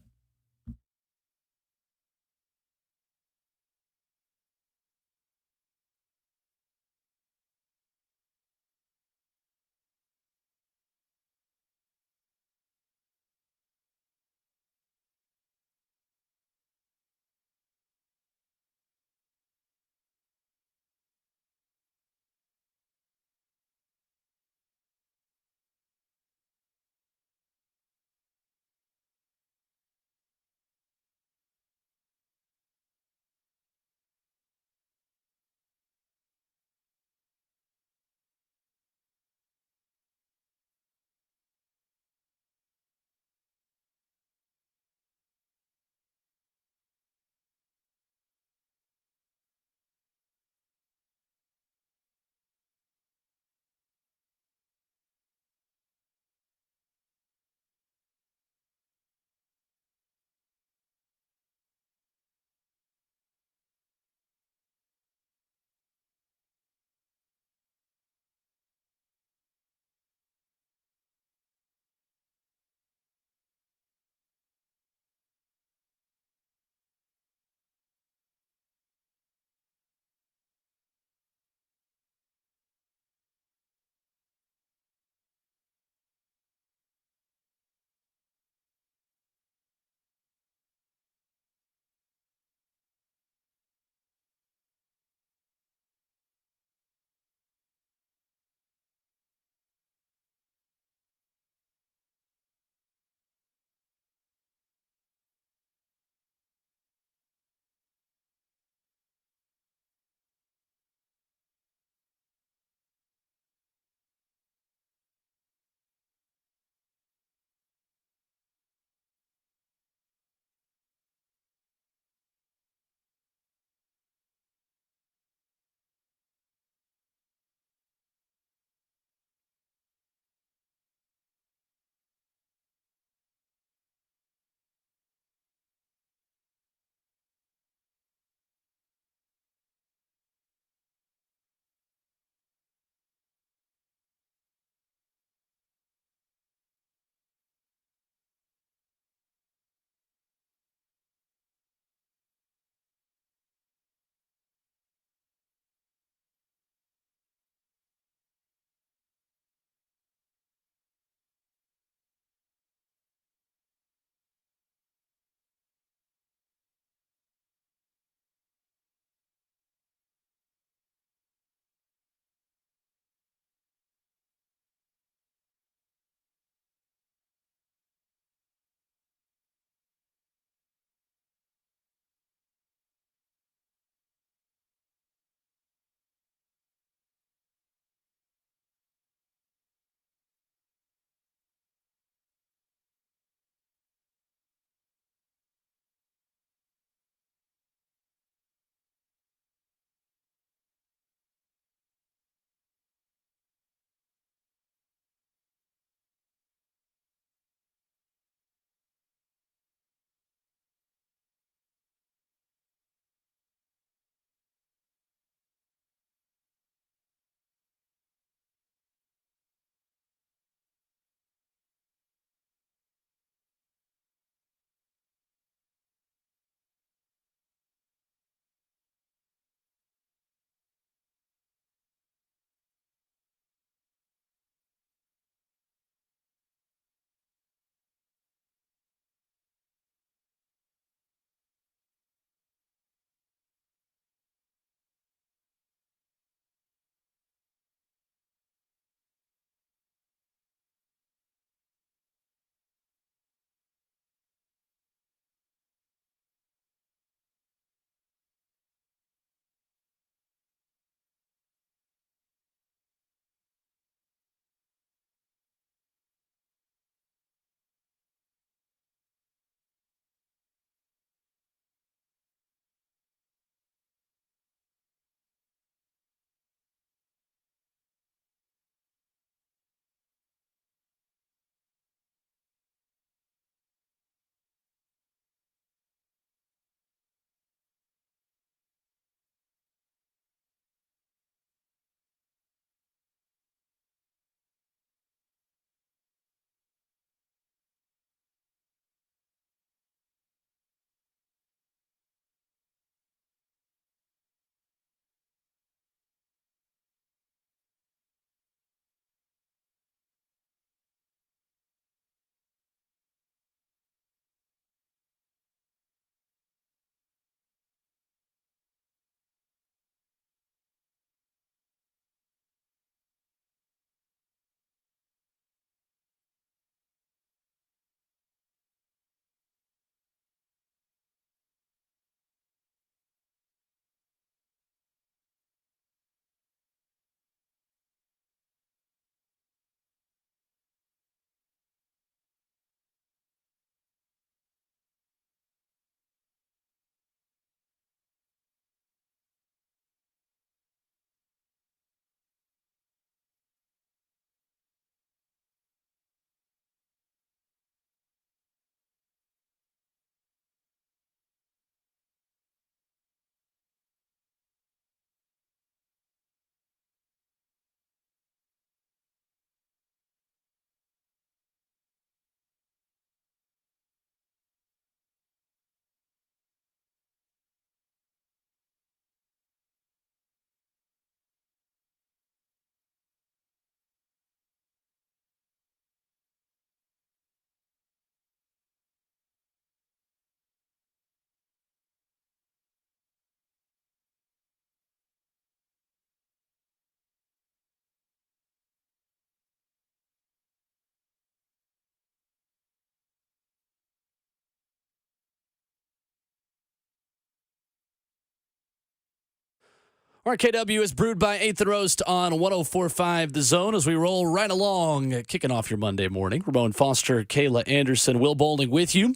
RKW is brewed by 8th and Roast on 104.5 The Zone as we roll right along, kicking off your Monday morning. Ramon Foster, Kayla Anderson, Will Bowling with you.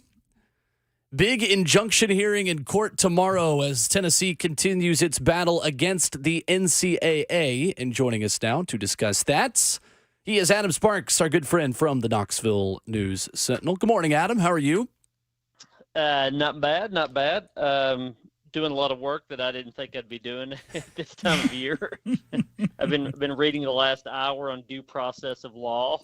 Big injunction hearing in court tomorrow as Tennessee continues its battle against the NCAA. And joining us now to discuss that, he is Adam Sparks, our good friend from the Knoxville News Sentinel. Good morning, Adam. How are you? Not bad, not bad. Doing a lot of work that I didn't think I'd be doing at this time of year. I've been reading the last hour on due process of law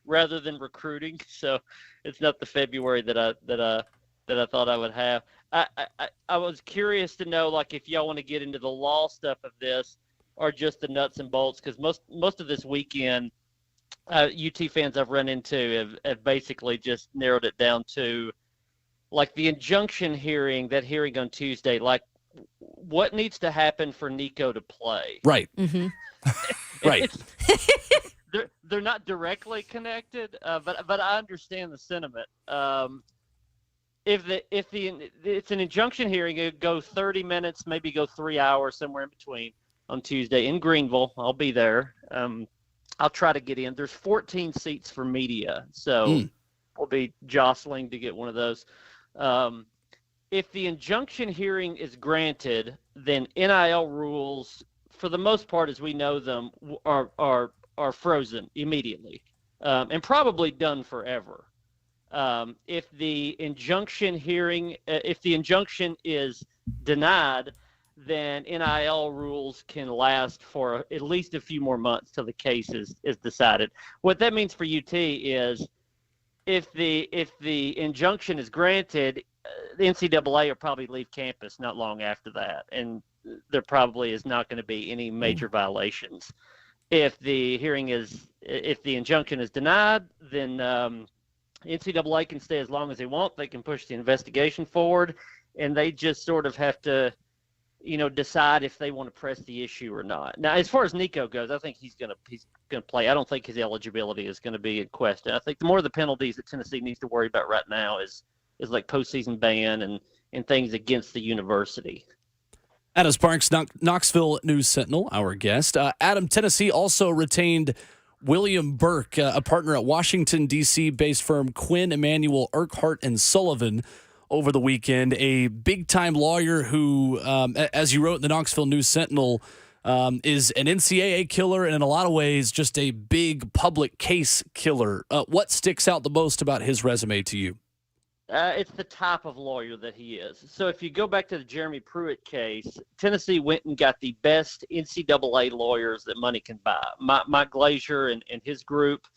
rather than recruiting. So it's not the February that I thought I would have. I was curious to know, like, if y'all want to get into the law stuff of this or just the nuts and bolts, because most of this weekend, UT fans I've run into have basically just narrowed it down to, like, the injunction hearing, that hearing on Tuesday, like, what needs to happen for Nico to play? Right. Mm-hmm. Right. They're not directly connected, but I understand the sentiment. If it's an injunction hearing, it go 30 minutes, maybe go 3 hours, somewhere in between, on Tuesday in Greenville. I'll be there. I'll try to get in. There's 14 seats for media, so we'll be jostling to get one of those. If the injunction hearing is granted, then NIL rules, for the most part, as we know them, are frozen immediately, and probably done forever. If the injunction is denied, then NIL rules can last for at least a few more months till the case is decided. What that means for UT is, if the injunction is granted, the NCAA will probably leave campus not long after that, and there probably is not going to be any major violations. If the injunction is denied, then NCAA can stay as long as they want. They can push the investigation forward, and they just sort of have to, decide if they want to press the issue or not. Now, as far as Nico goes, I think he's gonna play. I don't think his eligibility is going to be in question. I think the more of the penalties that Tennessee needs to worry about right now is like postseason ban and things against the university. Adam Sparks, Knoxville News Sentinel, our guest. Adam, Tennessee also retained William Burke, a partner at Washington, D.C.-based firm Quinn Emanuel Urquhart & Sullivan, over the weekend, a big-time lawyer who, as you wrote in the Knoxville News Sentinel, is an NCAA killer and in a lot of ways just a big public case killer. What sticks out the most about his resume to you? It's the type of lawyer that he is. So if you go back to the Jeremy Pruitt case, Tennessee went and got the best NCAA lawyers that money can buy. Mike Glazier and his group,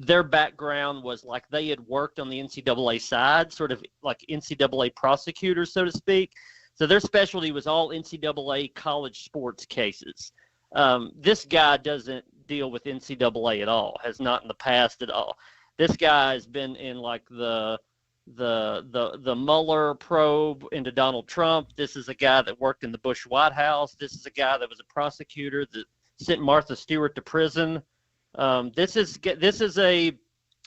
their background was like they had worked on the NCAA side, sort of like NCAA prosecutors, so to speak. So their specialty was all NCAA college sports cases. This guy doesn't deal with NCAA at all, has not in the past at all. This guy has been in like the Mueller probe into Donald Trump. This is a guy that worked in the Bush White House. This is a guy that was a prosecutor that sent Martha Stewart to prison. This is a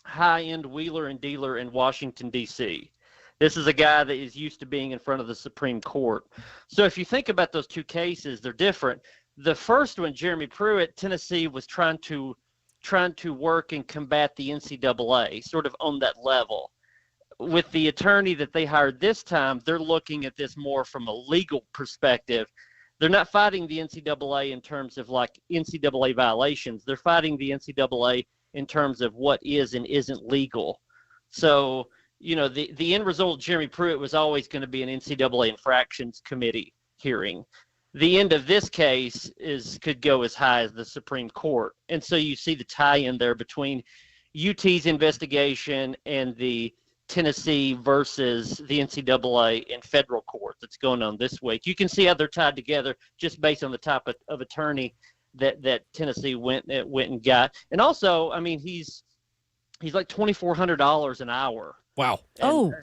high-end wheeler and dealer in Washington, D.C. This is a guy that is used to being in front of the Supreme Court. So if you think about those two cases, they're different. The first one, Jeremy Pruitt, Tennessee was trying to work and combat the NCAA, sort of on that level. With the attorney that they hired this time, they're looking at this more from a legal perspective. They're not fighting the NCAA in terms of like NCAA violations. They're fighting the NCAA in terms of what is and isn't legal. So, the end result of Jeremy Pruitt was always going to be an NCAA infractions committee hearing. The end of this case could go as high as the Supreme Court. And so you see the tie-in there between UT's investigation and the Tennessee versus the NCAA in federal court that's going on this week. You can see how they're tied together just based on the type of attorney that Tennessee went and got. And also, I mean, he's like $2,400 an hour. Wow. And,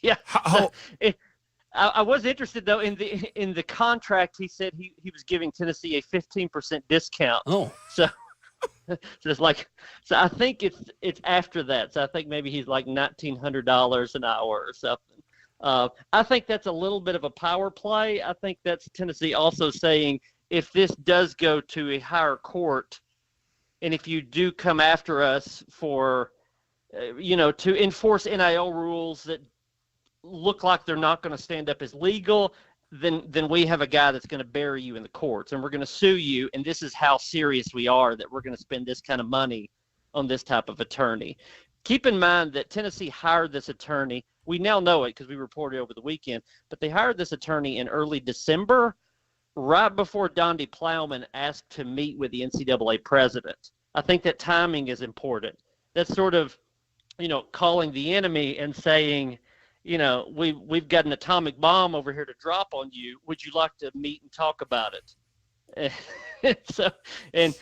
yeah. I was interested though in the contract. He said he was giving Tennessee a 15% discount. Oh. So I think it's after that. So I think maybe he's like $1,900 an hour or something. I think that's a little bit of a power play. I think that's Tennessee also saying, if this does go to a higher court, and if you do come after us for, to enforce NIL rules that look like they're not going to stand up as legal, then we have a guy that's going to bury you in the courts, and we're going to sue you, and this is how serious we are that we're going to spend this kind of money on this type of attorney. Keep in mind that Tennessee hired this attorney. We now know it because we reported over the weekend, but they hired this attorney in early December, right before Donde Plowman asked to meet with the NCAA president. I think that timing is important. That's sort of, calling the enemy and saying, we've got an atomic bomb over here to drop on you. Would you like to meet and talk about it? So, and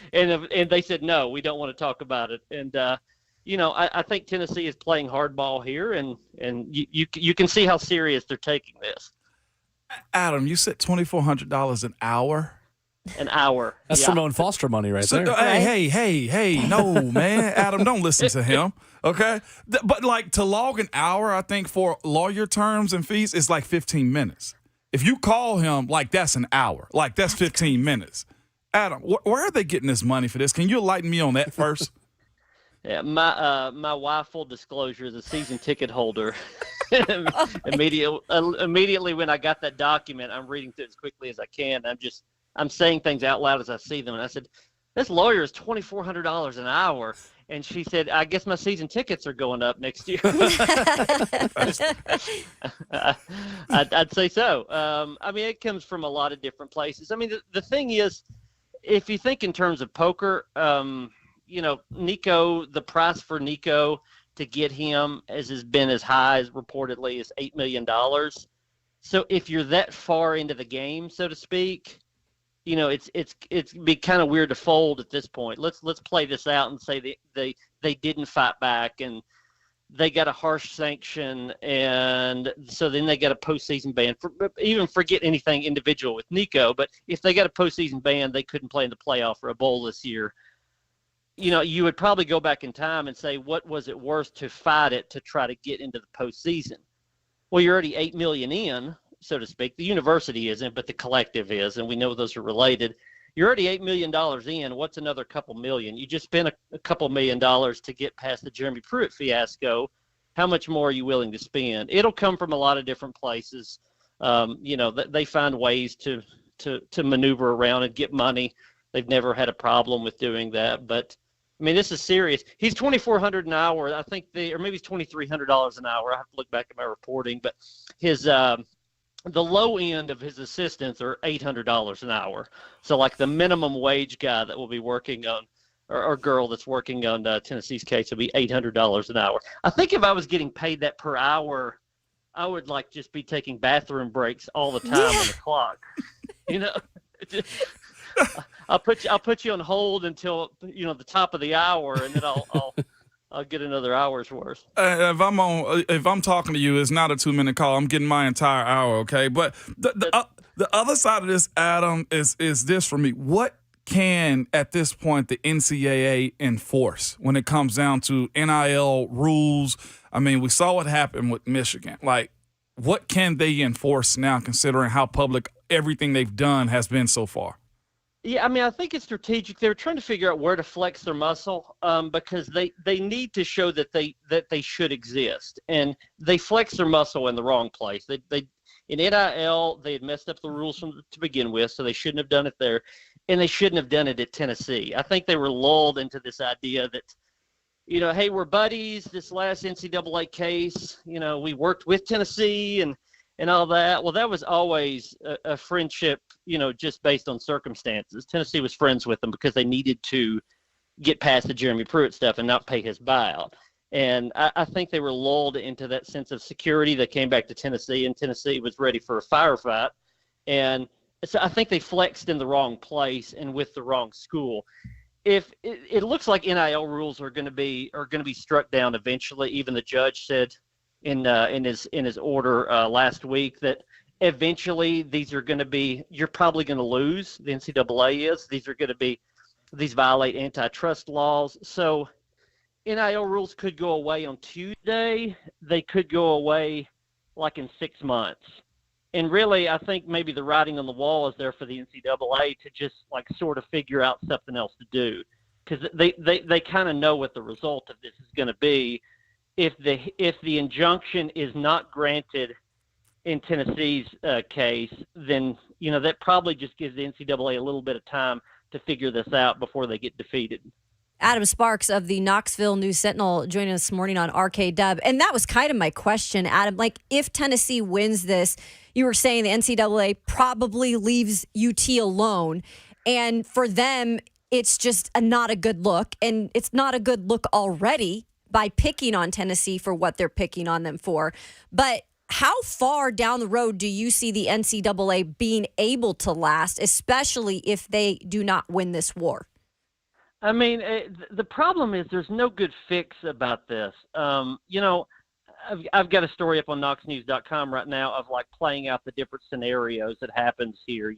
they said, no, we don't want to talk about it. And, I think Tennessee is playing hardball here, and you can see how serious they're taking this. Adam, you said $2,400 an hour? An hour. That's Ramon Foster money right there. Hey, no, man. Adam, don't listen to him, okay? But, to log an hour, I think, for lawyer terms and fees is 15 minutes. If you call him, that's an hour. That's 15 minutes. Adam, where are they getting this money for this? Can you enlighten me on that first? Yeah, my wife, full disclosure, is a season ticket holder. Immediately when I got that document, I'm reading through it as quickly as I can. I'm saying things out loud as I see them. And I said, this lawyer is $2,400 an hour. And she said, I guess my season tickets are going up next year. I'd say so. It comes from a lot of different places. The thing is, if you think in terms of poker, Nico, the price for Nico to get him has been as high as reportedly as $8 million. So if you're that far into the game, so to speak, it's be kind of weird to fold at this point. Let's play this out and say they didn't fight back and they got a harsh sanction, and so then they got a postseason ban. Even forget anything individual with Nico, but if they got a postseason ban, they couldn't play in the playoff or a bowl this year. You would probably go back in time and say, what was it worth to fight it to try to get into the postseason? Well, you're already $8 million in, so to speak. The university isn't, but the collective is, and we know those are related. You're already $8 million in. What's another couple million? You just spent a couple $1 million to get past the Jeremy Pruitt fiasco. How much more are you willing to spend? It'll come from a lot of different places. They find ways to maneuver around and get money. They've never had a problem with doing that, but this is serious. He's $2,400 an hour. I think or maybe it's $2,300 an hour. I have to look back at my reporting, but his the low end of his assistants are $800 an hour. So the minimum wage guy that will be working on, or girl that's working on Tennessee's case, will be $800 an hour. I think if I was getting paid that per hour, I would just be taking bathroom breaks all the time on the clock. I'll put you on hold until the top of the hour, and then I'll get another hour's worth. If I'm talking to you, it's not a 2-minute call. I'm getting my entire hour, okay? But the other side of this, Adam, is this for me. What can at this point the NCAA enforce when it comes down to NIL rules? We saw what happened with Michigan. What can they enforce now, considering how public everything they've done has been so far? Yeah, I think it's strategic. They're trying to figure out where to flex their muscle because they need to show that they should exist, and they flex their muscle in the wrong place. They in NIL they had messed up the rules to begin with, so they shouldn't have done it there, and they shouldn't have done it at Tennessee. I think they were lulled into this idea that, hey, we're buddies. This last NCAA case, we worked with Tennessee and all that. Well, that was always a friendship, just based on circumstances. Tennessee was friends with them because they needed to get past the Jeremy Pruitt stuff and not pay his buyout. And I think they were lulled into that sense of security. They came back to Tennessee, and Tennessee was ready for a firefight. And so I think they flexed in the wrong place and with the wrong school. If it looks like NIL rules are going to be struck down eventually. Even the judge said in his order last week that eventually these are going to be, you're probably going to lose. The NCAA is. These violate antitrust laws. So NIL rules could go away on Tuesday. They could go away like in 6 months. And really, I think maybe the writing on the wall is there for the NCAA to just like sort of figure out something else to do, because they kind of know what the result of this is going to be. If the injunction is not granted in Tennessee's case, then that probably just gives the NCAA a little bit of time to figure this out before they get defeated. Adam Sparks of the Knoxville News Sentinel joining us this morning on RKW. And that was kind of my question, Adam. Like, if Tennessee wins this, you were saying the NCAA probably leaves UT alone. And for them, it's just not a good look. And it's not a good look already by picking on Tennessee for what they're picking on them for. But how far down the road do you see the NCAA being able to last, especially if they do not win this war? I mean, the problem is there's no good fix about this. I've got a story up on knoxnews.com right now of like playing out the different scenarios that happens here.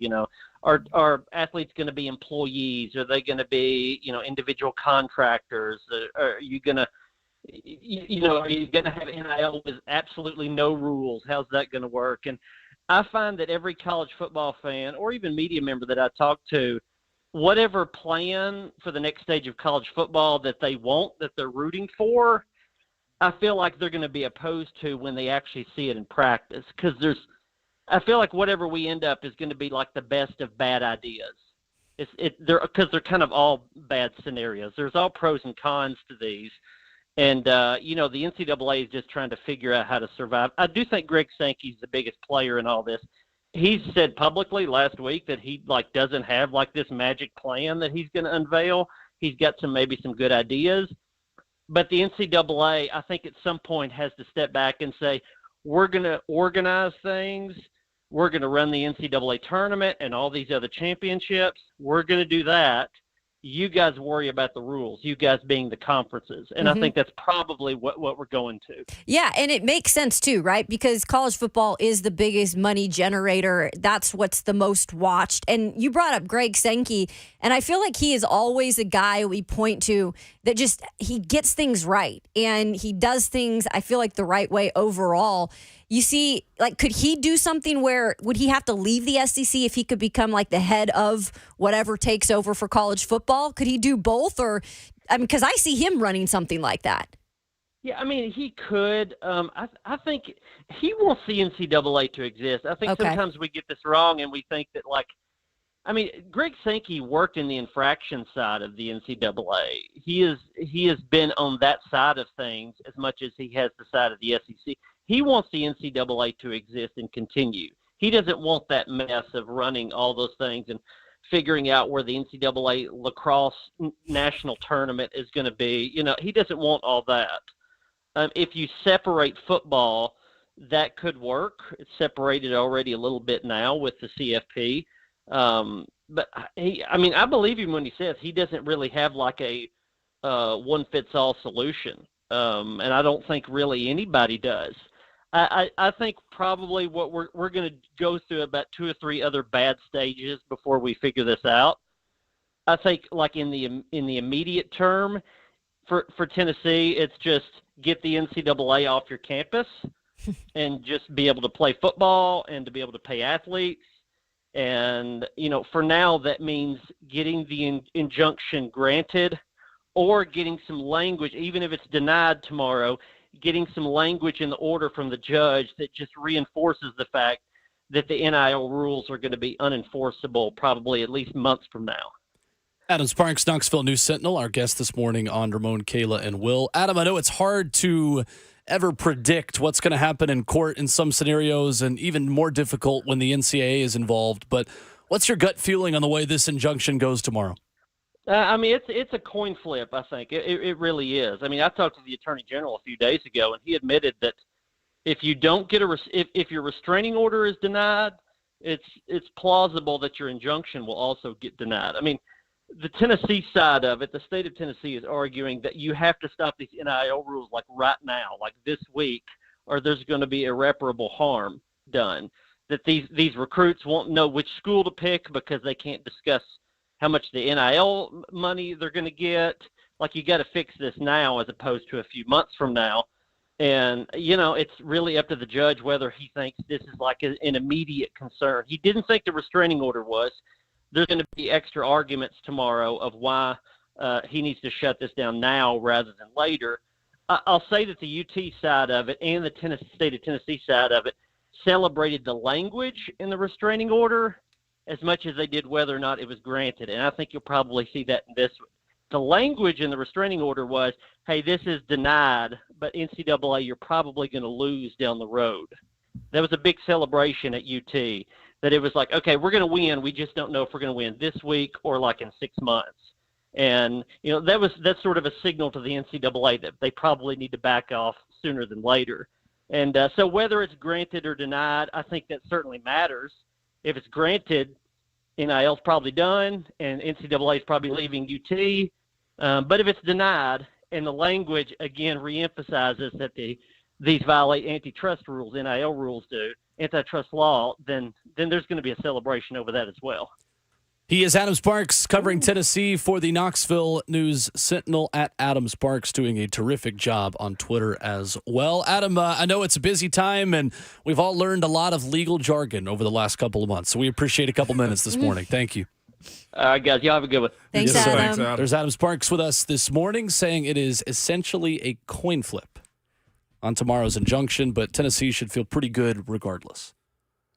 Are athletes going to be employees? Are they going to be, individual contractors? Are you going to, are you going to have NIL with absolutely no rules? How's that going to work? And I find that every college football fan or even media member that I talk to, whatever plan for the next stage of college football that they want, that they're rooting for, I feel like they're going to be opposed to when they actually see it in practice. Because I feel like whatever we end up is going to be like the best of bad ideas. Because they're kind of all bad scenarios. There's all pros and cons to these. And, the NCAA is just trying to figure out how to survive. I do think Greg Sankey's the biggest player in all this. He said publicly last week that he doesn't have this magic plan that he's going to unveil. He's got maybe some good ideas, but the NCAA, I think at some point has to step back and say, we're going to organize things. We're going to run the NCAA tournament and all these other championships. We're going to do that. You guys worry about the rules, you guys being the conferences. And I think that's probably what we're going to. Yeah, and it makes sense too, right? Because college football is the biggest money generator. That's what's the most watched. And you brought up Greg Sankey, and I feel like he is always a guy we point to that just, he gets things right. And he does things, I feel like, the right way overall. You see, could he do something where would he have to leave the SEC if he could become the head of whatever takes over for college football? Could he do both? Or, because I see him running something like that. Yeah, I mean, he could. I think he wants the NCAA to exist. I think sometimes we get this wrong and we think that, Greg Sankey worked in the infraction side of the NCAA. He has been on that side of things as much as he has the side of the SEC. He wants the NCAA to exist and continue. He doesn't want that mess of running all those things and figuring out where the NCAA lacrosse national tournament is going to be. He doesn't want all that. If you separate football, that could work. It's separated already a little bit now with the CFP. But I believe him when he says he doesn't really have a one-fits-all solution. And I don't think really anybody does. I think probably what we're going to go through about 2 or 3 other bad stages before we figure this out. I think in the immediate term for Tennessee, it's just get the NCAA off your campus and just be able to play football and to be able to pay athletes. And, for now, that means getting the injunction granted or getting some language, even if it's denied tomorrow, getting some language in the order from the judge that just reinforces the fact that the NIL rules are going to be unenforceable probably at least months from now. Adam Sparks, Knoxville News Sentinel, our guest this morning on Ramon, Kayla, and Will. Adam, I know it's hard to ever predict what's going to happen in court in some scenarios, and even more difficult when the NCAA is involved. But what's your gut feeling on the way this injunction goes tomorrow? It's a coin flip, I think. It really is. I talked to the Attorney General a few days ago, and he admitted that if you don't get if your restraining order is denied, it's plausible that your injunction will also get denied. The Tennessee side of it, the state of Tennessee is arguing that you have to stop these NIL rules right now, this week, or there's going to be irreparable harm done. That these recruits won't know which school to pick because they can't discuss how much the NIL money they're going to get. You got to fix this now as opposed to a few months from now. And, it's really up to the judge whether he thinks this is like an immediate concern. He didn't think the restraining order was. There's going to be extra arguments tomorrow of why he needs to shut this down now rather than later. I'll say that the UT side of it and the state of Tennessee side of it celebrated the language in the restraining order as much as they did whether or not it was granted. And I think you'll probably see that in this one. The language in the restraining order was, hey, this is denied, but NCAA, you're probably going to lose down the road. That was a big celebration at UT, that it was like, okay, we're going to win. We just don't know if we're going to win this week or like in 6 months. And, that's sort of a signal to the NCAA that they probably need to back off sooner than later. And so whether it's granted or denied, I think that certainly matters. If it's granted, NIL's probably done, and NCAA is probably leaving UT. But if it's denied, and the language, again, reemphasizes that these violate antitrust rules, NIL rules do, antitrust law, then there's going to be a celebration over that as well. He is Adam Sparks, covering Tennessee for the Knoxville News Sentinel, at Adam Sparks, doing a terrific job on Twitter as well. Adam, I know it's a busy time, and we've all learned a lot of legal jargon over the last couple of months, so we appreciate a couple minutes this morning. Thank you. All right, guys, y'all have a good one. Thanks, Yes, Adam. Thanks, Adam. There's Adam Sparks with us this morning, saying it is essentially a coin flip on tomorrow's injunction, but Tennessee should feel pretty good regardless.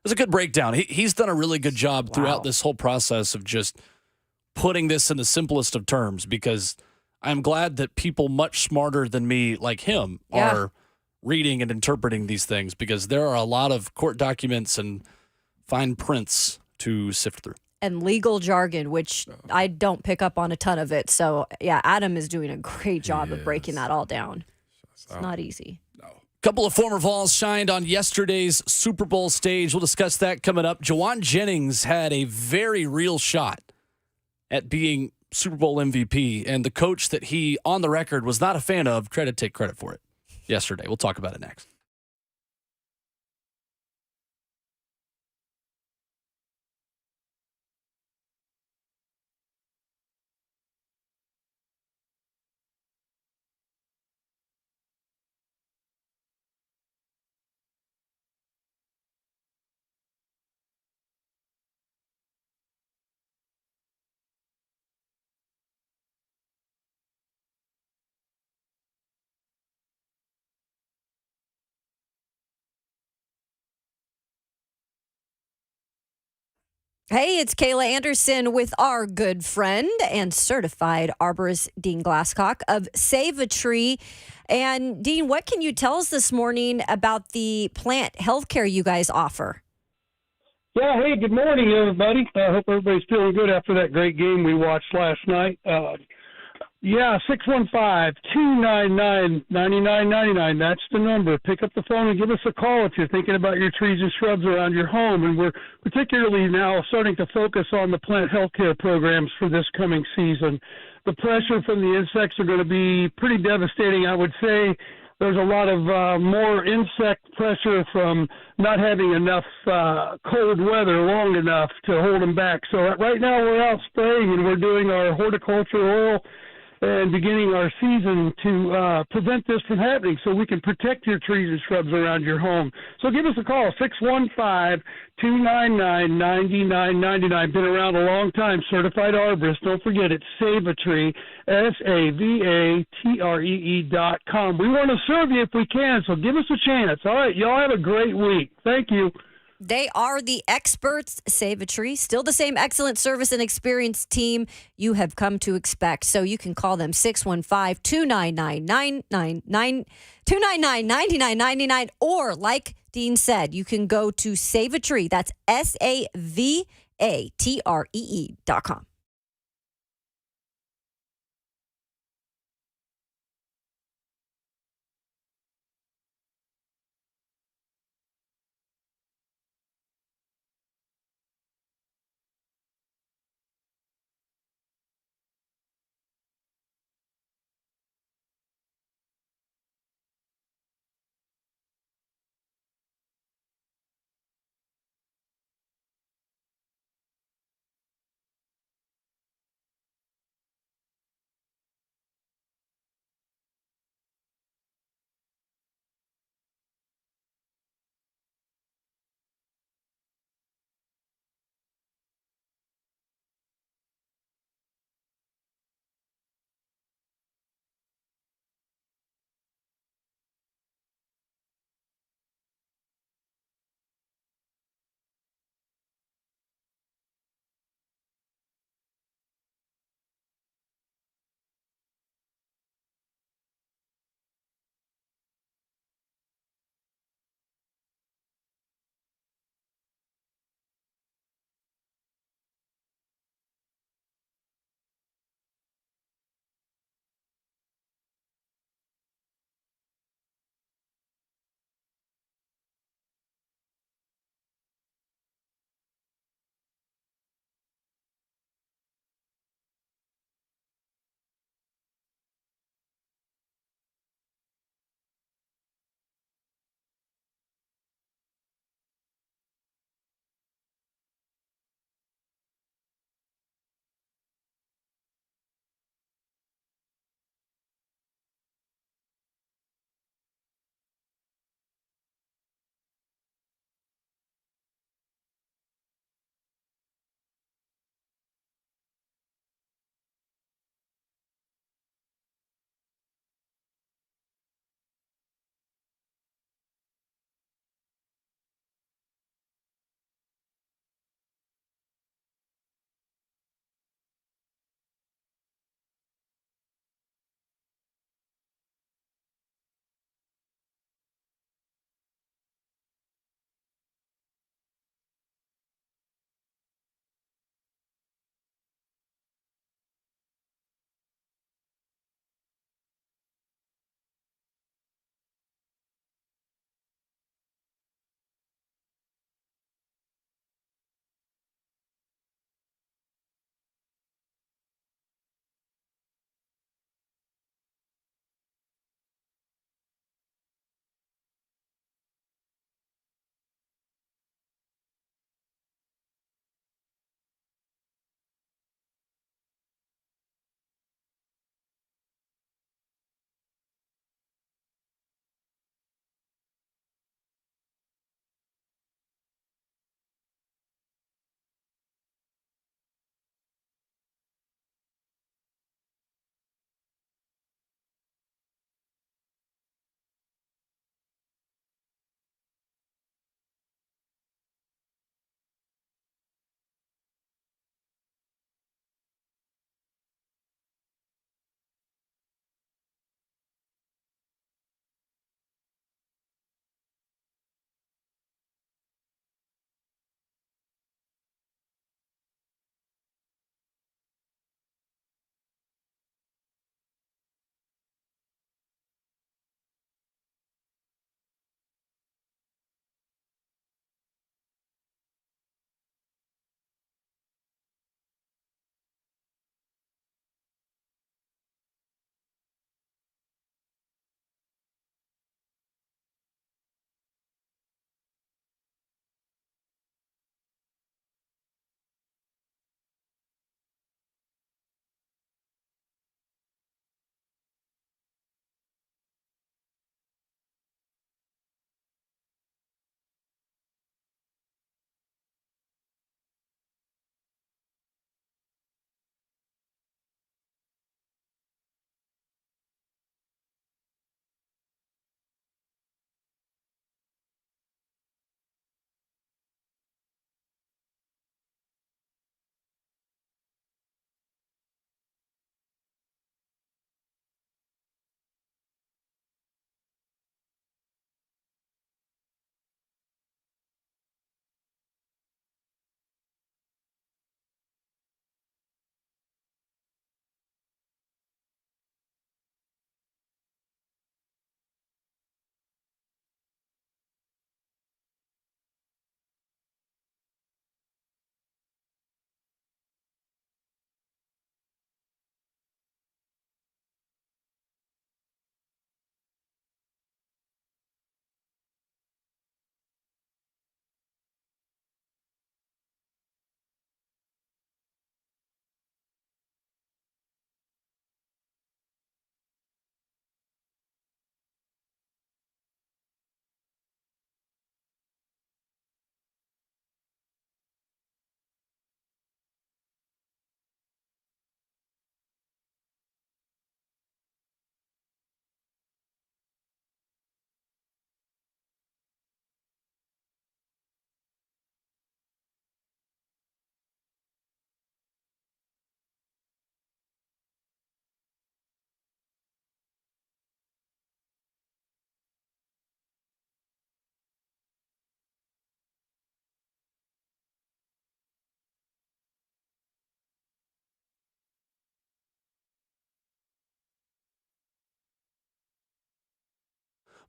It was a good breakdown. He's done a really good job throughout this whole process of just putting this in the simplest of terms, because I'm glad that people much smarter than me, like him, are reading and interpreting these things, because there are a lot of court documents and fine prints to sift through. And legal jargon, which I don't pick up on a ton of it. So, yeah, Adam is doing a great job of breaking that all down. It's not easy. Couple of former Vols shined on yesterday's Super Bowl stage. We'll discuss that coming up. Juwan Jennings had a very real shot at being Super Bowl MVP, and the coach that he, on the record, was not a fan of, tried to take credit for it yesterday. We'll talk about it next. Hey, it's Kayla Anderson with our good friend and certified arborist Dean Glasscock of Save a Tree. And Dean, what can you tell us this morning about the plant healthcare you guys offer? Yeah, hey, good morning, everybody. I hope everybody's feeling good after that great game we watched last night. 615-299-9999. That's the number. Pick up the phone and give us a call if you're thinking about your trees and shrubs around your home. And we're particularly now starting to focus on the plant health care programs for this coming season. The pressure from the insects are going to be pretty devastating, I would say. There's a lot of more insect pressure from not having enough cold weather long enough to hold them back. So right now we're out spraying and we're doing our horticulture oil and beginning our season to prevent this from happening so we can protect your trees and shrubs around your home. So give us a call, 615-299-9999. Been around a long time, certified arborist. Don't forget it, Save a Tree, SAVATREE.com. We want to serve you if we can, so give us a chance. All right, y'all have a great week. Thank you. They are the experts, Save a Tree. Still the same excellent service and experienced team you have come to expect. So you can call them 615-299-9999, or like Dean said, you can go to Save a Tree. That's SAVATREE.com.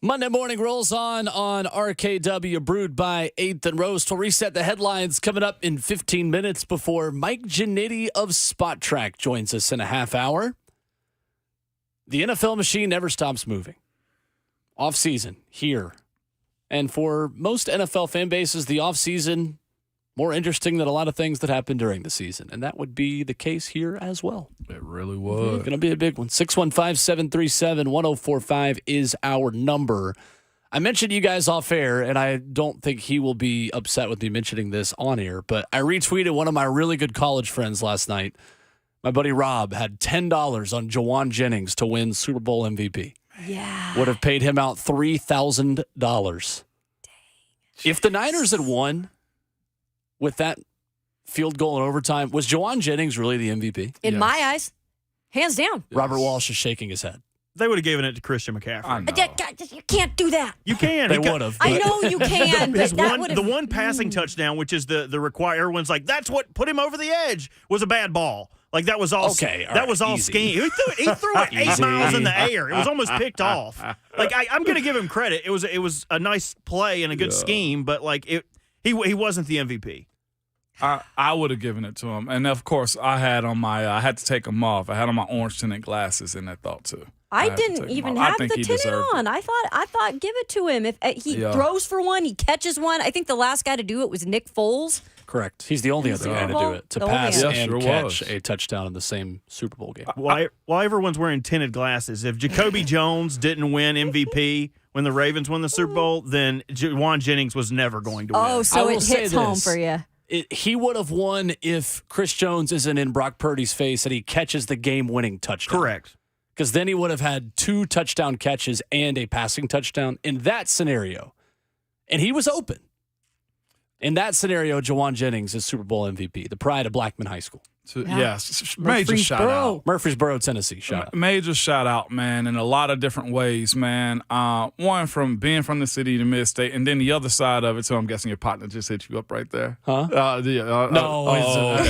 Monday morning rolls on RKW, brewed by 8th and Roast. We'll reset the headlines coming up in 15 minutes before Mike Ginnitti of Spotrac joins us in a half hour. The NFL machine never stops moving. Off-season, here. And for most NFL fan bases, the off-season more interesting than a lot of things that happen during the season. And that would be the case here as well. It really was. Going to be a big one. 615-737-1045 is our number. I mentioned you guys off air, and I don't think he will be upset with me mentioning this on air, but I retweeted one of my really good college friends last night. My buddy Rob had $10 on Jawan Jennings to win Super Bowl MVP. Yeah. Would have paid him out $3,000. If the Niners had won with that field goal in overtime, was Jawan Jennings really the MVP? In my eyes, hands down. Robert Walsh is shaking his head. They would have given it to Christian McCaffrey. You can't do that. You can. They would have. I know you can. His but that would've- the one passing touchdown, which is the required, everyone's like, that's what put him over the edge, was a bad ball. Like that was all. Okay, that was all easy. scheme. He threw it 8 miles in the air. It was almost picked off. Like I'm going to give him credit. It was a nice play and a good scheme, but like he wasn't the MVP. I would have given it to him, and of course I had to take them off. I had on my orange tinted glasses in that thought too. I didn't even have the tinted on. I thought give it to him. If he throws for one, he catches one. I think the last guy to do it was Nick Foles. Correct. He's the only other guy to do it, to The pass only and other. catch a touchdown in the same Super Bowl game. While everyone's wearing tinted glasses, if Jacoby Jones didn't win MVP when the Ravens won the Super Bowl, then Jawan Jennings was never going to win. Oh, so it hits home for you. He would have won if Chris Jones isn't in Brock Purdy's face and he catches the game-winning touchdown. Correct. Because then he would have had 2 touchdown catches and a passing touchdown in that scenario. And he was open. In that scenario, Jawan Jennings is Super Bowl MVP, the pride of Blackman High School. Yes, major shout out. Murfreesboro, Tennessee, shout out. Major shout out, man, in a lot of different ways, man. One from being from the city to mid-state, and then the other side of it, so I'm guessing your partner just hit you up right there. Huh? No,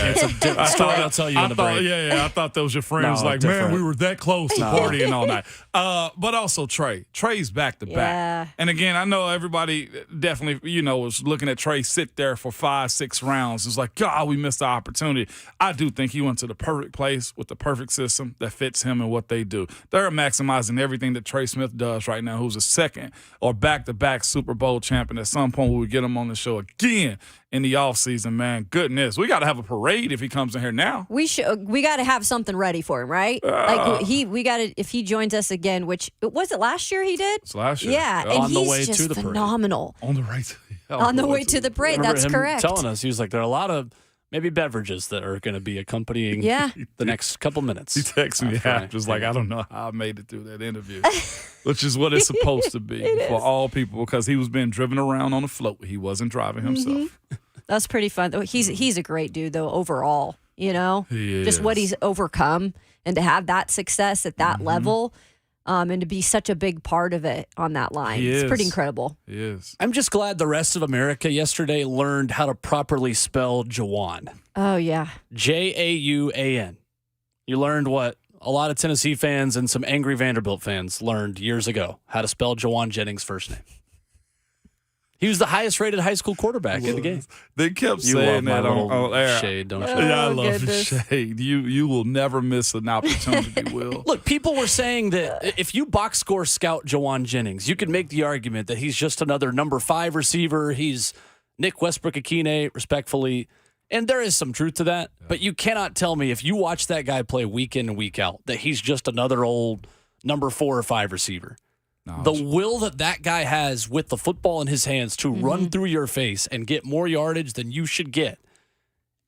it's a different story I'll tell you in the break. Yeah, I thought those were your friends. No, like, different. man, we were that close to partying all night. But also Trey. Trey's back-to-back. Yeah. And again, I know everybody definitely, was looking at Trey sit there for 5-6 rounds. It's like, God, we missed the opportunity. I do think he went to the perfect place with the perfect system that fits him and what they do. They're maximizing everything that Trey Smith does right now, who's a second or back-to-back Super Bowl champion. At some point, we would get him on the show again in the offseason, man. Goodness, we got to have a parade if he comes in here now. We got to have something ready for him, right? We got to, if he joins us again, which was it last year he did? It's last year. Yeah, and On the he's way just to the parade. phenomenal. On the right. On the way to the parade, Remember that's him correct. telling us, he was like, there are a lot of maybe beverages that are going to be accompanying the next couple minutes. He texted me after, was like, I don't know how I made it through that interview, which is what it's supposed to be for all people, because he was being driven around on a float. He wasn't driving himself. That's pretty fun. He's a great dude, though, overall, He just what is. he's overcome and to have that success at that level and to be such a big part of it on that line. It's pretty incredible. He is. I'm just glad the rest of America yesterday learned how to properly spell Jawan. Oh, yeah. Jauan. You learned what a lot of Tennessee fans and some angry Vanderbilt fans learned years ago, how to spell Jawan Jennings' first name. He was the highest rated high school quarterback in the game. They kept You saying love that my on little air. shade, don't you? Yeah, I Oh, love the goodness. shade. You will never miss an opportunity, Will. Look, people were saying that if you box score scout Jawan Jennings, you could make the argument that he's just another number 5 receiver. He's Nick Westbrook-Akine, respectfully. And there is some truth to that. But you cannot tell me, if you watch that guy play week in and week out, that he's just another old number 4 or 5 receiver. No, The will that guy has with the football in his hands to run through your face and get more yardage than you should get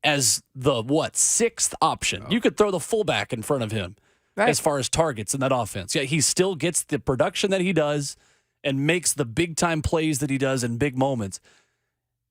as the, 6th option. You could throw the fullback in front of him as far as targets in that offense. Yeah, he still gets the production that he does and makes the big-time plays that he does in big moments.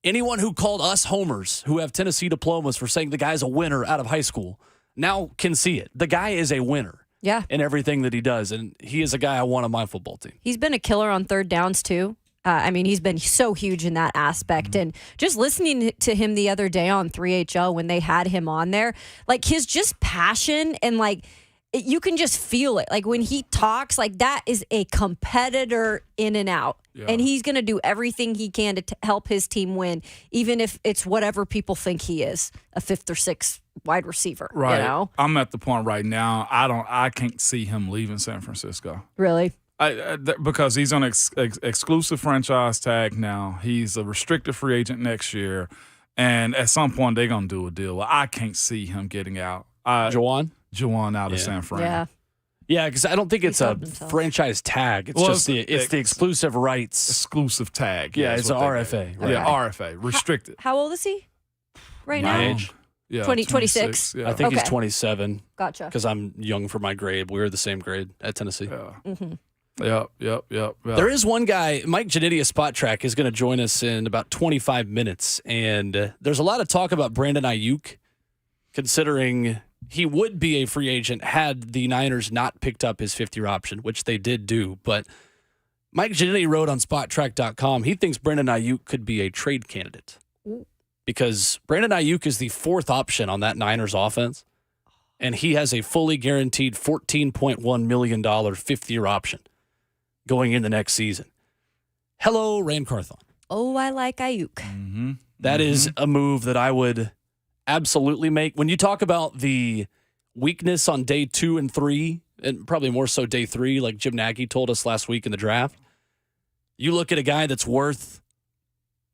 Anyone who called us homers who have Tennessee diplomas for saying the guy's a winner out of high school now can see it. The guy is a winner. Yeah. In everything that he does. And he is a guy I want on my football team. He's been a killer on third downs, too. He's been so huge in that aspect. And just listening to him the other day on 3HL when they had him on there, like his just passion and like you can just feel it. Like when he talks, like that is a competitor in and out. Yeah. And he's going to do everything he can to help his team win, even if it's whatever people think he is, a fifth or sixth wide receiver. Right. You know? I'm at the point right now. I can't see him leaving San Francisco. Really? Because he's on exclusive franchise tag now. He's a restricted free agent next year, and at some point they're gonna do a deal. I can't see him getting out. Juwan out of San Fran. Yeah. Yeah, because I don't think it's a helped himself. franchise tag. It's just the exclusive rights. Exclusive tag. Yeah, is it's an what they RFA. get. Right? Yeah, RFA, restricted. How old is he right My now? age. Yeah, 26. Yeah. I think he's Okay. 27 Gotcha. because I'm young for my grade. We were the same grade at Tennessee. Yeah. Yep. There is one guy, Mike Ginnitti of Spotrac, is going to join us in about 25 minutes. And there's a lot of talk about Brandon Ayuk, considering he would be a free agent had the Niners not picked up his 5th-year option, which they did do. But Mike Ginnitti wrote on Spotrac.com, he thinks Brandon Ayuk could be a trade candidate because Brandon Ayuk is the 4th option on that Niners offense, and he has a fully guaranteed $14.1 million 5th-year option going in the next season. Hello, Rand Carthon. Oh, I like Ayuk. That is a move that I would absolutely make. When you talk about the weakness on day 2 and 3, and probably more so day 3, like Jim Nagy told us last week in the draft, you look at a guy that's worth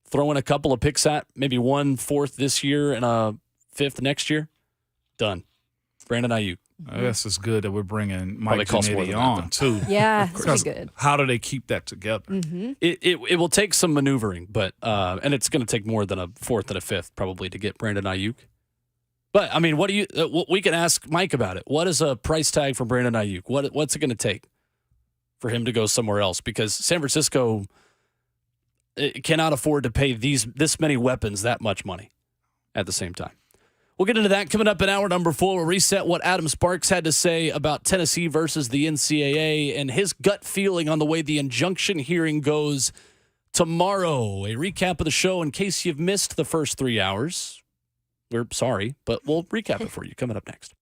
throwing a couple of picks at, maybe 1/4 this year and a 5th next year, done. Brandon Ayuk. I guess it's good that we're bringing Probably Mike costs more Ginnitti than that, on, though. too. Yeah, it's Because pretty good. how do they keep that together? It will take some maneuvering, but and it's going to take more than a 4th and a 5th probably to get Brandon Ayuk. But I mean, what do you? We can ask Mike about it. What is a price tag for Brandon Ayuk? What's it going to take for him to go somewhere else? Because San Francisco cannot afford to pay this many weapons that much money at the same time. We'll get into that coming up in hour number 4. We'll reset what Adam Sparks had to say about Tennessee versus the NCAA and his gut feeling on the way the injunction hearing goes tomorrow. A recap of the show in case you've missed the first 3 hours. We're sorry, but we'll recap it for you coming up next.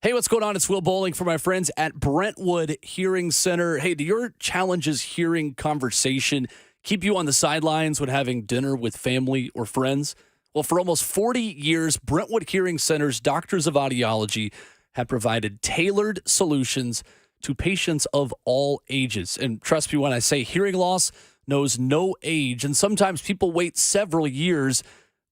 Hey, what's going on? It's Will Bowling for my friends at Brentwood Hearing Center. Hey, do your challenges hearing conversation keep you on the sidelines when having dinner with family or friends? Well, for almost 40 years, Brentwood Hearing Center's doctors of audiology have provided tailored solutions to patients of all ages. And trust me when I say hearing loss knows no age, and sometimes people wait several years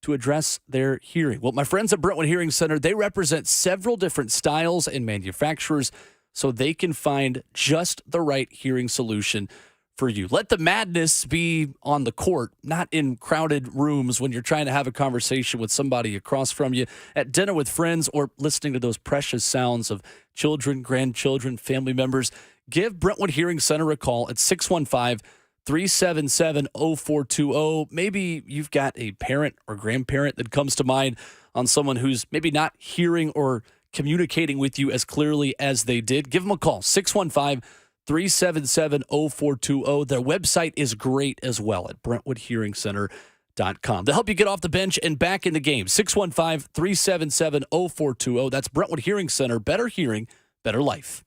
to address their hearing. Well, my friends at Brentwood Hearing Center, they represent several different styles and manufacturers so they can find just the right hearing solution for you. Let the madness be on the court, not in crowded rooms when you're trying to have a conversation with somebody across from you, at dinner with friends, or listening to those precious sounds of children, grandchildren, family members. Give Brentwood Hearing Center a call at 615-377-0420. Maybe you've got a parent or grandparent that comes to mind on someone who's maybe not hearing or communicating with you as clearly as they did. Give them a call, 615-377-0420. Their website is great as well at BrentwoodHearingCenter.com. They'll help you get off the bench and back in the game. 615-377-0420. That's Brentwood Hearing Center. Better hearing, better life.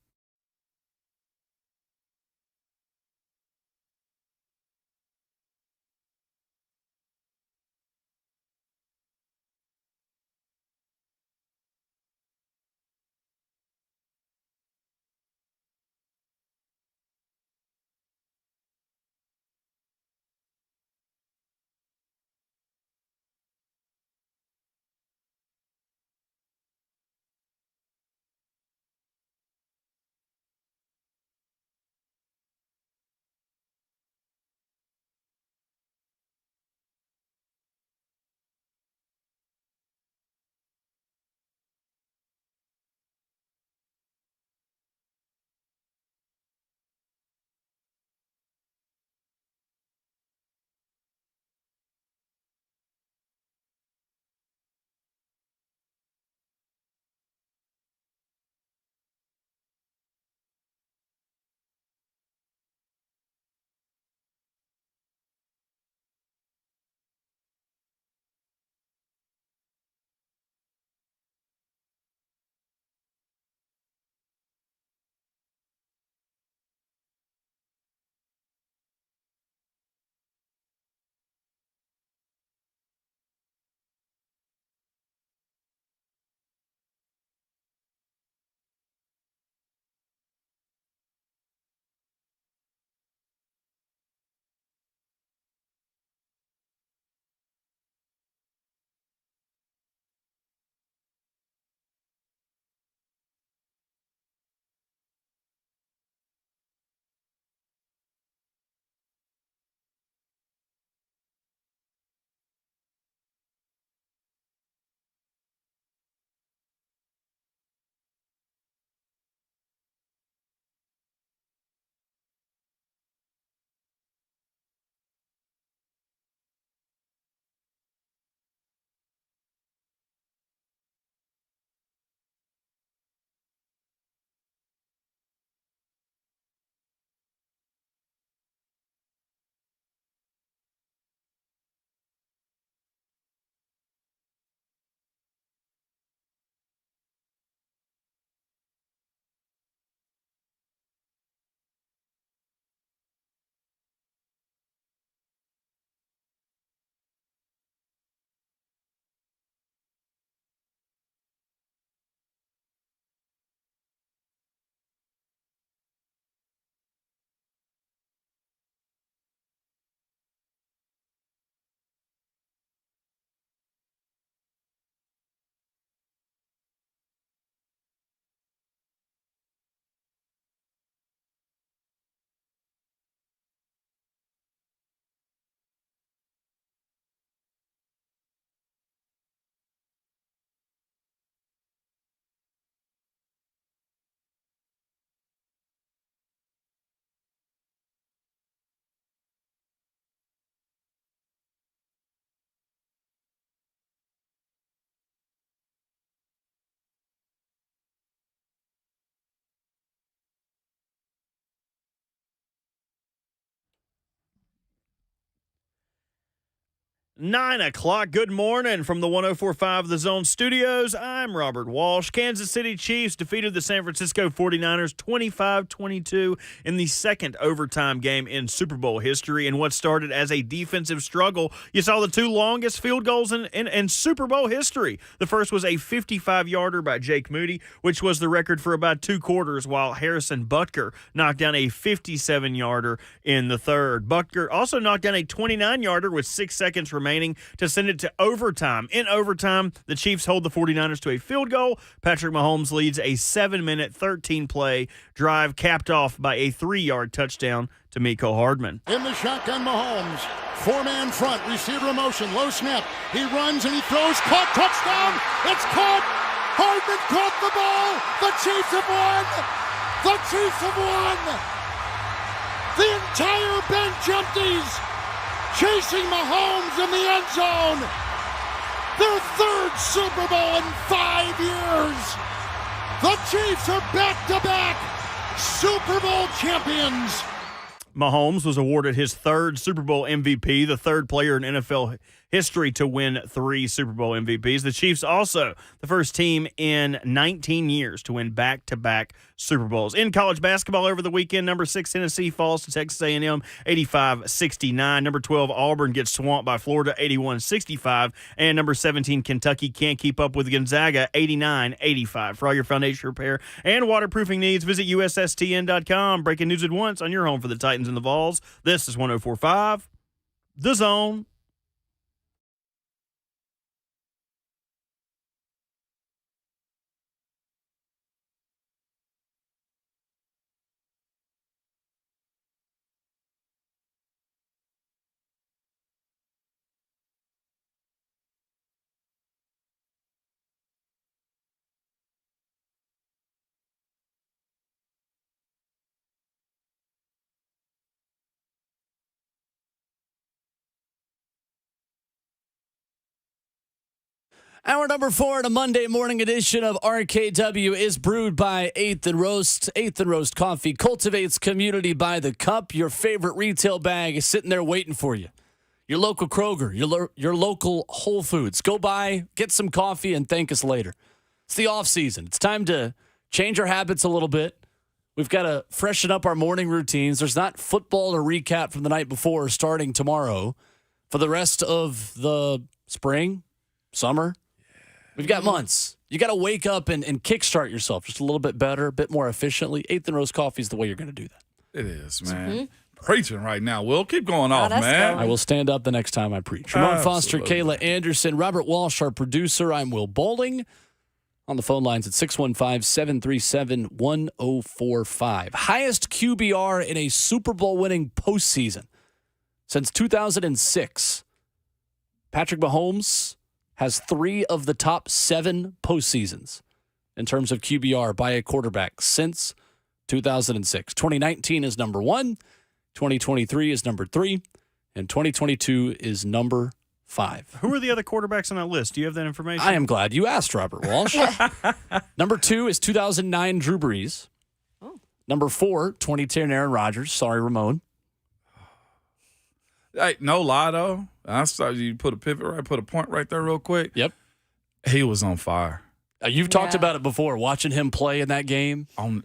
9 o'clock. Good morning from the 104.5 The Zone Studios. I'm Robert Walsh. Kansas City Chiefs defeated the San Francisco 49ers 25-22 in the second overtime game in Super Bowl history. In what started as a defensive struggle, you saw the two longest field goals in Super Bowl history. The first was a 55-yarder by Jake Moody, which was the record for about 2 quarters, while Harrison Butker knocked down a 57-yarder in the third. Butker also knocked down a 29-yarder with 6 seconds remaining to send it to overtime. In overtime, the Chiefs hold the 49ers to a field goal. Patrick Mahomes leads a 7-minute, 13-play drive capped off by a 3-yard touchdown to Mecole Hardman. In the shotgun, Mahomes. 4-man front, receiver motion, low snap. He runs and he throws, caught, touchdown. It's caught. Hardman caught the ball. The Chiefs have won. The Chiefs have won. The entire bench empties. Chasing Mahomes in the end zone. Their third Super Bowl in 5 years. The Chiefs are back-to-back Super Bowl champions. Mahomes was awarded his third Super Bowl MVP, the third player in NFL history to win 3 Super Bowl MVPs. The Chiefs also the first team in 19 years to win back-to-back Super Bowls. In college basketball over the weekend, number 6 Tennessee falls to Texas A&M 85-69. Number 12 Auburn gets swamped by Florida 81-65. And number 17 Kentucky can't keep up with Gonzaga 89-85. For all your foundation repair and waterproofing needs, visit USSTN.com. Breaking news at once on your home for the Titans and the Vols. This is 104.5 The Zone. Hour number 4 in a Monday morning edition of RKW is brewed by 8th and Roast. 8th and Roast Coffee cultivates community by the cup. Your favorite retail bag is sitting there waiting for you. Your local Kroger, your local Whole Foods. Go by, get some coffee, and thank us later. It's the off season. It's time to change our habits a little bit. We've got to freshen up our morning routines. There's not football to recap from the night before starting tomorrow. For the rest of the spring, summer, we've got months. You got to wake up and kickstart yourself just a little bit better, a bit more efficiently. 8th and Roast Coffee is the way you're going to do that. It is, man. Preaching right now, Will. Keep going off, man. I will stand up the next time I preach. Ramon Foster, Kayla Anderson, Robert Walsh, our producer. I'm Will Bowling. On the phone lines at 615-737-1045. Highest QBR in a Super Bowl winning postseason since 2006. Patrick Mahomes has 3 of the top 7 postseasons in terms of QBR by a quarterback since 2006. 2019 is number 1, 2023 is number 3, and 2022 is number 5. Who are the other quarterbacks on that list? Do you have that information? I am glad you asked, Robert Walsh. Number 2 is 2009 Drew Brees. Number 4, 2010 Aaron Rodgers. Sorry, Ramon. Hey, no lie, though. I saw you put a pivot right, put a point right there real quick. Yep. He was on fire. You've talked about it before, watching him play in that game. On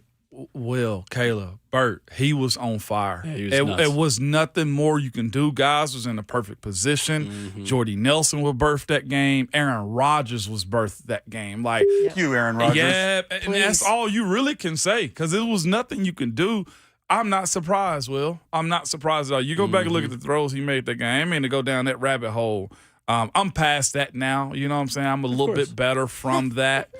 Will, Kayla, Bert, he was on fire. Yeah, he was nuts. It was nothing more you can do. Guys was in the perfect position. Jordy Nelson was birthed that game. Aaron Rodgers was birthed that game. Like you, Aaron Rodgers. Yeah, and that's all you really can say because it was nothing you can do. I'm not surprised, Will. I'm not surprised at all. You go back and look at the throws he made that game. I mean, to go down that rabbit hole. I'm past that now. You know what I'm saying? I'm a little bit better from that.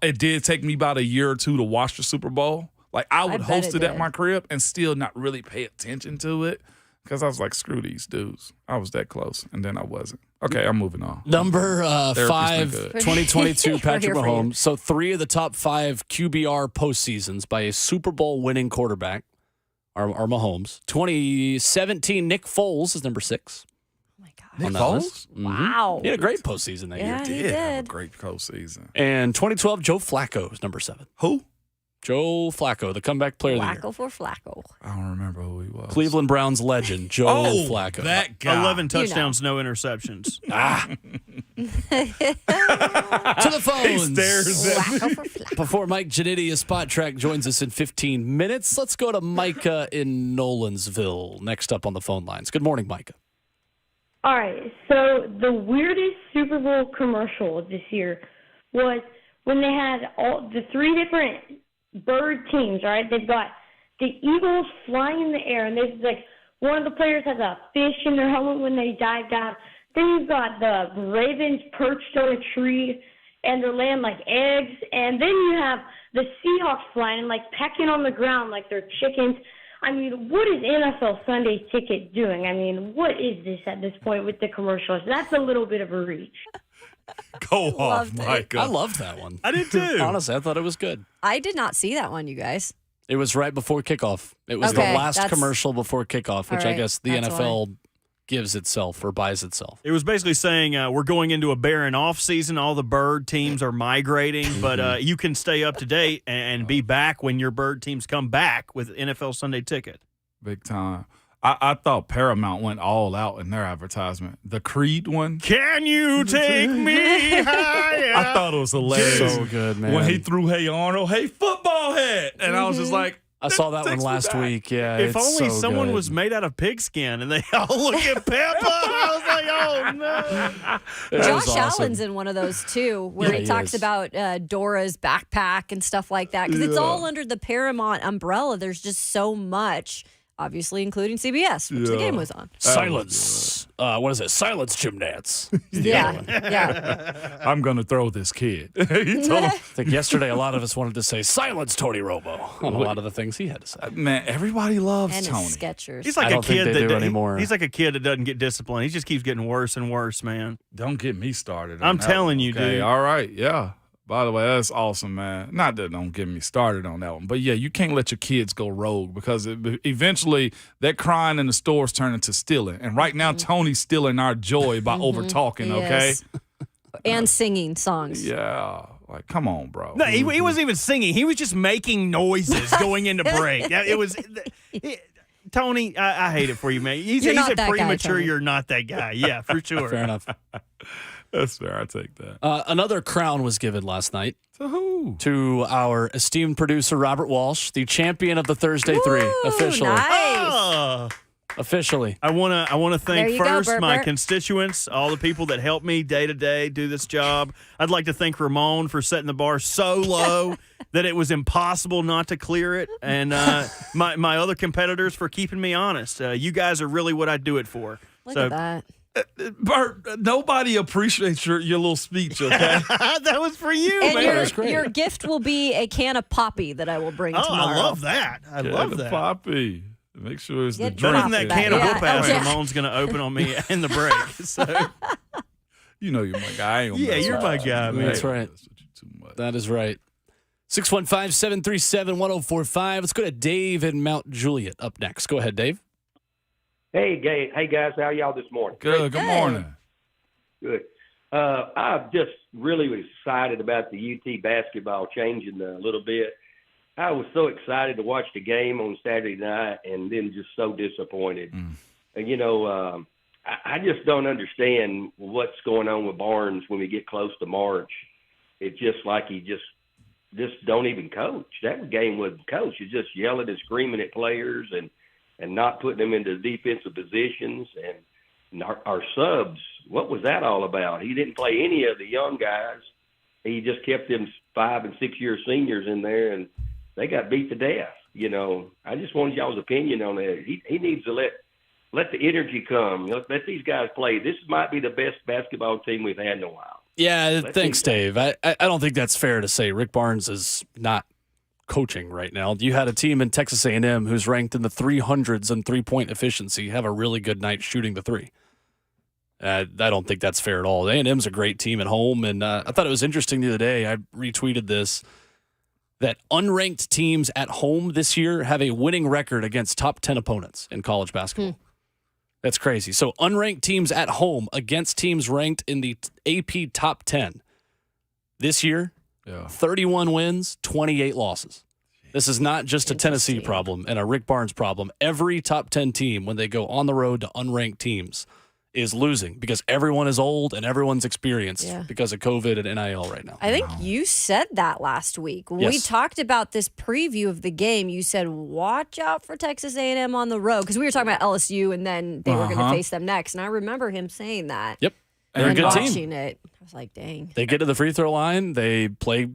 It did take me about a year or 2 to watch the Super Bowl. Like, I would host it at my crib and still not really pay attention to it because I was like, screw these dudes. I was that close, and then I wasn't. Okay, I'm moving on. Number 5, 2022, Patrick Mahomes. So 3 of the top 5 QBR postseasons by a Super Bowl winning quarterback are Mahomes. 2017, Nick Foles is number 6. Nick Foles? Wow. He had a great postseason that year. He did. Have a great postseason. And 2012, Joe Flacco is number 7. Who? Joe Flacco, the comeback player of the year. Flacco for Flacco. I don't remember who he was. Cleveland Browns legend, Joe Flacco. That guy. 11 touchdowns, no interceptions. To the phones. Flacco for Flacco. Before Mike Ginnitti of Spotrac joins us in 15 minutes, let's go to Micah in Nolansville. Next up on the phone lines. Good morning, Micah. All right, so the weirdest Super Bowl commercial this year was when they had all the three different bird teams, right? They've got the Eagles flying in the air, and there's like one of the players has a fish in their helmet when they dive down. Then you've got the Ravens perched on a tree, and they're laying like eggs. And then you have the Seahawks flying and like pecking on the ground like they're chickens. I mean, what is NFL Sunday Ticket doing? I mean, what is this at this point with the commercials? That's a little bit of a reach. Go off, Micah. I loved that one. I did too. Honestly, I thought it was good. I did not see that one, you guys. It was right before kickoff. It was Okay, the last that's- commercial before kickoff, which All I right, guess the that's NFL gives itself or buys itself. It was basically saying we're going into a barren off season. All the bird teams are migrating, but you can stay up to date and be back when your bird teams come back with NFL Sunday Ticket. Big time. I thought Paramount went all out in their advertisement. The Creed one. Can you take me higher? I thought it was hilarious. So good, man. When he threw Hey Arnold, hey football head. And I was just like, I saw that one takes me last back. week. Yeah, If it's only so someone good. was made out of pigskin and they all look at Peppa. I was like, oh, no. It Josh was awesome. Allen's in one of those too, where Yeah, he he talks is. about Dora's backpack and stuff like that. Because it's all under the Paramount umbrella. There's just so much, obviously, including CBS, which the game was on. Silence. What is it? Silence, Jim Nance. Yeah, yeah. I'm going to throw this kid. He told him, I think yesterday a lot of us wanted to say silence, Tony Romo, on a lot of the things he had to say. man, everybody loves And Tony. his Skechers. He's like I a don't think kid they that do anymore. He's like a kid that doesn't get disciplined. He just keeps getting worse and worse, man. Don't get me started. on I'm that telling one, you, okay? dude. All right, yeah. By the way, that's awesome, man. Not that don't get me started on that one, but yeah, you can't let your kids go rogue because eventually that crying in the stores turn into stealing. And right now, Tony's stealing our joy by over talking. He Okay, is. And singing songs. yeah, like come on, bro. No, he wasn't even singing. He was just making noises going into break. It was Tony. I hate it for you, man. He's You're a not that guy, premature. Tony. You're not that guy. Yeah, for sure. Fair enough. That's fair. I take that. Another crown was given last night So who? to our esteemed producer, Robert Walsh, the champion of the Thursday Three, Woo, officially. Nice. Oh. Officially. I wanna There thank you go, first Bert my Bert. constituents, all the people that help me day to day do this job. I'd like to thank Ramon for setting the bar so low that it was impossible not to clear it, and my other competitors for keeping me honest. You guys are really what I do it for. Look so at that. Bert, nobody appreciates your little speech. Okay, that was for you, And man. your gift will be a can of poppy that I will bring Oh, tomorrow. I love that. I love that. Poppy. Make sure it's the Get Better drink. than that Poppy. can of Yeah. whoop ass Oh, yeah. Ramon's going to open on me in the break. So, You know you're my guy. I ain't gonna yeah, mess you're with my you. guy, man. That's right. Mess with you too much. That is right. 615-737-1045. Let's go to Dave in Mount Juliet up next. Go ahead, Dave. Hey, guys, how y'all this morning? Good morning. Good. I'm just really excited about the UT basketball changing a little bit. I was so excited to watch the game on Saturday night and then just so disappointed. And, you know, I just don't understand what's going on with Barnes when we get close to March. It's just like he just don't even coach. That game wasn't coached. He's just yelling and screaming at players and not putting them into defensive positions. And our subs, what was that all about? He didn't play any of the young guys. He just kept them 5 and 6 year seniors in there, and they got beat to death. You know, I just wanted y'all's opinion on that. He needs to let the energy come. Let these guys play. This might be the best basketball team we've had in a while. Yeah, Let's thanks, see. Dave. I don't think that's fair to say. Rick Barnes is not coaching right now. You had a team in Texas A&M who's ranked in the 300s in three-point efficiency have a really good night shooting the three. I don't think that's fair at all. A&M's a great team at home, and I thought it was interesting the other day. I retweeted this, that unranked teams at home this year have a winning record against top 10 opponents in college basketball. That's crazy. So unranked teams at home against teams ranked in the AP top 10 this year, 31 wins, 28 losses. This is not just a Tennessee problem and a Rick Barnes problem. Every top 10 team, when they go on the road to unranked teams, is losing because everyone is old and everyone's experienced because of COVID and NIL right now. I think you said that last week. When we Yes. talked about this preview of the game, you said, watch out for Texas A&M on the road. Because we were talking about LSU, and then they were going to face them next. And I remember him saying that. Yep. They're a And good watching team. it, I was like, dang. They get to the free throw line. They play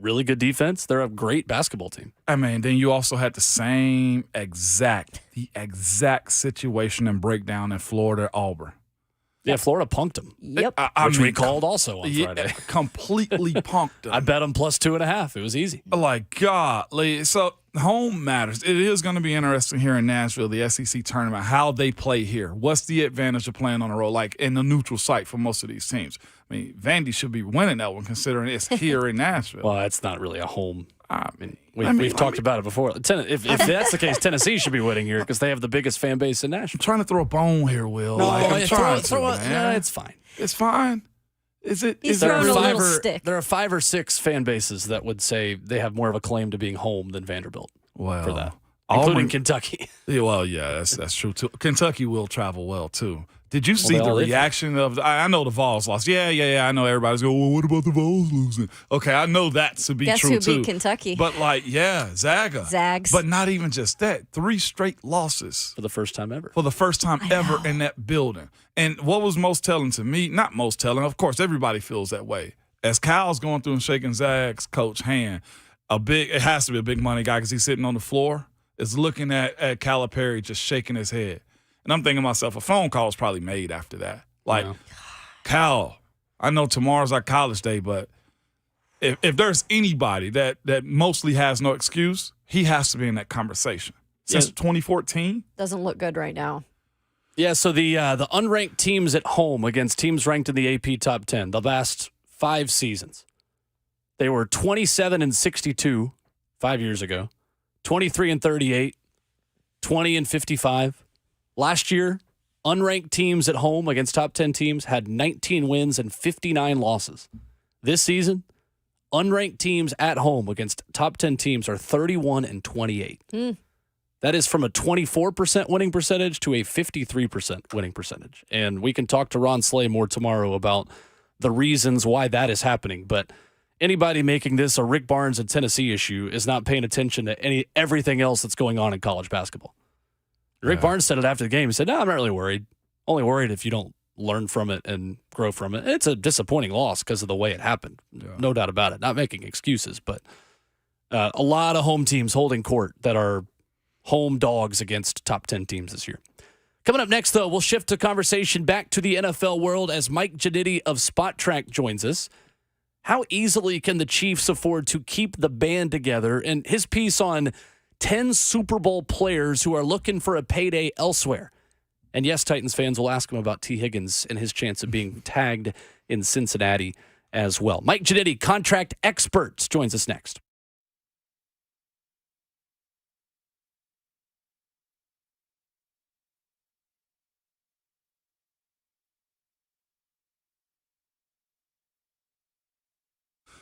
really good defense. They're a great basketball team. I mean, then you also had the exact situation and breakdown in Florida Auburn. Yeah, Florida punked them. Yep. Which we called also on Friday. Completely punked them. I bet them plus 2.5. It was easy. Like, golly. So home matters. It is going to be interesting here in Nashville, the SEC tournament, how they play here. What's the advantage of playing on the road, like in the neutral site for most of these teams? I mean, Vandy should be winning that one considering it's here in Nashville. Well, that's not really a home. We've talked about it before. If that's the case, Tennessee should be winning here because they have the biggest fan base in Nashville. I'm trying to throw a bone here, Will. No, I'm trying to, no, man. it's fine. It's fine. He's throwing a little stick. There are 5 or 6 fan bases that would say they have more of a claim to being home than Vanderbilt for that, including Kentucky. Yeah, well, yeah, that's true too. Kentucky will travel well too. Did you see they the all live reaction of? I know the Vols lost. Yeah. I know everybody's going. Well, what about the Vols losing? Okay, I know that to be Guess true who too. beat Kentucky? But Zaga. Zags. But not even just that. 3 straight losses for the first time ever. In that building. And what was most telling to me? Not most telling. Of course, everybody feels that way. As Kyle's going through and shaking Zag's coach hand, it has to be a big money guy because he's sitting on the floor, is looking at Calipari just shaking his head. And I'm thinking to myself, a phone call was probably made after that. Like, Cal, I know tomorrow's our college day, but if there's anybody that mostly has no excuse, he has to be in that conversation. Since 2014? Doesn't look good right now. Yeah, so the unranked teams at home against teams ranked in the AP top 10, the last 5 seasons, they were 27-62 5 years ago, 23-38, 20-55. Last year, unranked teams at home against top 10 teams had 19 wins and 59 losses. This season, unranked teams at home against top 10 teams are 31-28. That is from a 24% winning percentage to a 53% winning percentage. And we can talk to Ron Slay more tomorrow about the reasons why that is happening. But anybody making this a Rick Barnes and Tennessee issue is not paying attention to everything else that's going on in college basketball. Rick Barnes said it after the game. He said, no, I'm not really worried. Only worried if you don't learn from it and grow from it. It's a disappointing loss because of the way it happened. No doubt about it. Not making excuses, but a lot of home teams holding court that are home dogs against top 10 teams this year. Coming up next, though, we'll shift the conversation back to the NFL world as Mike Ginnitti of Spotrac joins us. How easily can the Chiefs afford to keep the band together? And his piece on 10 Super Bowl players who are looking for a payday elsewhere. And yes, Titans fans will ask him about T. Higgins and his chance of being tagged in Cincinnati as well. Mike Ginnitti, contract experts, joins us next.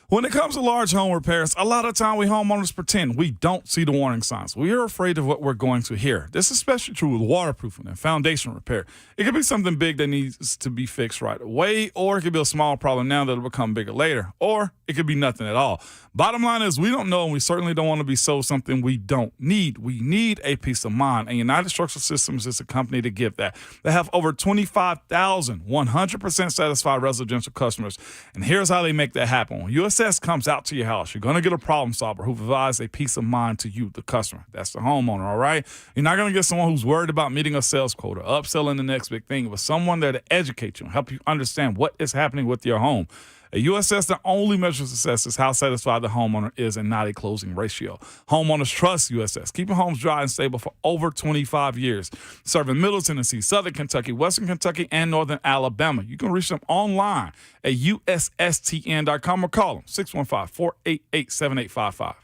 When it comes to large home repairs, a lot of time we homeowners pretend we don't see the warning signs. We are afraid of what we're going to hear. This is especially true with waterproofing and foundation repair. It could be something big that needs to be fixed right away, or it could be a small problem now that'll become bigger later, or it could be nothing at all. Bottom line is we don't know, and we certainly don't want to be sold something we don't need. We need a peace of mind, and United Structural Systems is a company to give that. They have over 25,000 100% satisfied residential customers, and here's how they make that happen. When USS comes out to your house, you're going to get a problem solver who provides a peace of mind to you, the customer. That's the homeowner, all right? You're not going to get someone who's worried about meeting a sales quota, upselling the next big thing, but someone there to educate you and help you understand what is happening with your home. At USS, the only measure of success is how satisfied the homeowner is and not a closing ratio. Homeowners trust USS, keeping homes dry and stable for over 25 years, serving Middle Tennessee, Southern Kentucky, Western Kentucky, and Northern Alabama. You can reach them online at USSTN.com or call them 615-488-7855.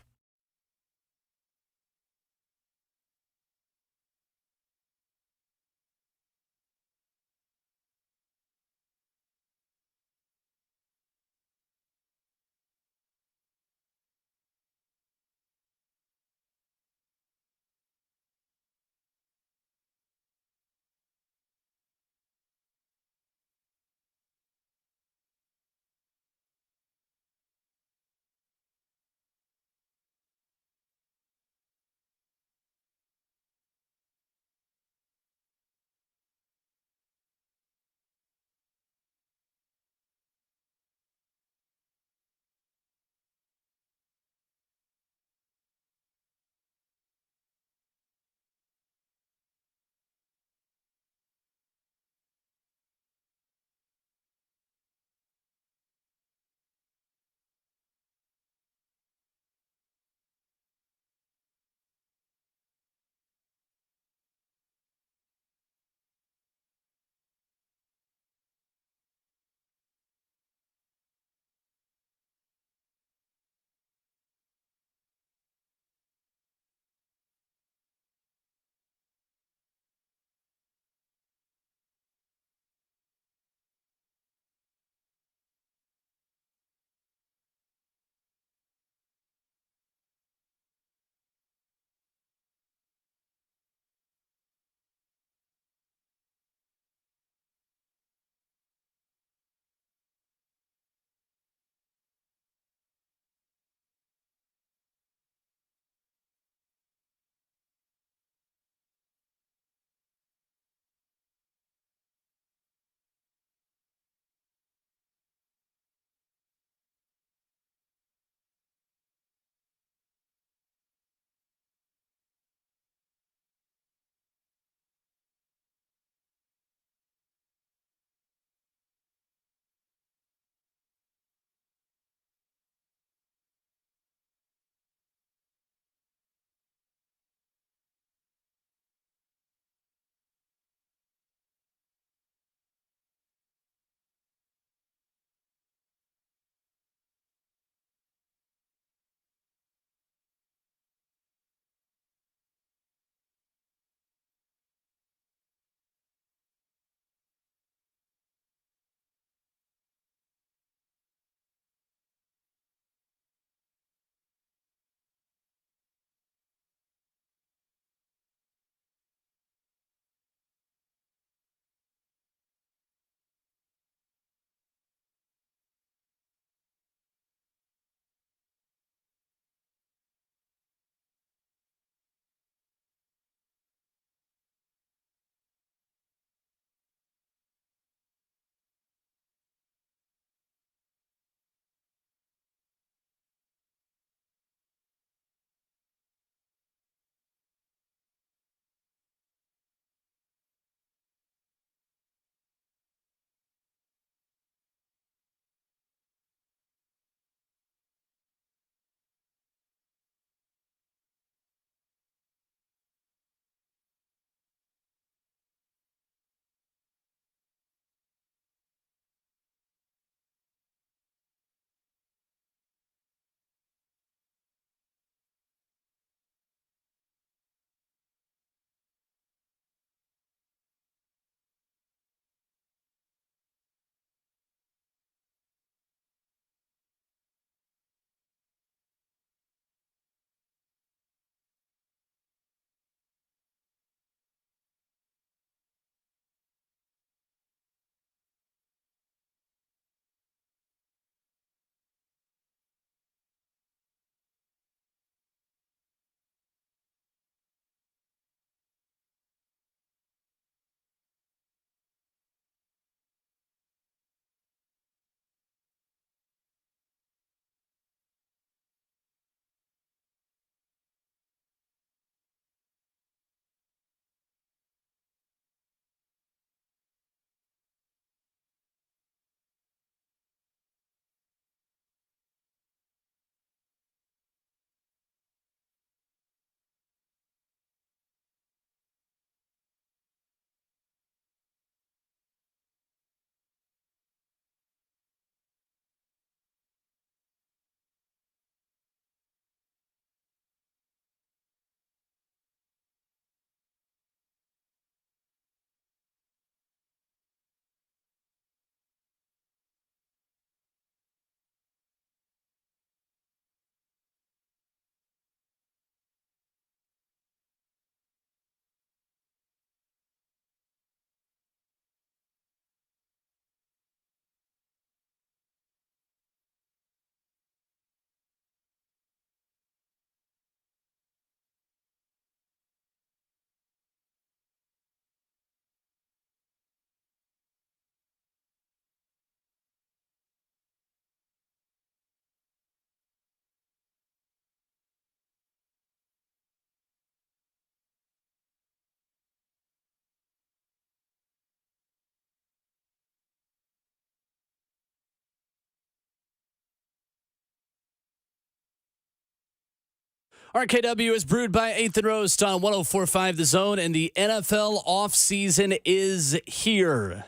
RKW is brewed by 8th and Roast on 104.5 The Zone, and the NFL offseason is here.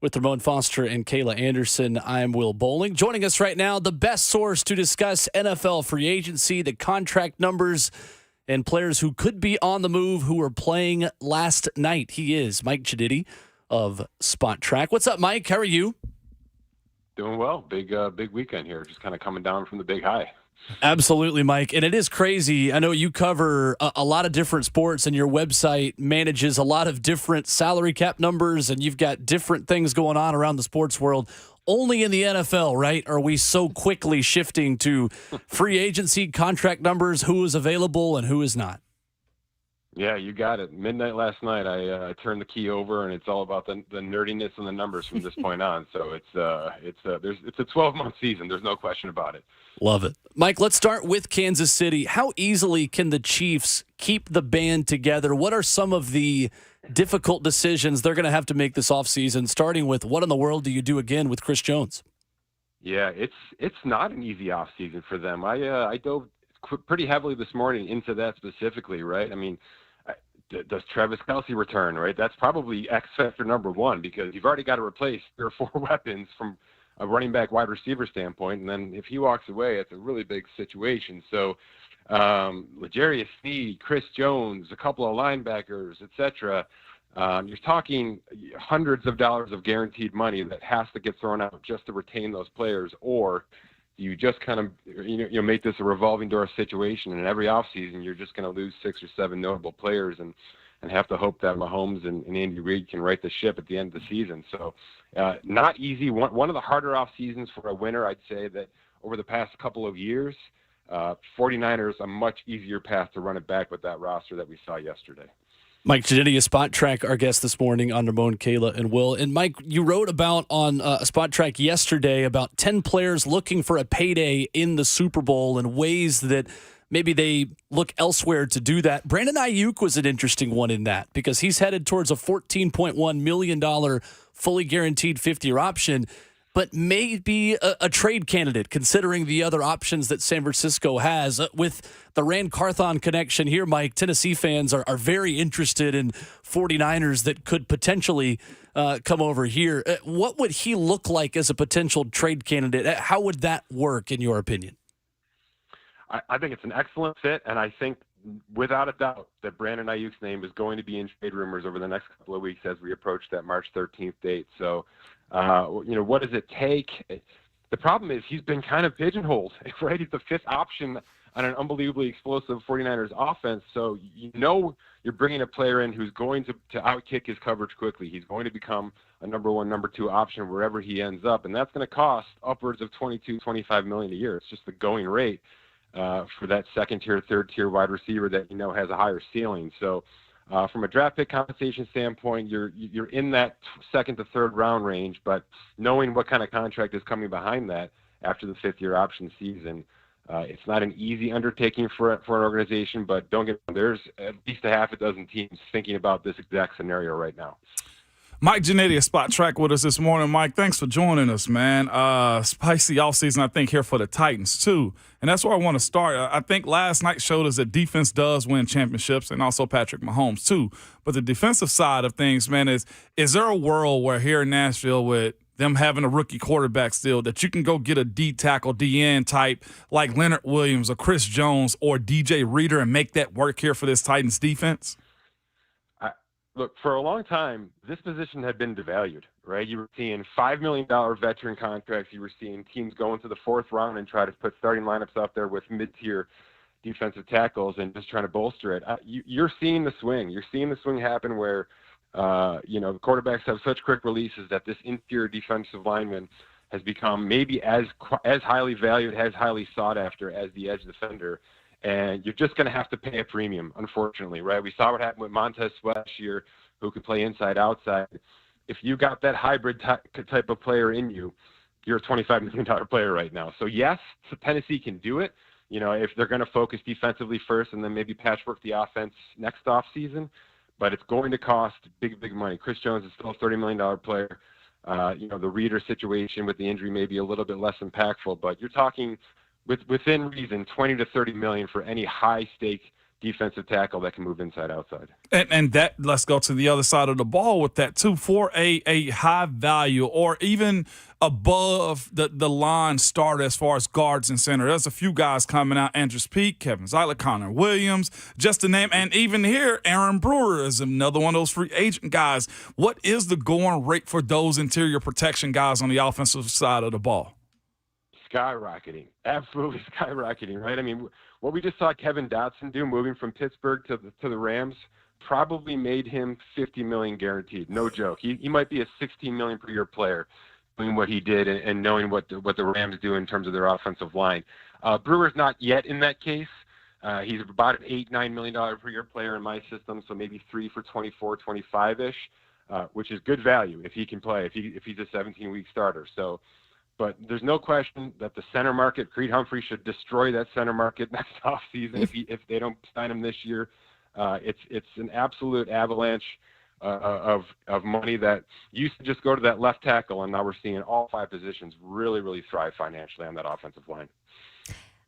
With Ramon Foster and Kayla Anderson, I'm Will Bowling. Joining us right now, the best source to discuss NFL free agency, the contract numbers, and players who could be on the move who were playing last night. He is Mike Ginnitti of Spotrac. What's up, Mike? How are you? Doing well. Big weekend here. Just kind of coming down from the big high. Absolutely, Mike. And it is crazy. I know you cover a lot of different sports, and your website manages a lot of different salary cap numbers, and you've got different things going on around the sports world. Only in the NFL, right, are we so quickly shifting to free agency contract numbers, who is available and who is not? Yeah, you got it. Midnight last night, I turned the key over, and it's all about the nerdiness and the numbers from this point on. So it's a 12-month season. There's no question about it. Love it. Mike, let's start with Kansas City. How easily can the Chiefs keep the band together? What are some of the difficult decisions they're going to have to make this offseason, starting with what in the world do you do again with Chris Jones? Yeah, it's not an easy offseason for them. I dove pretty heavily this morning into that specifically, right? I mean, does Travis Kelce return, right? That's probably X factor number one, because you've already got to replace 3 or 4 weapons from a running back wide receiver standpoint. And then if he walks away, it's a really big situation. So L'Jarius Sneed, Chris Jones, a couple of linebackers, etc. You're talking hundreds of dollars of guaranteed money that has to get thrown out just to retain those players, or you just kind of make this a revolving door situation, and every offseason you're just going to lose 6 or 7 notable players and have to hope that Mahomes and Andy Reid can right the ship at the end of the season. So not easy. One of the harder off seasons for a winner, I'd say, that over the past couple of years, 49ers a much easier path to run it back with that roster that we saw yesterday. Mike Ginnitti, Spotrac, our guest this morning on Ramon, Kayla, and Will. And Mike, you wrote about on Spotrac yesterday about 10 players looking for a payday in the Super Bowl and ways that maybe they look elsewhere to do that. Brandon Ayuk was an interesting one in that, because he's headed towards a $14.1 million fully guaranteed 50-year option, but may be a trade candidate considering the other options that San Francisco has. With the Rand Carthon connection here, Mike, Tennessee fans are very interested in 49ers that could potentially come over here. What would he look like as a potential trade candidate? How would that work, in your opinion? I think it's an excellent fit, and I think without a doubt that Brandon Ayuk's name is going to be in trade rumors over the next couple of weeks as we approach that March 13th date. So, what does it take? The problem is he's been kind of pigeonholed, right? He's the 5th option on an unbelievably explosive 49ers offense. So, you're bringing a player in who's going to outkick his coverage quickly. He's going to become a number 1, number 2 option wherever he ends up. And that's going to cost upwards of $22, $25 million a year. It's just the going rate for that 2nd tier, 3rd tier wide receiver that has a higher ceiling. So from a draft pick compensation standpoint, you're in that 2nd to 3rd round range, but knowing what kind of contract is coming behind that after the 5th year option season, it's not an easy undertaking for an organization, but don't get me wrong, there's at least a half a dozen teams thinking about this exact scenario right now. Mike Ginnitti of Spotrac with us this morning. Mike, thanks for joining us, man. Spicy offseason, I think, here for the Titans, too. And that's where I want to start. I think last night showed us that defense does win championships, and also Patrick Mahomes, too. But the defensive side of things, man, is there a world where here in Nashville with them having a rookie quarterback still that you can go get a D-tackle, D-end type like Leonard Williams or Chris Jones or DJ Reader and make that work here for this Titans defense? Look, for a long time, this position had been devalued, right? You were seeing $5 million veteran contracts. You were seeing teams go into the 4th round and try to put starting lineups out there with mid-tier defensive tackles and just trying to bolster it. You're seeing the swing. You're seeing the swing happen where, the quarterbacks have such quick releases that this interior defensive lineman has become maybe as highly valued, as highly sought after as the edge defender. And you're just going to have to pay a premium, unfortunately, right? We saw what happened with Montez Sweat last year, who could play inside, outside. If you got that hybrid type of player in you, you're a $25 million player right now. So, yes, Tennessee can do it, if they're going to focus defensively first and then maybe patchwork the offense next offseason. But it's going to cost big, big money. Chris Jones is still a $30 million player. The Reader situation with the injury may be a little bit less impactful, but you're talking within reason, 20 to 30 million for any high stake defensive tackle that can move inside outside. And that, let's go to the other side of the ball with that too. For a high value or even above the line starter as far as guards and center, there's a few guys coming out: Andrews Peak, Kevin Zeitler, Connor Williams, just to name. And even here, Aaron Brewer is another one of those free agent guys. What is the going rate for those interior protection guys on the offensive side of the ball? Skyrocketing, absolutely skyrocketing, right? I mean, what we just saw Kevin Dotson do, moving from Pittsburgh to the Rams, probably made him $50 million guaranteed. No joke. He might be a $16 million per year player, doing what he did and knowing what the Rams do in terms of their offensive line. Brewer's not yet in that case. He's about an $8-9 million per year player in my system, so maybe 3 for 24, 25-ish, which is good value if he can play, if he's a 17-week starter. So. But there's no question that the center market, Creed Humphrey should destroy that center market next offseason if they don't sign him this year. It's an absolute avalanche of money that used to just go to that left tackle, and now we're seeing all 5 positions really thrive financially on that offensive line.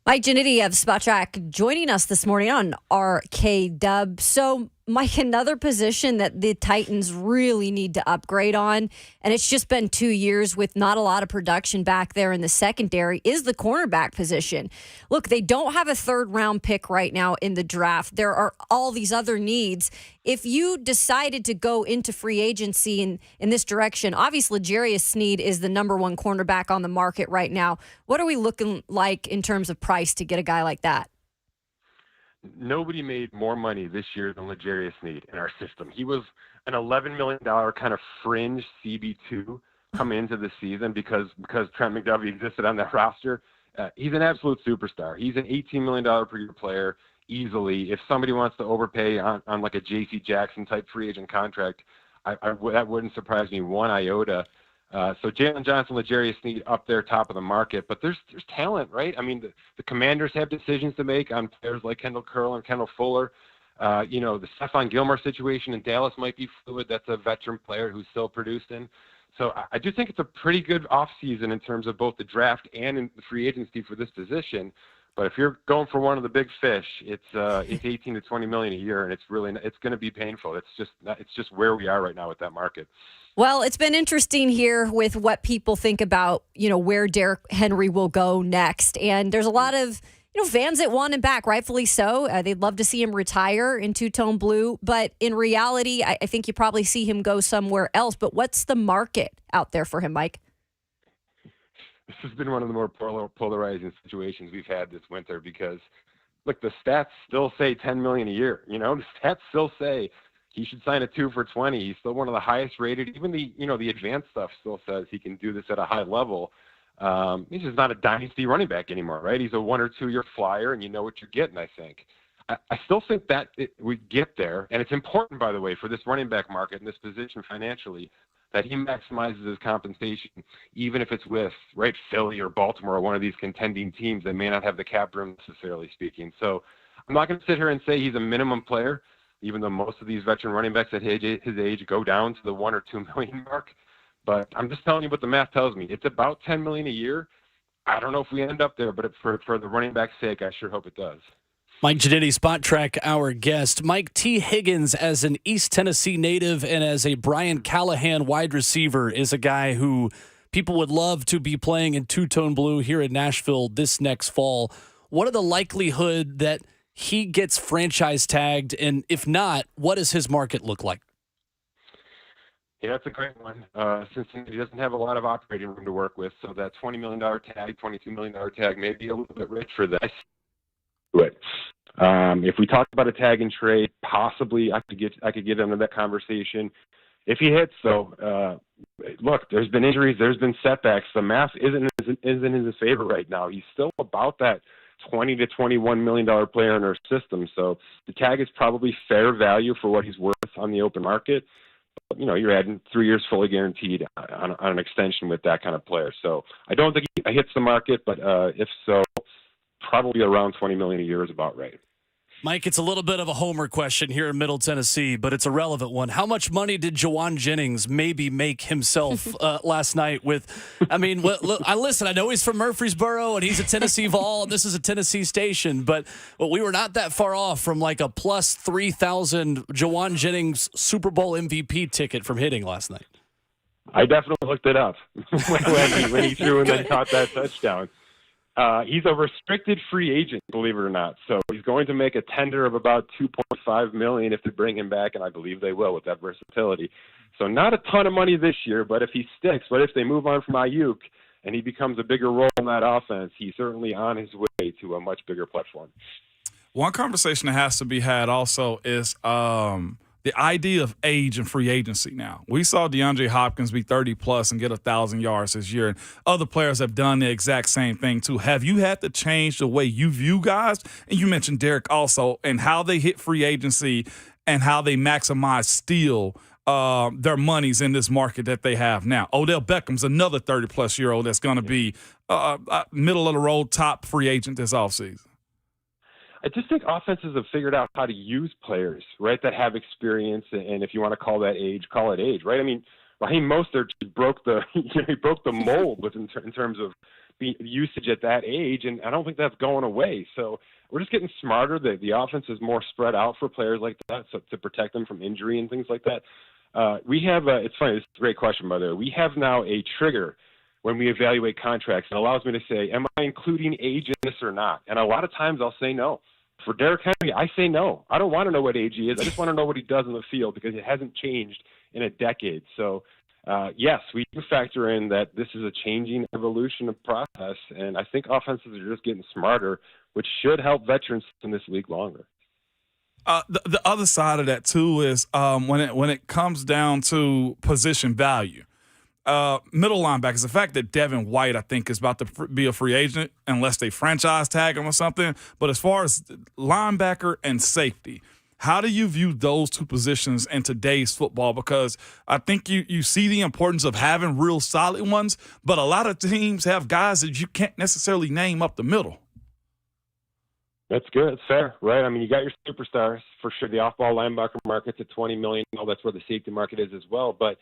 Mike Ginnitti of Spotrac joining us this morning on RKW. So, Mike, another position that the Titans really need to upgrade on, and it's just been 2 years with not a lot of production back there in the secondary, is the cornerback position. Look, they don't have a 3rd-round pick right now in the draft. There are all these other needs. If you decided to go into free agency in this direction, obviously L'Jarius Sneed is the number 1 cornerback on the market right now. What are we looking like in terms of price to get a guy like that? Nobody made more money this year than L'Jarius Sneed in our system. He was an $11 million kind of fringe CB2 coming into the season because Trent McDuffie existed on that roster. He's an absolute superstar. He's an $18 million per year player easily. If somebody wants to overpay on like a J.C. Jackson type free agent contract, that wouldn't surprise me one iota. So Jalen Johnson, L'Jarius Sneed up there, top of the market. But there's talent, right? I mean, the Commanders have decisions to make on players like Kendall Curl and Kendall Fuller. The Stephon Gilmore situation in Dallas might be fluid. That's a veteran player who's still producing. So I do think it's a pretty good offseason in terms of both the draft and in the free agency for this position. But if you're going for one of the big fish, it's 18 to 20 million a year, and it's going to be painful. It's just where we are right now with that market. Well, it's been interesting here with what people think about, where Derrick Henry will go next. And there's a lot of, fans that want him back, rightfully so. They'd love to see him retire in two-tone blue. But in reality, I think you probably see him go somewhere else. But what's the market out there for him, Mike? This has been one of the more polarizing situations we've had this winter because, look, the stats still say $10 million a year. The stats still say he should sign a 2 for 20. He's still one of the highest rated. Even the advanced stuff still says he can do this at a high level. He's just not a dynasty running back anymore, right? He's a 1 or 2 year flyer, and you know what you're getting, I think. I still think that we get there, and it's important, by the way, for this running back market and this position financially, that he maximizes his compensation, even if it's with, right, Philly or Baltimore or one of these contending teams that may not have the cap room necessarily speaking. So I'm not going to sit here and say he's a minimum player, even though most of these veteran running backs at his age go down to the 1 or 2 million mark. But I'm just telling you what the math tells me. It's about $10 million a year. I don't know if we end up there, but for the running back's sake, I sure hope it does. Mike Ginnitti, Spotrac, our guest. Mike T. Higgins, as an East Tennessee native and as a Brian Callahan wide receiver, is a guy who people would love to be playing in two-tone blue here in Nashville this next fall. What are the likelihood that he gets franchise tagged? And if not, what does his market look like? Yeah, that's a great one. Cincinnati doesn't have a lot of operating room to work with, so that $20 million tag, $22 million tag may be a little bit rich for that. If we talk about a tag and trade, possibly I could get into that conversation. If he hits, though, look, there's been injuries, there's been setbacks. The math isn't in his favor right now. He's still about that $20 to $21 million player in our system. So the tag is probably fair value for what he's worth on the open market. But, you're adding 3 years fully guaranteed on an extension with that kind of player. So I don't think he hits the market, but if so, probably around $20 million a year is about right. Mike, it's a little bit of a homer question here in Middle Tennessee, but it's a relevant one. How much money did Jawan Jennings maybe make himself last night with, I mean, look, I know he's from Murfreesboro and he's a Tennessee Vol and this is a Tennessee station, but we were not that far off from like a plus 3,000 Jawan Jennings Super Bowl MVP ticket from hitting last night. I definitely looked it up when he threw and then caught that touchdown. He's a restricted free agent, believe it or not. So he's going to make a tender of about $2.5 million if they bring him back, and I believe they will with that versatility. So not a ton of money this year, but if he sticks, but if they move on from Ayuk and he becomes a bigger role in that offense, he's certainly on his way to a much bigger platform. One conversation that has to be had also is the idea of age and free agency now. We saw DeAndre Hopkins be 30-plus and get 1,000 yards this year, and other players have done the exact same thing too. Have you had to change the way you view guys? And you mentioned Derek also, and how they hit free agency and how they maximize still their monies in this market that they have now. Odell Beckham's another 30-plus-year-old that's going to be middle-of-the-road top free agent this offseason. I just think offenses have figured out how to use players, right, that have experience, and if you want to call that age, call it age, right? I mean, Raheem Mostert broke the mold in terms of usage at that age, and I don't think that's going away. So we're just getting smarter. The offense is more spread out for players like that, so to protect them from injury and things like that. We have it's funny. This is a great question, by the way. We have now a trigger when we evaluate contracts. It allows me to say, am I including age in this or not? And a lot of times I'll say no. For Derrick Henry, I say no. I don't want to know what age he is. I just want to know what he does on the field because it hasn't changed in a decade. So, yes, we do factor in that this is a changing evolution of process, and I think offenses are just getting smarter, which should help veterans in this league longer. The other side of that, too, is when it comes down to position value. Middle linebackers, the fact that Devin White, I think, is about to be a free agent unless they franchise tag him or something. But as far as linebacker and safety, how do you view those two positions in today's football? Because I think you see the importance of having real solid ones, but a lot of teams have guys that you can't necessarily name up the middle. That's good. It's fair, right? I mean, you got your superstars for sure. The off-ball linebacker market's at $20 million. That's where the safety market is as well. But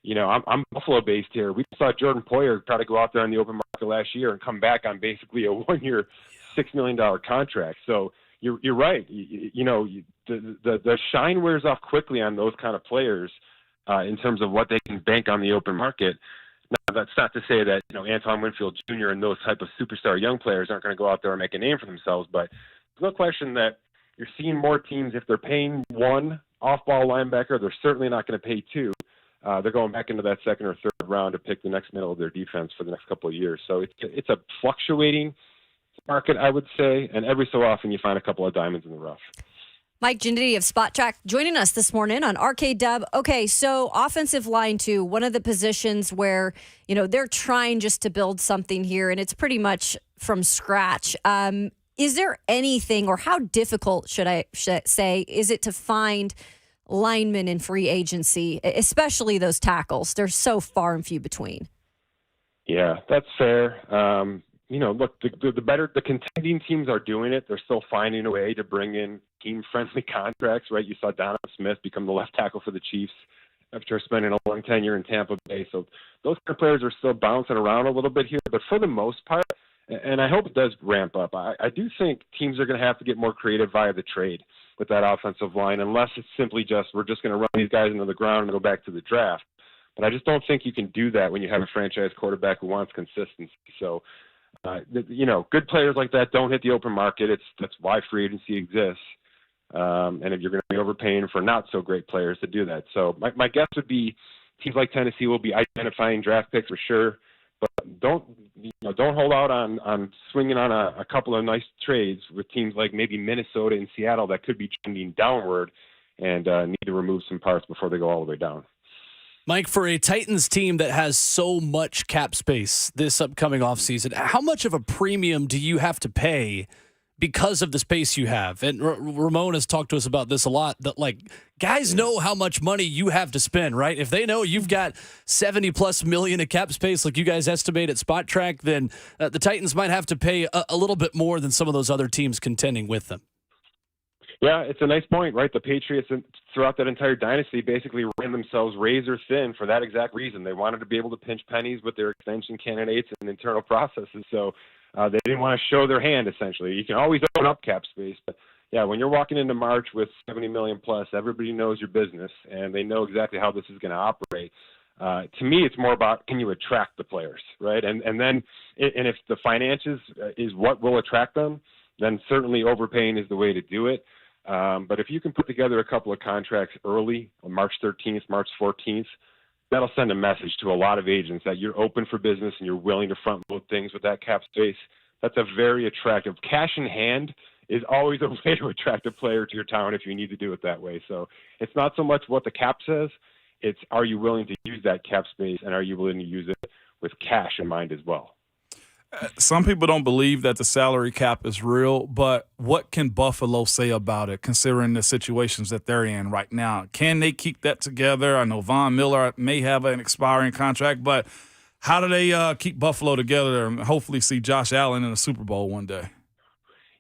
you know, I'm Buffalo-based here. We saw Jordan Poyer try to go out there on the open market last year and come back on basically a one-year, $6 million contract. So you're right. The shine wears off quickly on those kind of players in terms of what they can bank on the open market. Now, that's not to say that Antoine Winfield Jr. and those type of superstar young players aren't going to go out there and make a name for themselves. But there's no question that you're seeing more teams, if they're paying one off-ball linebacker, they're certainly not going to pay two. They're going back into that second or third round to pick the next middle of their defense for the next couple of years. So it's a fluctuating market, I would say, and every so often you find a couple of diamonds in the rough. Mike Ginnitti of Spotrac joining us this morning on RKW. Okay, so offensive line too, one of the positions where, they're trying just to build something here, and it's pretty much from scratch. Is there anything, or how difficult should I say, is it to find linemen in free agency, especially those tackles? They're so far and few between. Yeah, that's fair. Look, the contending teams are doing it. They're still finding a way to bring in team-friendly contracts, right? You saw Donovan Smith become the left tackle for the Chiefs after spending a long tenure in Tampa Bay. So those kind of players are still bouncing around a little bit here. But for the most part, and I hope it does ramp up, I do think teams are going to have to get more creative via the trade with that offensive line, unless it's simply we're just going to run these guys into the ground and go back to the draft. But I just don't think you can do that when you have a franchise quarterback who wants consistency. So, good players like that don't hit the open market. That's why free agency exists. And if you're going to be overpaying for not so great players to do that. So my guess would be teams like Tennessee will be identifying draft picks for sure. But don't hold out on swinging on a couple of nice trades with teams like maybe Minnesota and Seattle that could be trending downward and need to remove some parts before they go all the way down. Mike, for a Titans team that has so much cap space this upcoming offseason, how much of a premium do you have to pay because of the space you have? And Ramon has talked to us about this a lot, that guys know how much money you have to spend, right? If they know you've got $70+ million of cap space like you guys estimate at Spotrac, then the Titans might have to pay a little bit more than some of those other teams contending with them. Yeah, it's a nice point, right? The Patriots throughout that entire dynasty basically ran themselves razor thin for that exact reason. They wanted to be able to pinch pennies with their extension candidates and internal processes, so they didn't want to show their hand, essentially. You can always open up cap space, but yeah, when you're walking into March with $70 million plus, everybody knows your business, and they know exactly how this is going to operate. To me, it's more about, can you attract the players, right? And if the finances is what will attract them, then certainly overpaying is the way to do it. But if you can put together a couple of contracts early, on March 13th, March 14th, that'll send a message to a lot of agents that you're open for business and you're willing to front load things with that cap space. That's a very attractive. Cash in hand is always a way to attract a player to your town if you need to do it that way. So it's not so much what the cap says, it's are you willing to use that cap space and are you willing to use it with cash in mind as well. Some people don't believe that the salary cap is real, but what can Buffalo say about it, considering the situations that they're in right now? Can they keep that together? I know Von Miller may have an expiring contract, but how do they keep Buffalo together and hopefully see Josh Allen in the Super Bowl one day?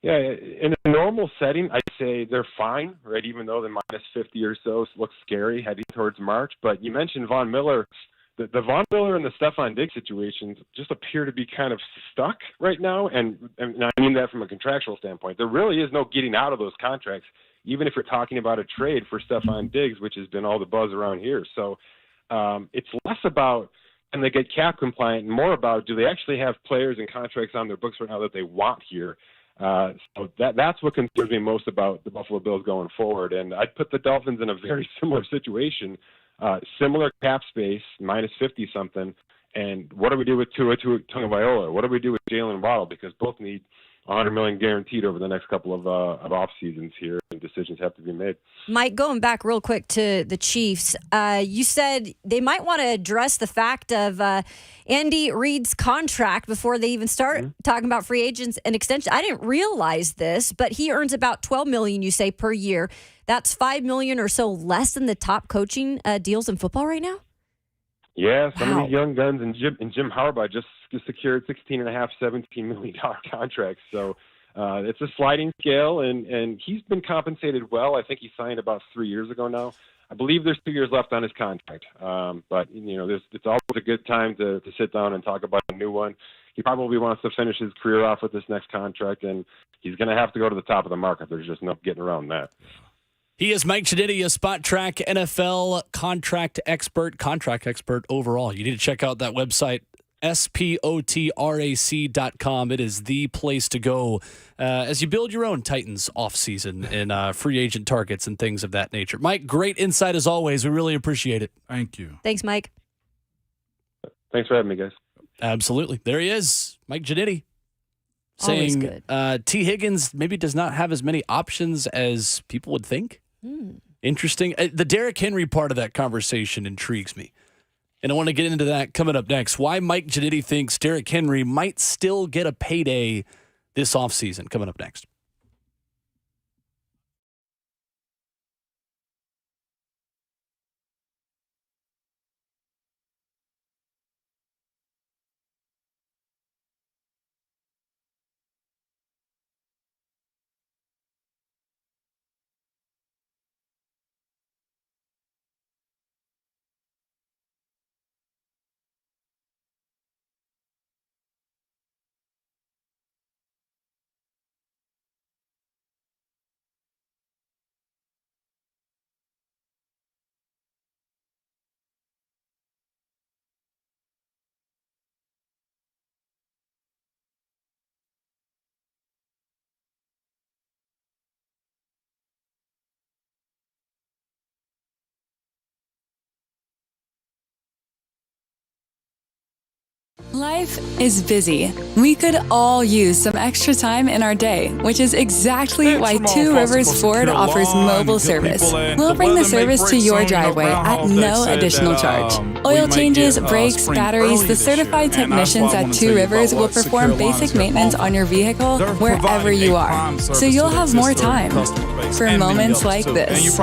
Yeah, in a normal setting, I'd say they're fine, right, even though the minus 50 or so looks scary heading towards March. But you mentioned Von Miller. The Von Miller and the Stephon Diggs situations just appear to be kind of stuck right now, and I mean that from a contractual standpoint. There really is no getting out of those contracts, even if you're talking about a trade for Stephon Diggs, which has been all the buzz around here. So it's less about can they get cap compliant and more about do they actually have players and contracts on their books right now that they want here. So that's what concerns me most about the Buffalo Bills going forward. And I'd put the Dolphins in a very similar situation. Similar cap space, minus 50-something, and what do we do with Tua Tagovailoa? What do we do with Jalen Waddle? Because both need $100 million guaranteed over the next couple of off seasons here, and decisions have to be made. Mike, going back real quick to the Chiefs, you said they might want to address the fact of Andy Reid's contract before they even start talking about free agents and extension. I didn't realize this, but he earns about $12 million, you say, per year. That's $5 million or so less than the top coaching deals in football right now? Yeah, some of these young guns and Jim Harbaugh just secured $16.5, $17 million contracts. So it's a sliding scale, and he's been compensated well. I think he signed about 3 years ago now. I believe there's 2 years left on his contract. But, you know, it's always a good time to sit down and talk about a new one. He probably wants to finish his career off with this next contract, and he's going to have to go to the top of the market. There's just no getting around that. He is Mike Ginnitti, a Spotrac NFL contract expert overall. You need to check out that website, spotrac.com. It is the place to go as you build your own Titans offseason and free agent targets and things of that nature. Mike, great insight as always. We really appreciate it. Thank you. Thanks, Mike. Thanks for having me, guys. Absolutely. There he is, Mike Ginnitti. Saying T. Higgins maybe does not have as many options as people would think. Interesting. The Derrick Henry part of that conversation intrigues me. And I want to get into that coming up next. Why Mike Ginnitti thinks Derrick Henry might still get a payday this offseason. Coming up next. Life is busy. We could all use some extra time in our day, which is exactly why Two Rivers Ford offers mobile service. We'll bring the service to your driveway at no additional charge. Oil changes, brakes, batteries, the certified technicians at Two Rivers will perform basic maintenance on your vehicle wherever you are, so you'll have more time for moments like this.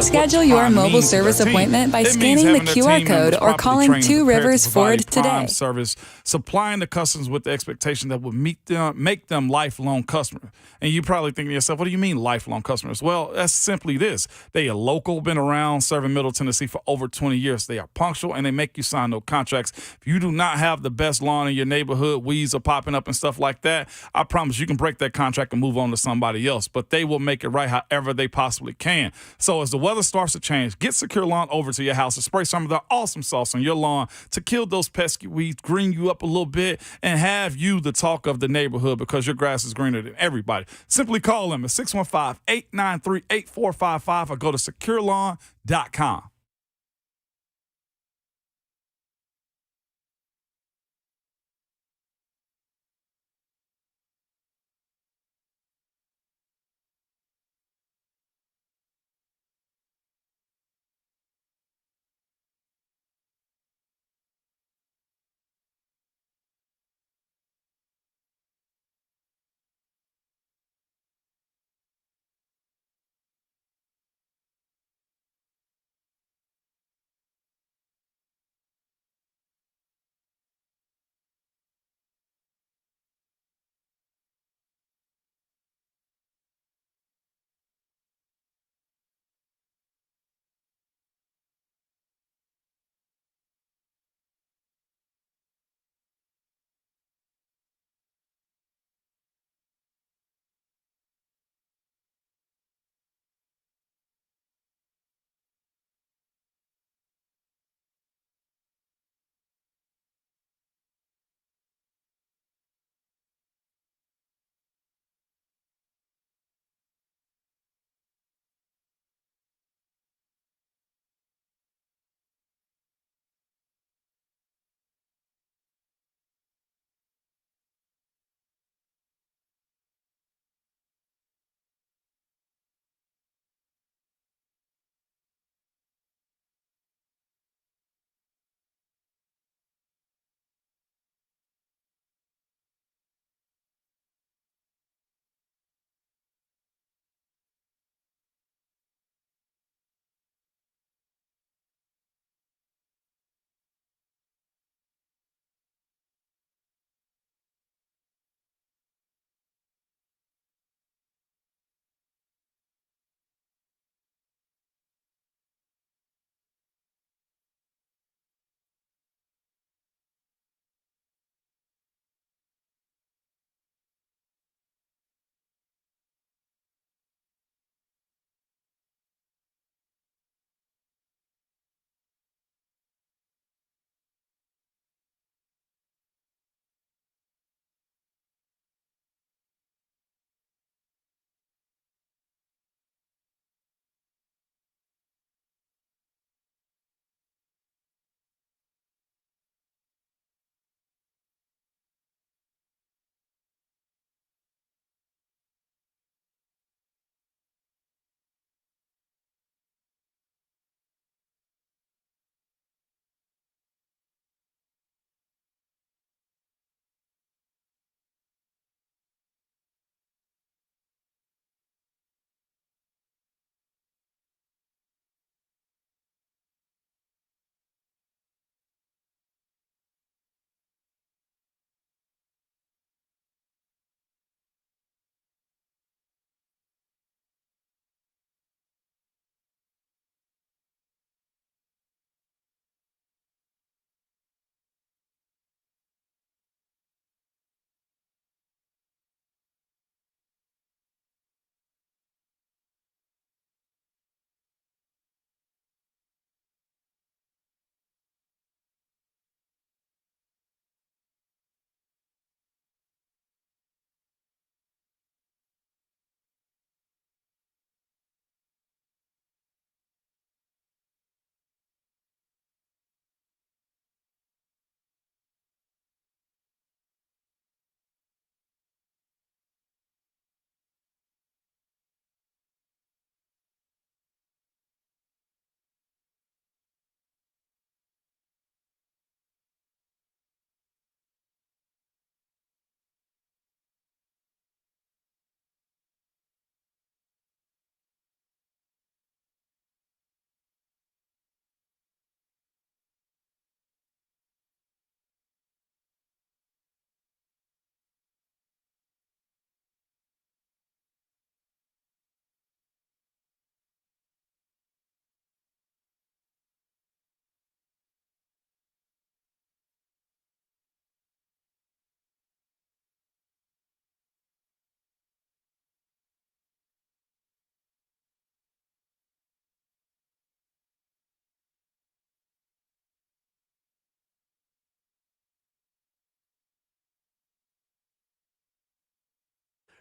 Schedule your mobile service appointment by scanning the QR code or calling Two Rivers Ford today. Service supplying the customers with the expectation that will make them lifelong customers. And you probably think to yourself, what do you mean lifelong customers? Well, that's simply this. They are local, been around, serving Middle Tennessee for over 20 years. They are punctual, and they make you sign no contracts. If you do not have the best lawn in your neighborhood, weeds are popping up and stuff like that, I promise you can break that contract and move on to somebody else. But they will make it right however they possibly can. So as the weather starts to change, get Secure Lawn over to your house and spray some of their awesome sauce on your lawn to kill those pesky weeds, green you up a little bit, and have you the talk of the neighborhood because your grass is greener than everybody. Simply call them at 615-893-8455 or go to securelawn.com.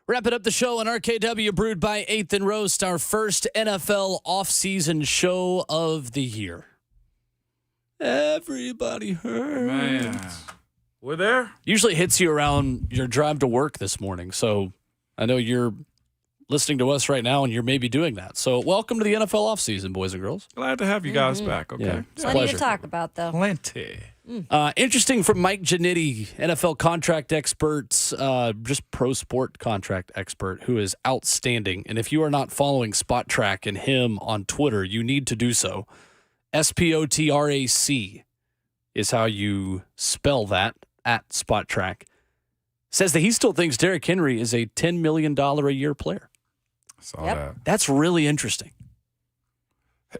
Wrapping up the show on RKW, brewed by 8th and Roast, our first NFL offseason show of the year. Everybody hurts. Man. We're there? Usually hits you around your drive to work this morning, so I know you're listening to us right now, and you're maybe doing that. So welcome to the NFL offseason, boys and girls. Glad to have you guys back, okay? Yeah, it's a Plenty pleasure. to talk about, though. Plenty. Interesting from Mike Ginnitti, NFL contract expert, just pro sport contract expert, who is outstanding. And if you are not following Spotrac and him on Twitter, you need to do so. Spotrac is how you spell that, at Spotrac. Says that he still thinks Derrick Henry is a $10 million a year player. Saw that. That's really interesting.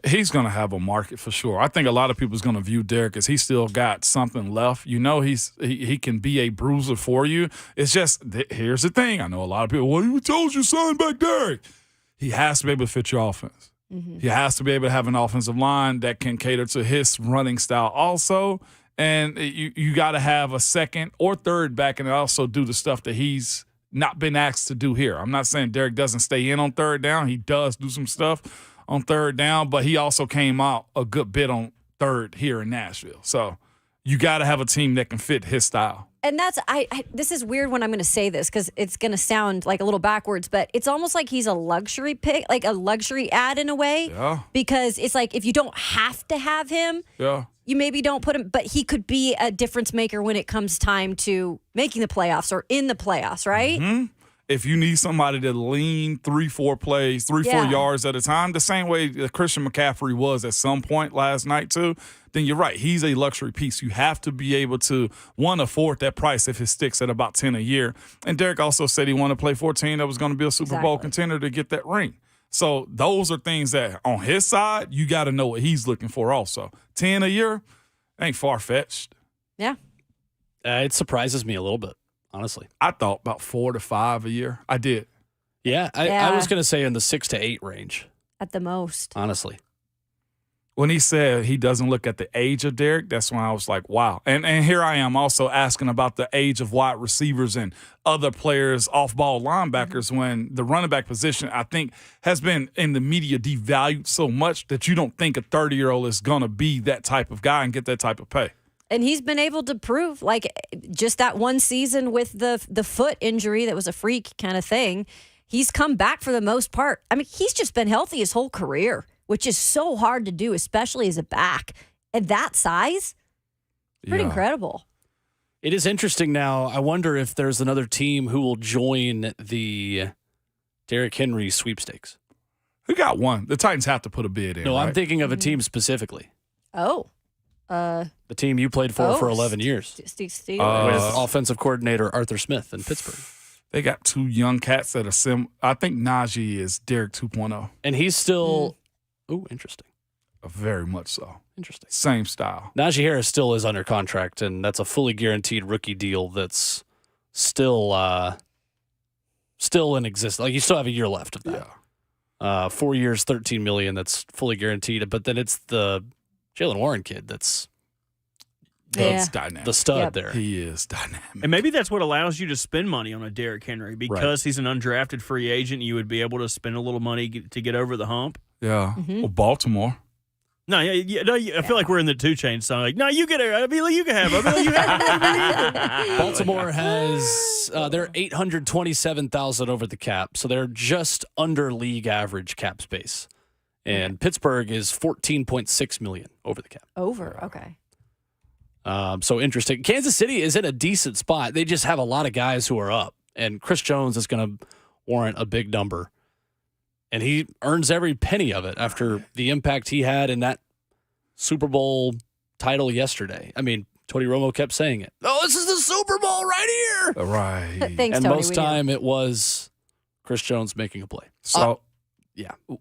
He's going to have a market for sure. I think a lot of people is going to view Derrick as he's still got something left. You know, he can be a bruiser for you. It's just, here's the thing. I know a lot of people, well, you told you sign back Derrick. He has to be able to fit your offense. Mm-hmm. He has to be able to have an offensive line that can cater to his running style also. And you got to have a second or third back and also do the stuff that he's not been asked to do here. I'm not saying Derrick doesn't stay in on third down. He does do some stuff on third down, but he also came out a good bit on third here in Nashville. So you got to have a team that can fit his style. And that's this is weird when I'm going to say this because it's going to sound like a little backwards, but it's almost like he's a luxury pick, like a luxury ad in a way. Yeah. Because it's like if you don't have to have him, you maybe don't put him, but he could be a difference maker when it comes time to making the playoffs or in the playoffs, right? Mm-hmm. If you need somebody to lean 3-4 plays, 3-4 yards at a time, the same way that Christian McCaffrey was at some point last night too, then you're right. He's a luxury piece. You have to be able to, afford that price if it sticks at about 10 a year. And Derrick also said he wanted to play 14 that was going to be a Super Bowl contender to get that ring. So those are things that on his side, you got to know what he's looking for also. 10 a year ain't far-fetched. Yeah. It surprises me a little bit, honestly. I thought about 4 to 5 a year. I did. Yeah, I was going to say in the 6 to 8 range. At the most. Honestly. When he said he doesn't look at the age of Derrick, that's when I was like, wow. And here I am also asking about the age of wide receivers and other players, off-ball linebackers, when the running back position, I think, has been in the media devalued so much that you don't think a 30-year-old is going to be that type of guy and get that type of pay. And he's been able to prove, like, just that one season with the foot injury that was a freak kind of thing, he's come back for the most part. I mean, he's just been healthy his whole career, which is so hard to do, especially as a back. At that size, pretty incredible. It is interesting now. I wonder if there's another team who will join the Derrick Henry sweepstakes. Who got one? The Titans have to put a bid in, No, right? I'm thinking of a team specifically. Oh. The team you played for 11 years. Steve Steelers. With offensive coordinator Arthur Smith in Pittsburgh. They got two young cats that are I think Najee is Derrick 2.0. And he's still interesting. Very much so. Interesting. Same style. Najee Harris still is under contract, and that's a fully guaranteed rookie deal that's still in existence. Like, you still have a year left of that. 4 years, $13 million, that's fully guaranteed. But then it's the Jaylen Warren kid that's dynamic. The stud there. He is dynamic. And maybe that's what allows you to spend money on a Derrick Henry because he's an undrafted free agent. You would be able to spend a little money to get over the hump. Yeah. Mm-hmm. Well, Baltimore. No, I feel like we're in the 2 Chainz song. Like, no, you get it. I mean, you can have it. You have it. Baltimore has they're $827,000 over the cap, so they're just under league average cap space. And Pittsburgh is $14.6 million over the cap. Over, okay. So interesting. Kansas City is in a decent spot. They just have a lot of guys who are up, and Chris Jones is going to warrant a big number. And he earns every penny of it after the impact he had in that Super Bowl title yesterday. I mean, Tony Romo kept saying it. Oh, this is the Super Bowl right here. Right. Thanks, and Tony. most time it was Chris Jones making a play. So,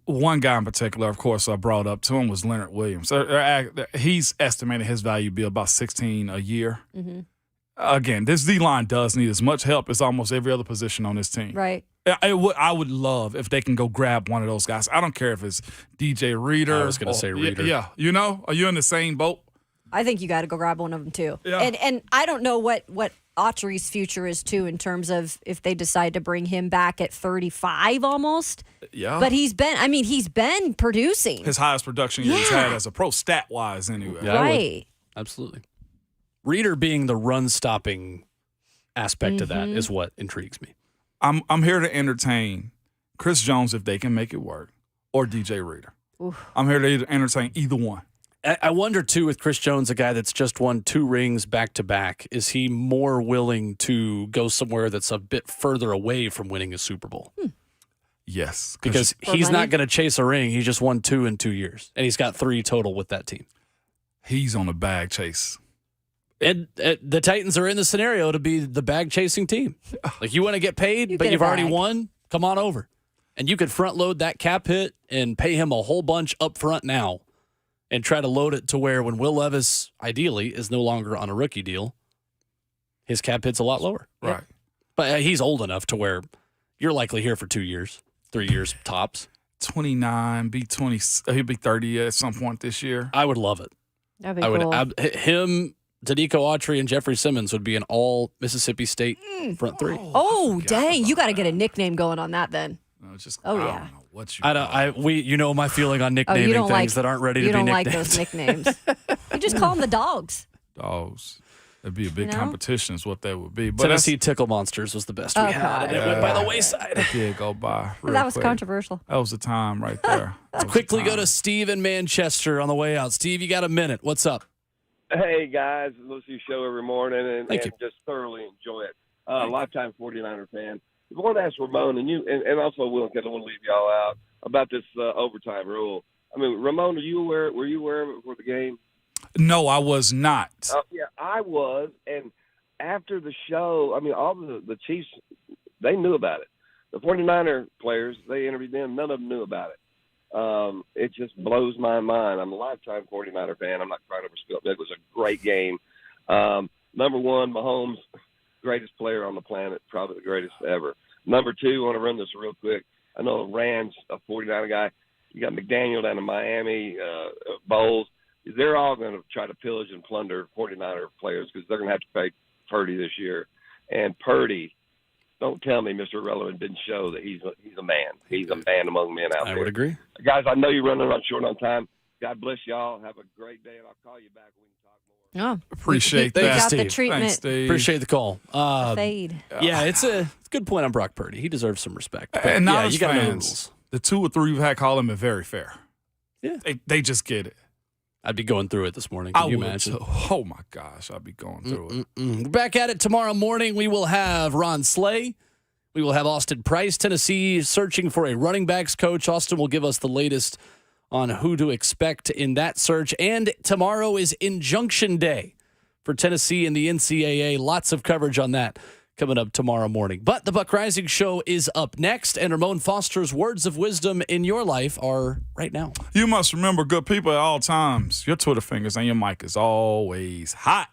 one guy in particular, of course, I brought up to him was Leonard Williams. He's estimated his value to be about $16 a year. Mm-hmm. Again, this D-line does need as much help as almost every other position on this team. Right. I would love if they can go grab one of those guys. I don't care if it's DJ Reader. I was going to say Reader. Yeah. You know, are you in the same boat? I think you got to go grab one of them too. Yeah. And I don't know what Autry's future is too, in terms of if they decide to bring him back at 35 almost. Yeah. But he's been producing. His highest production year he's had as a pro, stat-wise anyway. Yeah, right. Absolutely. Reader being the run-stopping aspect of that is what intrigues me. I'm here to entertain Chris Jones if they can make it work, or DJ Reader. Oof. I'm here to entertain either one. I wonder, too, with Chris Jones, a guy that's just won 2 rings back-to-back, is he more willing to go somewhere that's a bit further away from winning a Super Bowl? Yes. Because he's not going to chase a ring. He just won 2 in 2 years, and he's got 3 total with that team. He's on a bag chase. And the Titans are in the scenario to be the bag-chasing team. Like, you want to get paid, but you've already won? Come on over. And you could front-load that cap hit and pay him a whole bunch up front now, and try to load it to where when Will Levis, ideally, is no longer on a rookie deal, his cap hit's a lot lower. Right. But he's old enough to where you're likely here for 2 years, 3 years tops. 29, be 20. He'll be 30 at some point this year. I would love it. That'd be cool. Him, Danico Autry, and Jeffrey Simmons would be an all Mississippi State front 3. Oh, dang. You got to get a nickname going on that then. No, yeah. I don't know what you know my feeling on nicknaming things like, that aren't ready to you be don't nicknamed. like those nicknames. You just call them the dogs. Dogs. That'd be a big competition is what that would be. But Tennessee Tickle Monsters was the best we had. And it went by the wayside. It did go by. That was quick. controversial. That was the time right there. Let's quickly go to Steve in Manchester on the way out. Steve, you got a minute. What's up? Hey, guys. Listen to your show every morning and Thank you. just thoroughly enjoy it. Lifetime 49er fan. I want to ask Ramon and also Will, because I don't want to leave y'all out, about this overtime rule. I mean, Ramon, were you aware of it before the game? No, I was not. Yeah, I was. And after the show, I mean, all the Chiefs, they knew about it. The 49er players, they interviewed them. None of them knew about it. It just blows my mind. I'm a lifetime 49er fan. I'm not crying over spilt milk. It was a great game. Number one, Mahomes, greatest player on the planet, probably the greatest ever. Number two, I want to run this real quick. I know Rand's a 49er guy. You got McDaniel down in Miami, Bowles. They're all going to try to pillage and plunder 49er players because they're going to have to pay Purdy this year. And Purdy, don't tell me Mr. Irrelevant didn't show that he's a man. He's a man among men out there. I would agree. Guys, I know you're running around short on time. God bless y'all. Have a great day, and I'll call you back when we can talk more. Oh, Appreciate he that. got the Steve. treatment. Thanks, Steve. Appreciate the call. Fade. Yeah, it's a good point on Brock Purdy. He deserves some respect. But And yeah, not you got to know the fans. rules. The 2 or 3 we've had call him very fair. Yeah. They just get it. I'd be going through it this morning. I Can you would imagine? too. Oh, my gosh. I'd be going through it. We're back at it tomorrow morning. We will have Ron Slay. We will have Austin Price. Tennessee searching for a running backs coach. Austin will give us the latest on who to expect in that search. And tomorrow is Injunction Day for Tennessee and the NCAA. Lots of coverage on that coming up tomorrow morning. But the Buck Rising Show is up next, and Ramon Foster's words of wisdom in your life are right now. You must remember, good people at all times, your Twitter fingers and your mic is always hot.